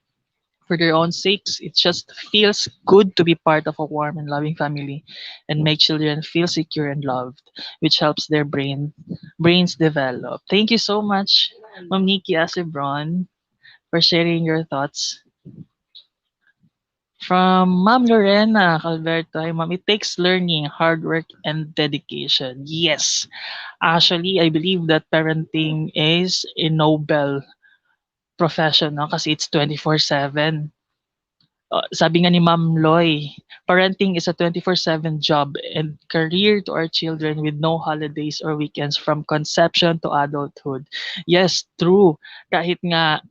Speaker 10: for their own sakes. It just feels good to be part of a warm and loving family and make children feel secure and loved, which helps their brains develop. Thank you so much, Ma'am Nikki Asibron, for sharing your thoughts. From Ma'am Lorena Calverto, hi Ma'am, it takes learning, hard work, and dedication. Yes, actually, I believe that parenting is a noble profession, no? Kasi it's 24/7. Sabi nga ni Ma'am Loy, parenting is a 24/7 job and career to our children with no holidays or weekends from conception to adulthood. Yes, true. Kahit nga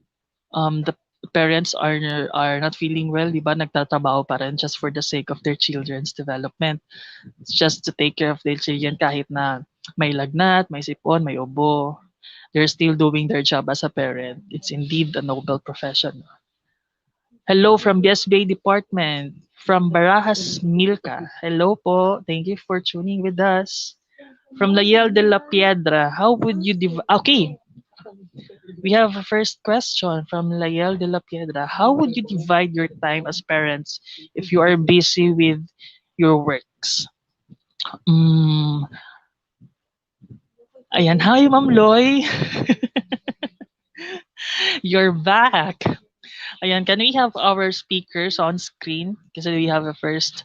Speaker 10: the parents are not feeling well, 'di ba? Nagtatrabaho pa rin just for the sake of their children's development. It's just to take care of their children kahit na may lagnat, may sipon, may ubo. They're still doing their job as a parent. It's indeed a noble profession. Hello from BSBA Department, from Barajas Milka. Hello po. Thank you for tuning with us. From Layel de la Piedra, how would you Okay, we have a first question from Layel de la Piedra. How would you divide your time as parents if you are busy with your works? Mm, ayan, hi Ma'am Loy. You're back. Ayan, can we have our speakers on screen? Kasi we have a first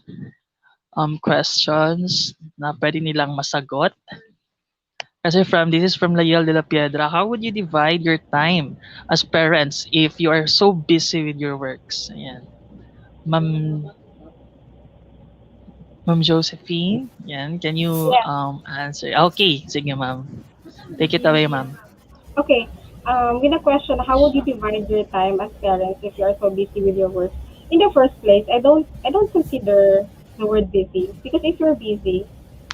Speaker 10: questions na pwede nilang masagot. Kasi this is from Layel de la Piedra. How would you divide your time as parents if you are so busy with your works? Ayan. Ma'am Josephine, yan, can you
Speaker 8: Yes.
Speaker 10: answer? Okay, sige ma'am. Take it away, ma'am.
Speaker 8: Okay. With the question, how would you divide your time as parents if you are so busy with your work? In the first place, I don't consider the word busy because if you're busy,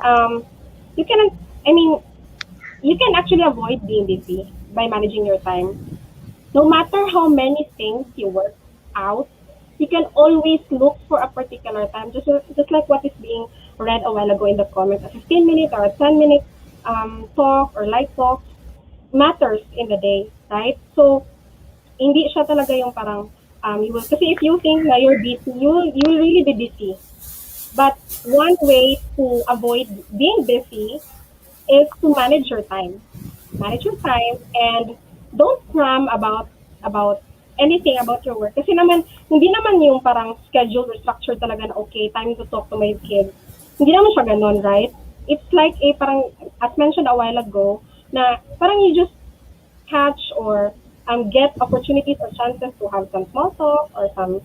Speaker 8: um, you can I mean you can actually avoid being busy by managing your time. No matter how many things you work out, you can always look for a particular time, just like what is being read a while ago in the comments, a 15-minute or a 10-minute talk or light talk matters in the day, right? So, hindi siya talaga yung parang, you will, kasi if you think na you're busy, you'll really be busy. But one way to avoid being busy is to manage your time. Manage your time and don't cram about anything about your work. Kasi naman, hindi naman yung parang schedule or structure talaga na okay, time to talk to my kids. Hindi naman siya ganun, right? It's like a parang, as mentioned a while ago, na parang you just catch or get opportunities or chances to have some small talk or some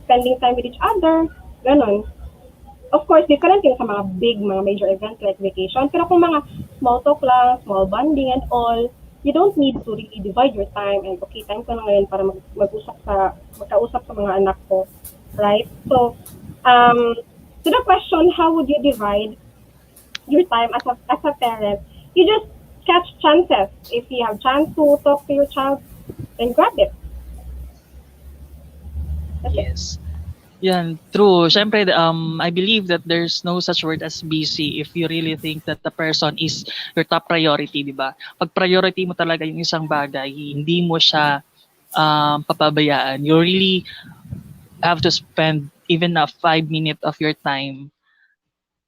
Speaker 8: spending time with each other. Ganon. Of course, different yung sa mga big, mga major events like vacation. Pero kung mga small talk lang, small bonding and all, you don't need to really divide your time and okay, time ko na ngayon para magkausap sa mga anak ko, right? So, to the question, how would you divide your time as a parent? You just catch chances. If you have chance to talk to your child, then grab it. That's it.
Speaker 10: Yes. Yan, true. Siyempre, I believe that there's no such word as busy if you really think that the person is your top priority, di ba? Pag priority mo talaga yung isang bagay, hindi mo siya papabayaan. You really have to spend even a 5 minutes of your time,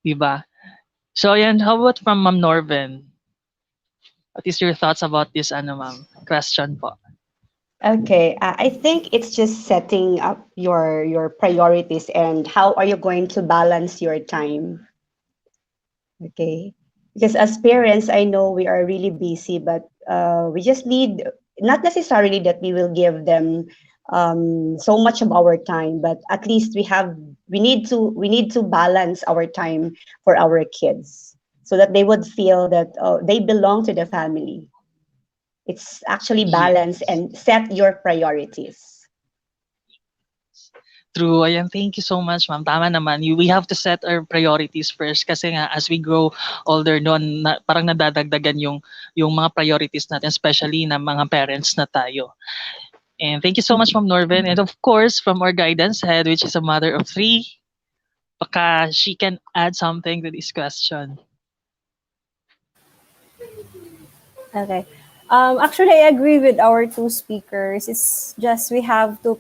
Speaker 10: di ba? So, yan, how about from Ma'am Norven? What is your thoughts about this, ma'am? Question po.
Speaker 7: Okay, I think it's just setting up your priorities and how are you going to balance your time. Okay, because as parents, I know we are really busy, but we just need not necessarily that we will give them so much of our time, but at least we need to balance our time for our kids so that they would feel that they belong to the family. It's actually balance
Speaker 10: Yes.
Speaker 7: and set your priorities.
Speaker 10: True. Ayan, thank you so much, ma'am. Tama naman. We have to set our priorities first kasi nga as we grow older noon, parang nadadagdagan yung mga priorities natin, especially na mga parents na tayo. And thank you so much, Ma'am Norven. And of course, from our guidance head, which is a mother of three, baka she can add something to this question.
Speaker 6: Okay. Actually, I agree with our two speakers. It's just we have to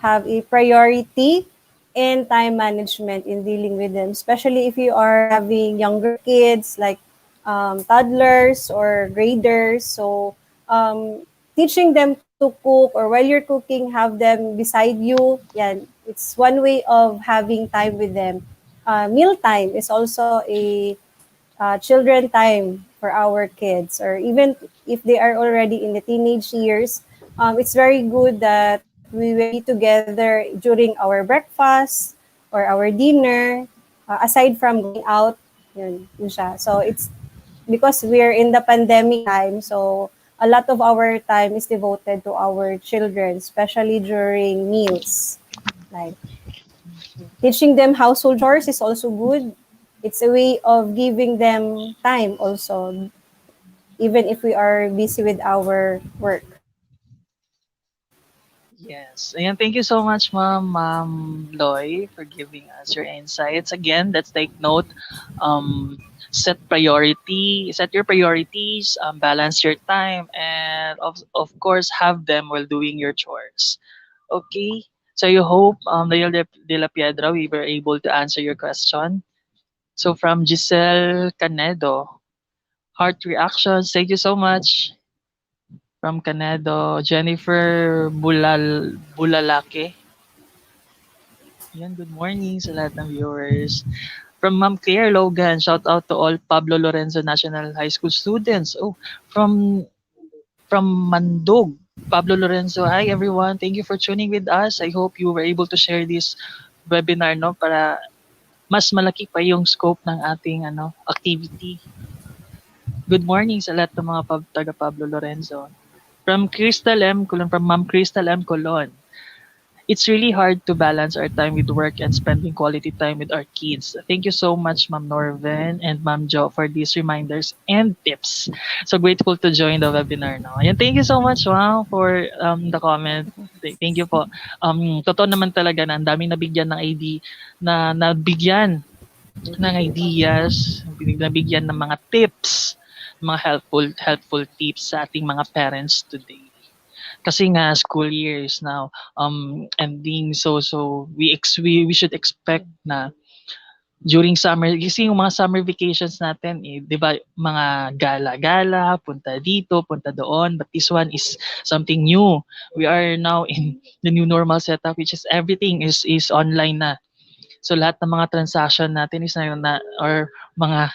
Speaker 6: have a priority in time management in dealing with them, especially if you are having younger kids like toddlers or graders. So, teaching them to cook or while you're cooking, have them beside you. Yeah, it's one way of having time with them. Meal time is also a children time for our kids, or even if they are already in the teenage years, it's very good that we will be together during our breakfast or our dinner, aside from going out. Yun siya. So it's because we're in the pandemic time, so a lot of our time is devoted to our children, especially during meals. Like teaching them household chores is also good. It's a way of giving them time also, even if we are busy with our work.
Speaker 10: Yes. Ayan, thank you so much, Ma'am Loy, for giving us your insights. Again, let's take note. Set your priorities, balance your time, and of course, have them while doing your chores. Okay? So you hope, Daniel de la Piedra, we were able to answer your question. So from Giselle Canedo, heart reactions, thank you so much. From Canedo, Jennifer Bulalake. Yan, good morning sa lahat ng viewers. From Ma'am Claire Logan, shout out to all Pablo Lorenzo National High School students. Oh, from Mandog, Pablo Lorenzo. Hi everyone, thank you for tuning with us. I hope you were able to share this webinar, no, para mas malaki pa yung scope ng ating activity. Good morning sa lahat ng mga taga Pablo Lorenzo. From Ma'am Crystal M. Colon. It's really hard to balance our time with work and spending quality time with our kids. Thank you so much, Ma'am Norven and Ma'am Jo, for these reminders and tips. So grateful to join the webinar now. And thank you so much, wow, for the comment. Thank you po. Totoo naman talaga na ang daming nabigyan ng nabigyan ng ideas, nabigyan ng mga tips, mga helpful tips sa ating mga parents today. Kasi nga school year is now ending, so we should expect na during summer, kasi yung mga summer vacations natin, 'di ba, mga gala-gala, punta dito, punta doon, but this one is something new. We are now in the new normal setup, which is everything is online na. So lahat ng mga transaction natin is na or mga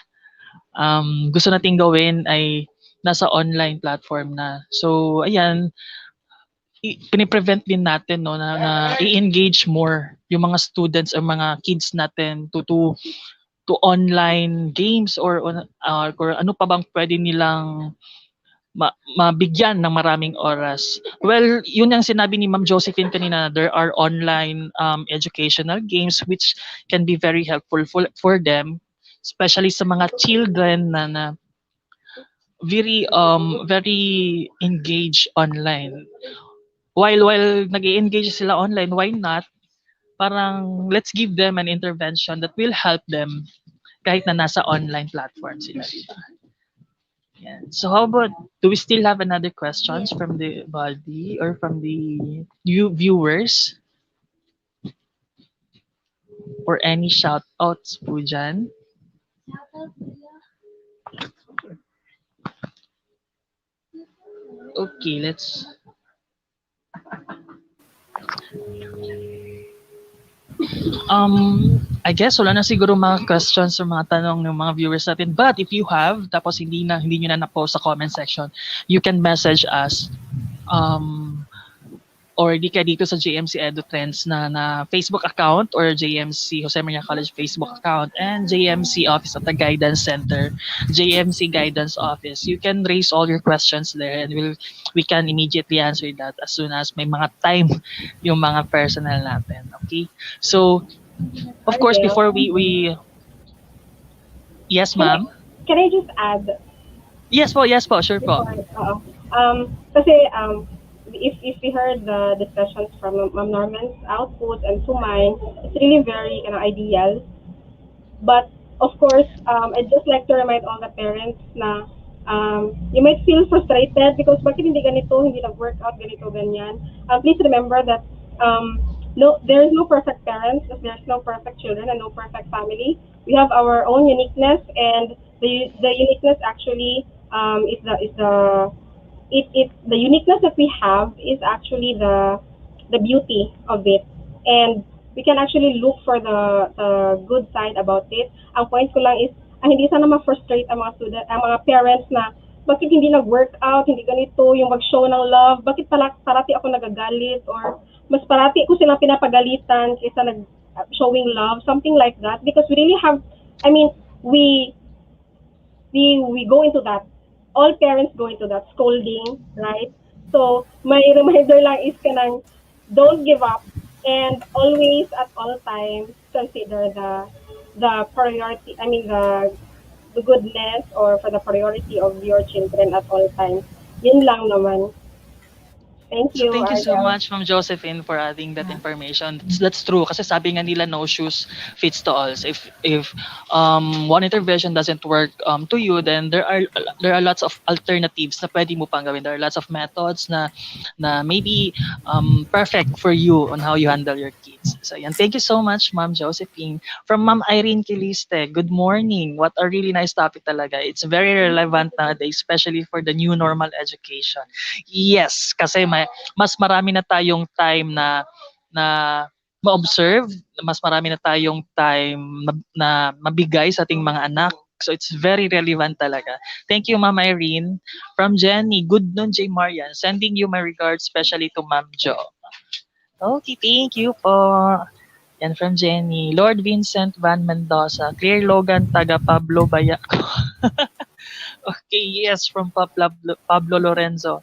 Speaker 10: gusto nating gawin ay nasa online platform na. So ayan, piniprevent din natin, no, na i-engage more yung mga students or mga kids natin to online games or ano pa bang pwede nilang mabigyan ng maraming oras. Well, yun ang sinabi ni Ma'am Josephine kanina, there are online educational games which can be very helpful for them, especially sa mga children na very engaged online. While nag-engage sila online, why not? Parang let's give them an intervention that will help them kahit na nasa online platform sila. Diba? Yeah. So how about, do we still have another questions from the body or from the viewers or any shout outs po dyan? Okay, let's I guess wala na siguro mga questions or mga tanong ng mga viewers natin. But if you have, tapos hindi nyo na na-post sa comment section, you can message us or di ka dito sa JMC EduTrends na Facebook account or JMC Jose Maria College Facebook account and JMC Office of the Guidance Center, JMC Guidance Office. You can raise all your questions there and we can immediately answer that as soon as may mga time yung mga personal natin. Okay? So, of course, before we yes, ma'am.
Speaker 8: Can I just add?
Speaker 10: Yes po, sure po.
Speaker 8: Kasi if we heard the discussions from Ma'am Norman's output and to mine, it's really very ideal. But of course, I'd just like to remind all the parents na you might feel frustrated because bakit hindi ganito, hindi nag-workout, ganito, ganyan. Please remember that no, there is no perfect parents, there's no perfect children and no perfect family. We have our own uniqueness, and the uniqueness actually the uniqueness that we have is actually the beauty of it, and we can actually look for the good side about it. Ang point ko lang is hindi sana ma-frustrate ang mga student, ang mga parents na bakit hindi nag-workout, hindi ganito, yung mag-show ng love, bakit parati ako nagagalit, or mas parati ko silang pinapagalitan kaysa showing love, something like that. Because we really have, we go into that. All parents go into that scolding, right? So my reminder lang is don't give up, and always at all times consider the priority. The goodness or for the priority of your children at all times. Yun lang naman. Thank you.
Speaker 10: So thank you so much, Ma'am Josephine, for adding that information. That's true. Kasi sabi nga nila, no shoes fits to all. So if one intervention doesn't work to you, then there are lots of alternatives na pwede mo pang gawin. There are lots of methods na maybe perfect for you on how you handle your kids. So yan. Thank you so much, Ma'am Josephine. From Ma'am Irene Kiliste, good morning. What a really nice topic talaga. It's very relevant nowadays, especially for the new normal education. Yes, kasi mas marami na tayong time na ma-observe, mas marami na tayong time na mabigay sa ating mga anak. So it's very relevant talaga. Thank you, Ma'am Irene. From Jenny, good noon, J. Marian. Sending you my regards, especially to Ma'am Jo. Okay, thank you po. Yan from Jenny. Lord Vincent Van Mendoza, Clear Logan, taga Pablo Baya. Okay, yes, from Pablo Lorenzo.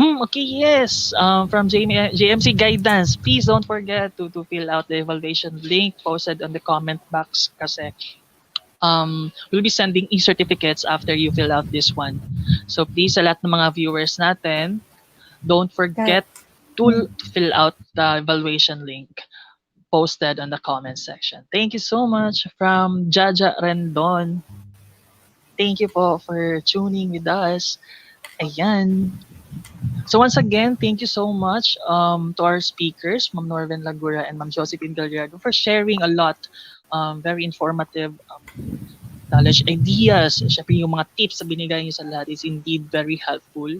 Speaker 10: Okay, yes. From JMC Guidance, please don't forget to fill out the evaluation link posted on the comment box kasi we'll be sending e-certificates after you fill out this one. So please, sa lahat ng mga viewers natin, don't forget to fill out the evaluation link posted on the comment section. Thank you so much from Jaja Rendon. Thank you po for tuning with us. Ayan. So once again, thank you so much to our speakers, Ma'am Norven Lagura and Ma'am Josephine Gallardo, for sharing a lot, very informative knowledge, ideas. Syempre yung mga tips na binigay niyo sa lahat is indeed very helpful.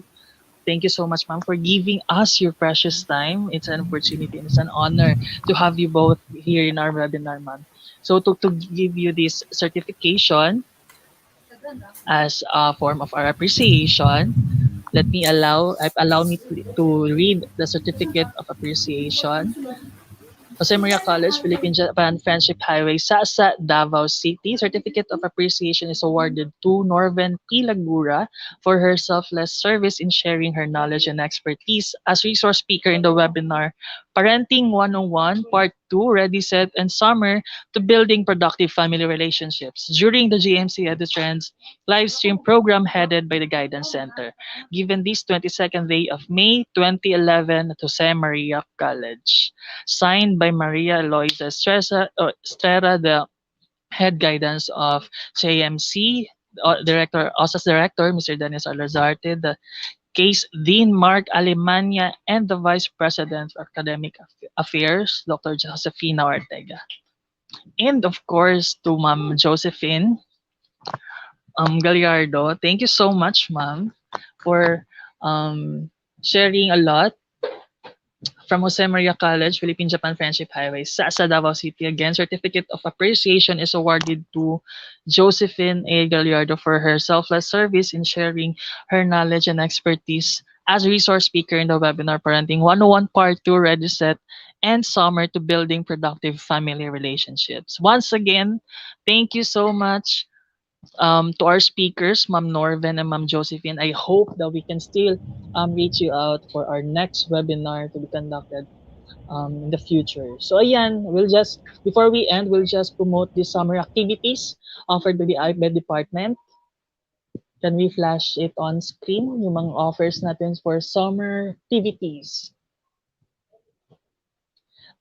Speaker 10: Thank you so much, ma'am, for giving us your precious time. It's an opportunity and it's an honor to have you both here in our webinar, ma'am. So to give you this certification as a form of our appreciation, allow me to read the certificate of appreciation Jose Maria College, Philippine-Japan Friendship Highway, Sasa, Davao City. Certificate of Appreciation is awarded to Norven P. Lagura for her selfless service in sharing her knowledge and expertise as resource speaker in the webinar Parenting 101, Part 2, Ready, Set, and Summer to Building Productive Family Relationships during the JMC EduTrends live stream program headed by the Guidance Center, given this 22nd day of May 2011 to Jose Maria College. Signed by Maria Eloisa Estrella, the head guidance of JMC, director, OSAS director, Mr. Dennis Alazarte, the case Dean Mark Alemania, and the Vice President of Academic Affairs, Dr. Josefina Ortega. And of course, to Ma'am Josephine Gallardo, thank you so much, Ma'am, for sharing a lot from Jose Maria College, Philippine-Japan Friendship Highway, Sasa, Davao City. Again, Certificate of Appreciation is awarded to Josephine A. Gallardo for her selfless service in sharing her knowledge and expertise as a resource speaker in the webinar Parenting 101 Part 2, Ready, Set, and Summer to Building Productive Family Relationships. Once again, thank you so much to our speakers, Ma'am Norven and Ma'am Josephine. I hope that we can still reach you out for our next webinar to be conducted in the future. So ayan, before we end, we'll just promote the summer activities offered by the IPED department. Can we flash it on screen, yung mga offers natin for summer activities?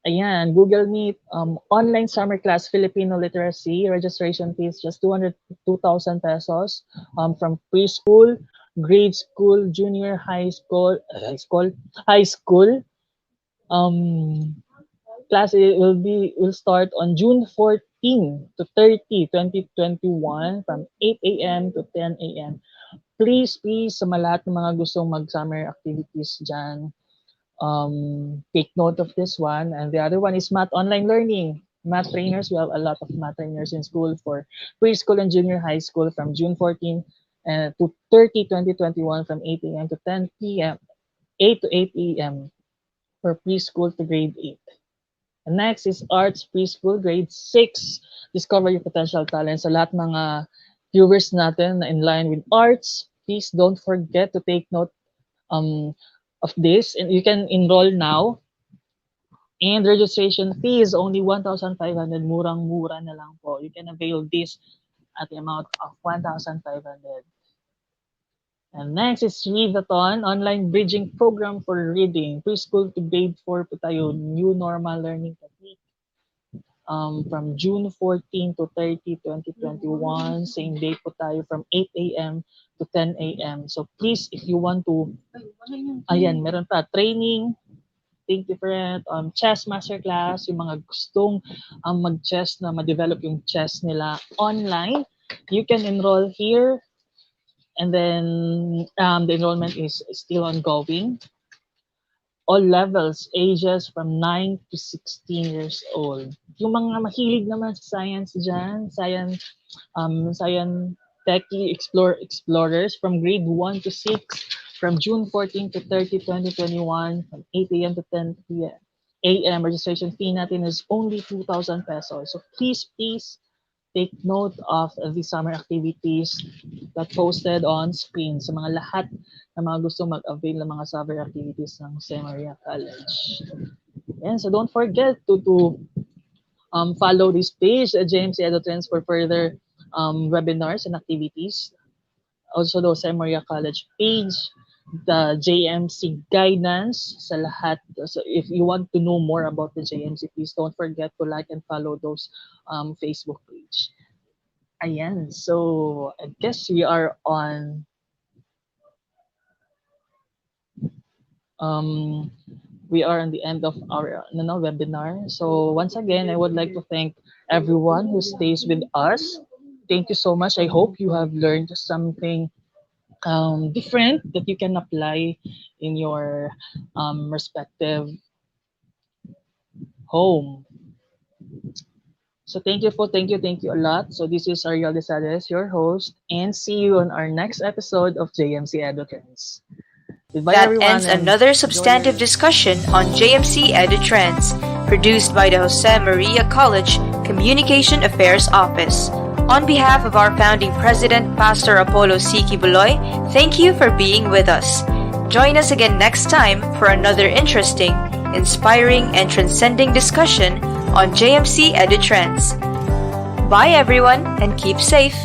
Speaker 10: Ayan, Google Meet, online summer class Filipino literacy, registration fees just 2,000 pesos from preschool, grade school, junior high school. Class will start on June 14 to 30, 2021 from 8 a.m. to 10 a.m. Please, sa lahat ng mga gustong mag-summer activities dyan, take note of this one. And the other one is math online learning. Math trainers, we have a lot of math trainers in school for preschool and junior high school from June 14 to 30, 2021 from 8 a.m. to 10 p.m. 8 to 8 a.m. for preschool to grade 8. And next is arts preschool grade 6. Discover your potential talents. Sa lahat mga viewers natin na in line with arts, please don't forget to take note of this, and you can enroll now. And registration fee is only 1,500. Murang-mura na lang po. You can avail this at the amount of 1,500. And next is Readathon, online bridging program for reading. Preschool to grade 4 po tayo, new normal learning technique. From June 14 to 30, 2021. Same day po tayo from 8 a.m. to 10 a.m. So please, if you want to, ayan, meron pa, training, think different, chess masterclass, yung mga gustong mag-chess na ma-develop yung chess nila online, you can enroll here. And then the enrollment is still ongoing. All levels, ages from 9 to 16 years old. Yung mga mahilig naman sa science dyan, science techie explorers from grade 1 to 6, from June 14 to 30, 2021, from 8 a.m. to 10 a.m. Registration fee natin is only 2,000 pesos. So please take note of the summer activities that posted on screen sa mga lahat na mga gusto mag-avail ng mga summer activities ng Jose Maria College. And so don't forget to follow this page at JMC EduTrends for further webinars and activities. Also the Jose Maria College page, the JMC Guidance sa lahat. So if you want to know more about the JMC, please don't forget to like and follow those Facebook page. Ayan, so I guess we are on the end of our webinar. So once again, I would like to thank everyone who stays with us. Thank you so much. I hope you have learned something different that you can apply in your respective home. So thank you a lot. So this is Ariel Desades, your host, and see you on our next episode of JMC EduTrends. Goodbye,
Speaker 4: That
Speaker 10: everyone,
Speaker 4: ends another substantive discussion on JMC EduTrends. produced by the Jose Maria College Communication Affairs Office. On behalf of our founding president, Pastor Apollo C. Kibuloy, thank you for being with us. Join us again next time for another interesting, inspiring, and transcending discussion on JMC EduTrends. Bye everyone, and keep safe.